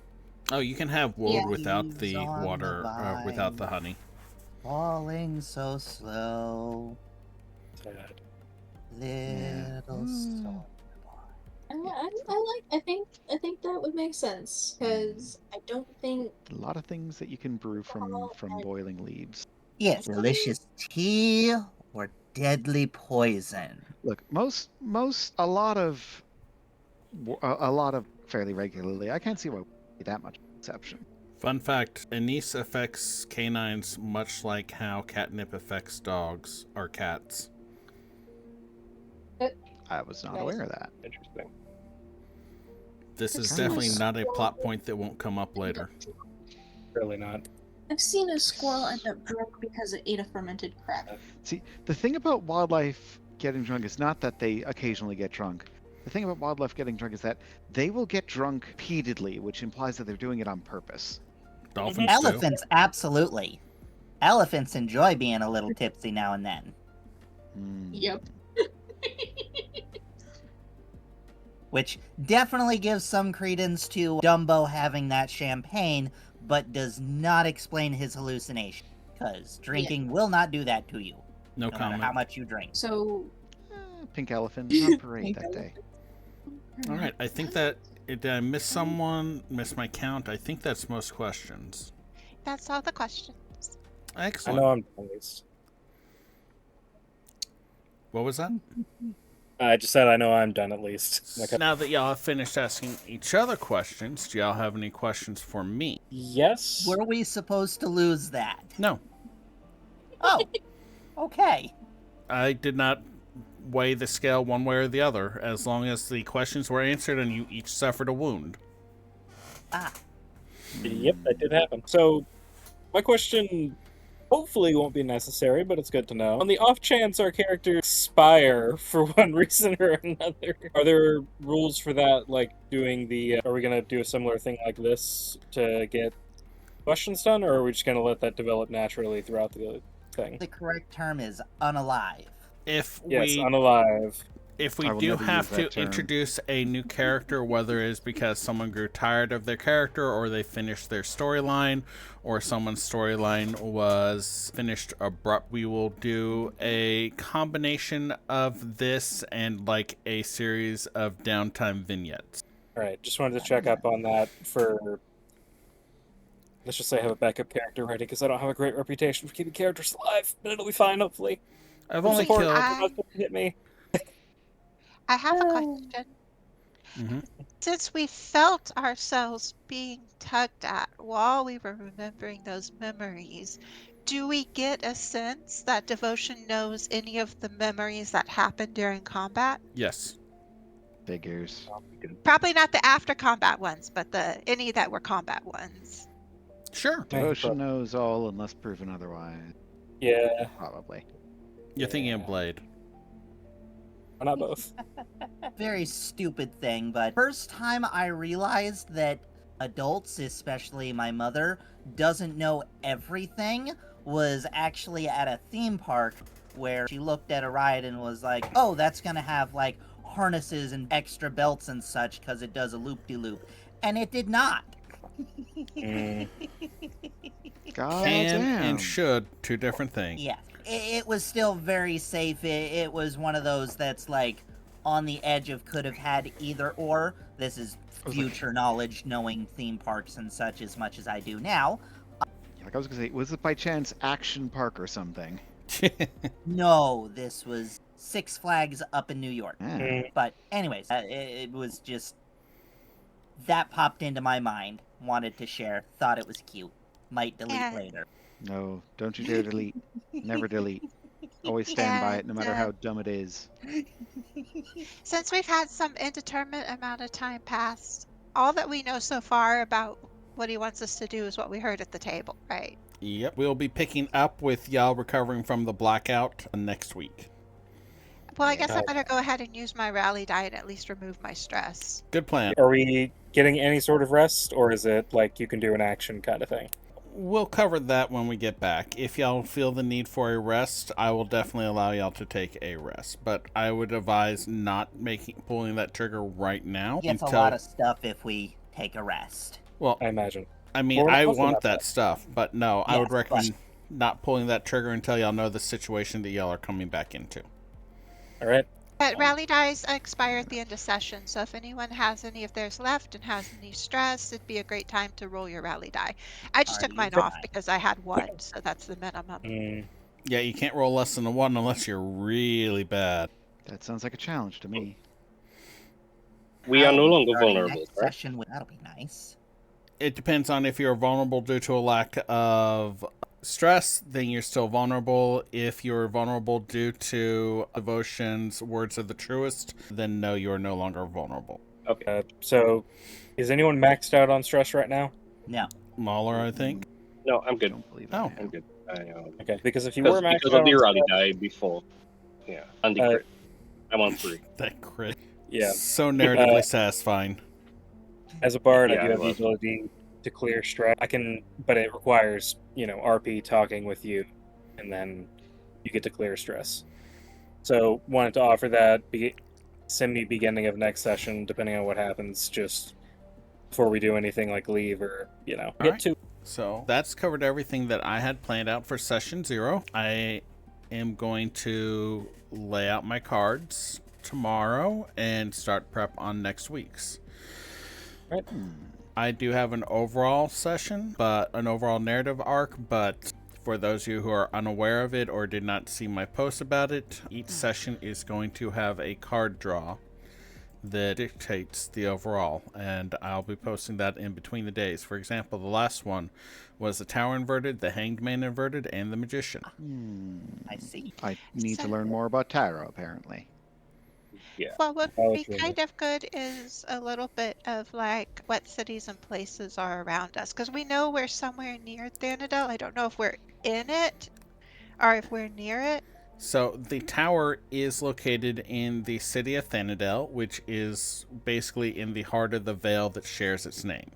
Oh, you can have woad Yeah. without Leaves the on water, the without the vine, honey. falling so slow, Sad. little storm. I think that would make sense because I don't think A lot of things that you can brew from boiling leaves. Yes, delicious tea or deadly poison. Look, a lot of fairly regularly. I can't see why it would be that much exception. Fun fact, anise affects canines much like how catnip affects dogs or cats. I was not Right. aware of that. Interesting. This is I've definitely seen a not a plot point that won't come up later. Really not. I've seen a squirrel end up drunk because it ate a fermented crab. See, the thing about wildlife getting drunk is not that they occasionally get drunk. The thing about wildlife getting drunk is that they will get drunk repeatedly, which implies that they're doing it on purpose. Dolphins do. Elephants, absolutely. Elephants enjoy being a little tipsy now and then. Yep. Which definitely gives some credence to Dumbo having that champagne, but does not explain his hallucination. Because drinking will not do that to you, No no matter comment. how much you drink. So Pink elephant on parade that day. All right, I think that did I miss someone? Miss my count? I think that's most questions. That's all the questions. I Excellent. know I'm done at least. What was that? I just said I know I'm done at least. Like, Now that y'all have finished asking each other questions, do y'all have any questions for me? yes. Were we supposed to lose that? No, Oh, okay. I did not weigh the scale one way or the other, as long as the questions were answered and you each suffered a wound. Ah, Yep, that did happen. So, my question hopefully won't be necessary, but it's good to know. On the off chance our characters expire for one reason or another, are there rules for that? Like doing the, are we going to do a similar thing like this to get questions done, or are we just going to let that develop naturally throughout the thing? the correct term is unalive. If Yes, we unalive. if we I will do never have use to that term. introduce a new character, whether it is because someone grew tired of their character or they finished their storyline or someone's storyline was finished abrupt, we will do a combination of this and like a series of downtime vignettes. All right, just wanted to check up on that for. Let's just say I have a backup character ready because I don't have a great reputation for keeping characters alive, but it'll be fine, hopefully. I've only Support, killed. I- not supposed to hit me. I have a question. Mhm. Since we felt ourselves being tugged at while we were remembering those memories, do we get a sense that Devotion knows any of the memories that happened during combat? Yes. Figures. Probably not the after combat ones, but any that were combat ones. Sure. Devotion knows all unless proven otherwise. Yeah, Probably. You're thinking of Blade. why not both? Very stupid thing, but first time I realized that adults, especially my mother, doesn't know everything was actually at a theme park where she looked at a ride and was like, oh, that's gonna have like harnesses and extra belts and such because it does a loop-de-loop. And it did not. God Can damn. and should, two different things. Yeah, it was still very safe. It was one of those that's like on the edge of could have had either or. This is future knowledge, knowing theme parks and such as much as I do now. Like I was gonna say, was it by chance Action Park or something? No, this was Six Flags up in New York. Ah. But anyways, it was just that popped into my mind. Wanted to share. Thought it was cute. Might delete And- later. No, don't you dare delete. Never delete. Always stand by it, no matter how dumb it is. Since we've had some indeterminate amount of time passed, all that we know so far about what he wants us to do is what we heard at the table, right? Yep. We'll be picking up with y'all recovering from the blackout next week. Well, I guess I Yeah. better go ahead and use my rally die and at least remove my stress. Good plan. Are we getting any sort of rest, or is it like you can do an action kind of thing? We'll cover that when we get back. If y'all feel the need for a rest, I will definitely allow y'all to take a rest. But I would advise not pulling that trigger right now. Gets a lot of stuff if we take a rest. Well, I imagine. I mean, Well, I also want not that stuff, but no, I Yes, would recommend not pulling that trigger until y'all know the situation that y'all are coming back into. All right. But rally dice expire at the end of session, so if anyone has any of theirs left and has any stress, it'd be a great time to roll your rally die. I just took mine Alrighty, off fine. because I had one, so that's the minimum. Yeah, you can't roll less than a 1 unless you're really bad. That sounds like a challenge to me. We are no I'll be longer starting vulnerable, next right? session that'll be nice. It depends on if you're vulnerable due to a lack of stress, then you're still vulnerable. If you're vulnerable due to devotion's words of the truest, then no, you're no longer vulnerable. Okay. So, is anyone maxed out on stress right now? No. Mahler, I think. No, I'm good. Don't believe Oh. I I'm am. good. Okay. Because if you were maxed Because out of the on rally stress, die before. Yeah. And the Uh, crit. I'm on 3. That crit. yeah. So narratively satisfying. As a bard, Yeah, I do it have the was. ability to clear stress. I can, but it requires, RP talking with you, and then you get to clear stress. So, wanted to offer that semi-beginning of next session, depending on what happens, just before we do anything like leave or, get right. to. So that's covered everything that I had planned out for session 0. I am going to lay out my cards tomorrow and start prep on next week's. Right. I do have an overall session, but an overall narrative arc, but for those of you who are unaware of it or did not see my post about it, each session is going to have a card draw that dictates the overall, and I'll be posting that in between the days. For example, the last one was the Tower inverted, the Hanged Man inverted, and the Magician. I see. I need to So- learn more about tarot, apparently. Yeah. Well, what Oh, would be it's really- kind of good is a little bit of like what cities and places are around us, because we know we're somewhere near Thanadel. I don't know if we're in it or if we're near it. So the tower is located in the city of Thanadel, which is basically in the heart of the vale that shares its name.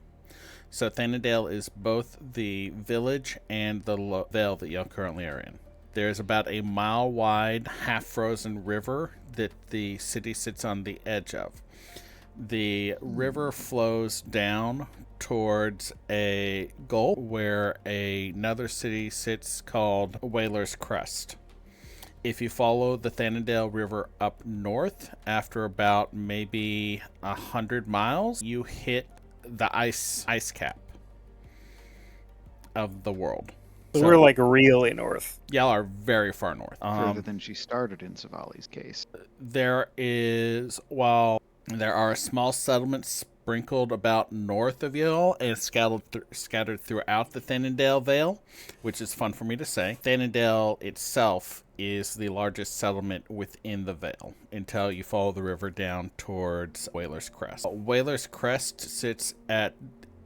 So Thanadel is both the village and the vale that y'all currently are in. There's about a mile-wide, half-frozen river that the city sits on the edge of. The river flows down towards a gulf where another city sits called Whaler's Crest. If you follow the Thanadale River up north, after about maybe 100 miles, you hit the ice cap of the world. So we're like really north. Y'all are very far north. Further than she started in Savali's case. While there are small settlements sprinkled about north of y'all and scattered throughout the Thanadale Vale, which is fun for me to say. Thanadale itself is the largest settlement within the Vale until you follow the river down towards Whaler's Crest. Whaler's Crest sits at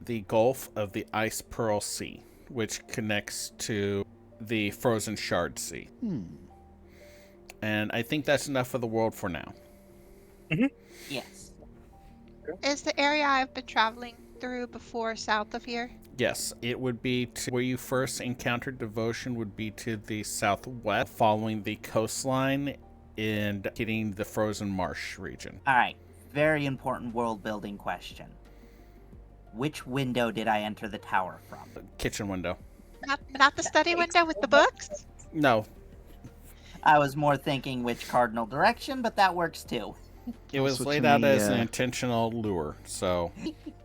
the Gulf of the Ice Pearl Sea, which connects to the Frozen Shard Sea. And I think that's enough for the world for now. Yes. Is the area I've been traveling through before south of here? Yes, it would be to where you first encountered devotion would be to the southwest, following the coastline and hitting the frozen marsh region. Alright. Very important world building question. Which window did I enter the tower from? Kitchen window. Not the study window with the books? No, I was more thinking which cardinal direction, but that works too. it was Also, laid to out me, as an intentional lure, so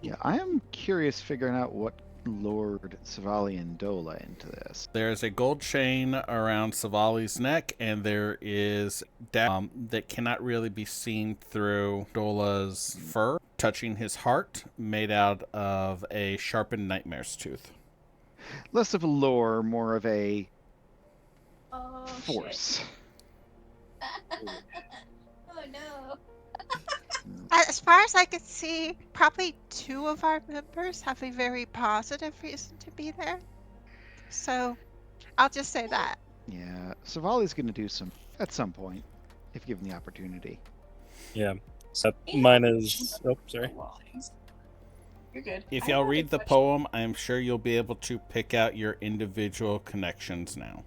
Yeah, I am curious figuring out what lured Savali and Dola into this. there's a gold chain around Savali's neck, and there is that cannot really be seen through Dola's fur, touching his heart, made out of a sharpened nightmare's tooth. Less of a lure, more of a Oh, force. Oh no. As far as I could see, probably 2 of our members have a very positive reason to be there. So, I'll just say that. Yeah, Savali's going to do some at some point, if given the opportunity. Yeah. So mine is. Oh, sorry. You're good. If I y'all had a read the question. poem, I'm sure you'll be able to pick out your individual connections now.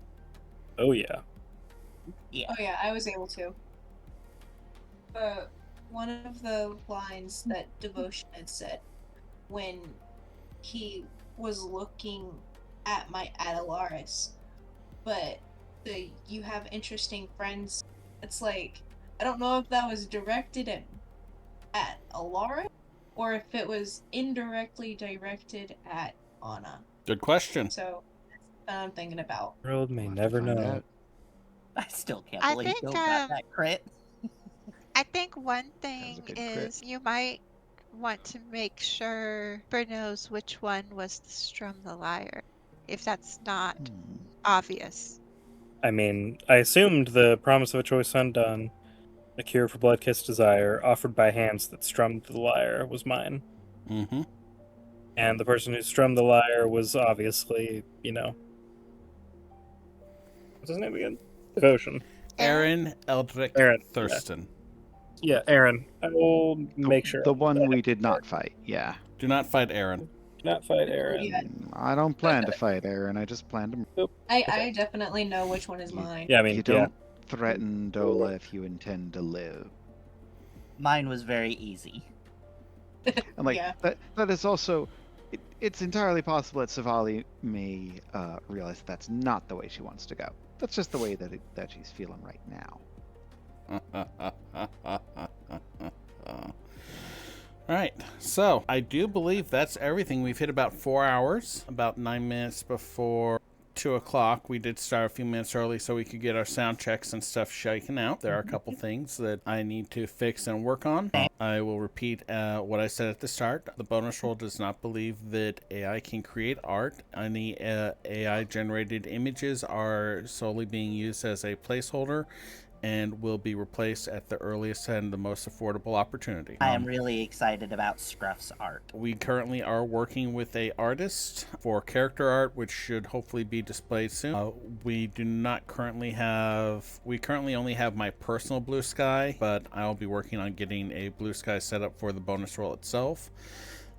Oh yeah. Yeah. Oh yeah, I was able to. One of the lines that Devotion had said when he was looking at my Adelaris, but the you have interesting friends. It's like I don't know if that was directed at Alara or if it was indirectly directed at Anna. Good question. So that's what I'm thinking about. World may We'll have to never find know. out. I still can't I believe think Bill got that crit. I think one That was a thing good crit. is you might want to make sure Bert knows which one was the Strum the Liar, if that's not Hmm. obvious. I mean, I assumed the promise of a choice undone, a cure for blood-kissed desire, offered by hands that strummed the lyre, was mine. Mm-hmm. And the person who strummed the lyre was obviously, what's his name again? Devotion. Aaron Eldrick Aaron. Thurston. Yeah, Aaron. I will make sure. The one we did not fight, yeah. Do not fight Aaron. Do not fight Aaron. Yeah. I don't plan to fight Aaron, I just plan to... Nope. I definitely know which one is You- mine. Yeah, I mean, You don't threaten Dola if you intend to live. Mine was very easy. And like Yeah. that is also it's entirely possible that Savali may realize that's not the way she wants to go. That's just the way that she's feeling right now. Right, so I do believe that's everything. We've hit about 4 hours, about 9 minutes before 2 o'clock. We did start a few minutes early so we could get our sound checks and stuff shaken out. There are a couple things that I need to fix and work on. I will repeat what I said at the start. The bonus roll does not believe that AI can create art. Any AI generated images are solely being used as a placeholder and will be replaced at the earliest and the most affordable opportunity. I am really excited about Scruff's art. We currently are working with a artist for character art, which should hopefully be displayed soon. We currently only have my personal blue sky, but I'll be working on getting a blue sky set up for the bonus roll itself.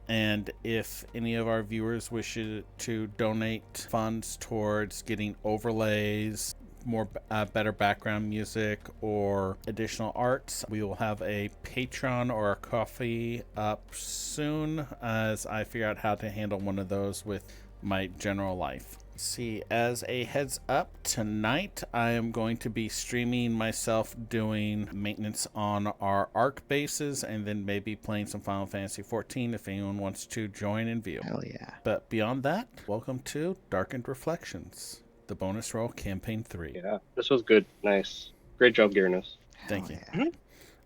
And if any of our viewers wish to donate funds towards getting overlays, more better background music, or additional arts, we will have a Patreon or a coffee up soon as I figure out how to handle one of those with my general life. See, as a heads up, tonight I am going to be streaming myself doing maintenance on our Arc bases and then maybe playing some Final Fantasy XIV if anyone wants to join and view. Hell yeah. But beyond that, welcome to Darkened Reflections, the bonus roll campaign 3. Yeah, this was good. Nice. Great job, Gearness. Thank Hell you. yeah.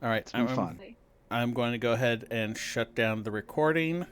All right, It's been fun. I'm going to go ahead and shut down the recording.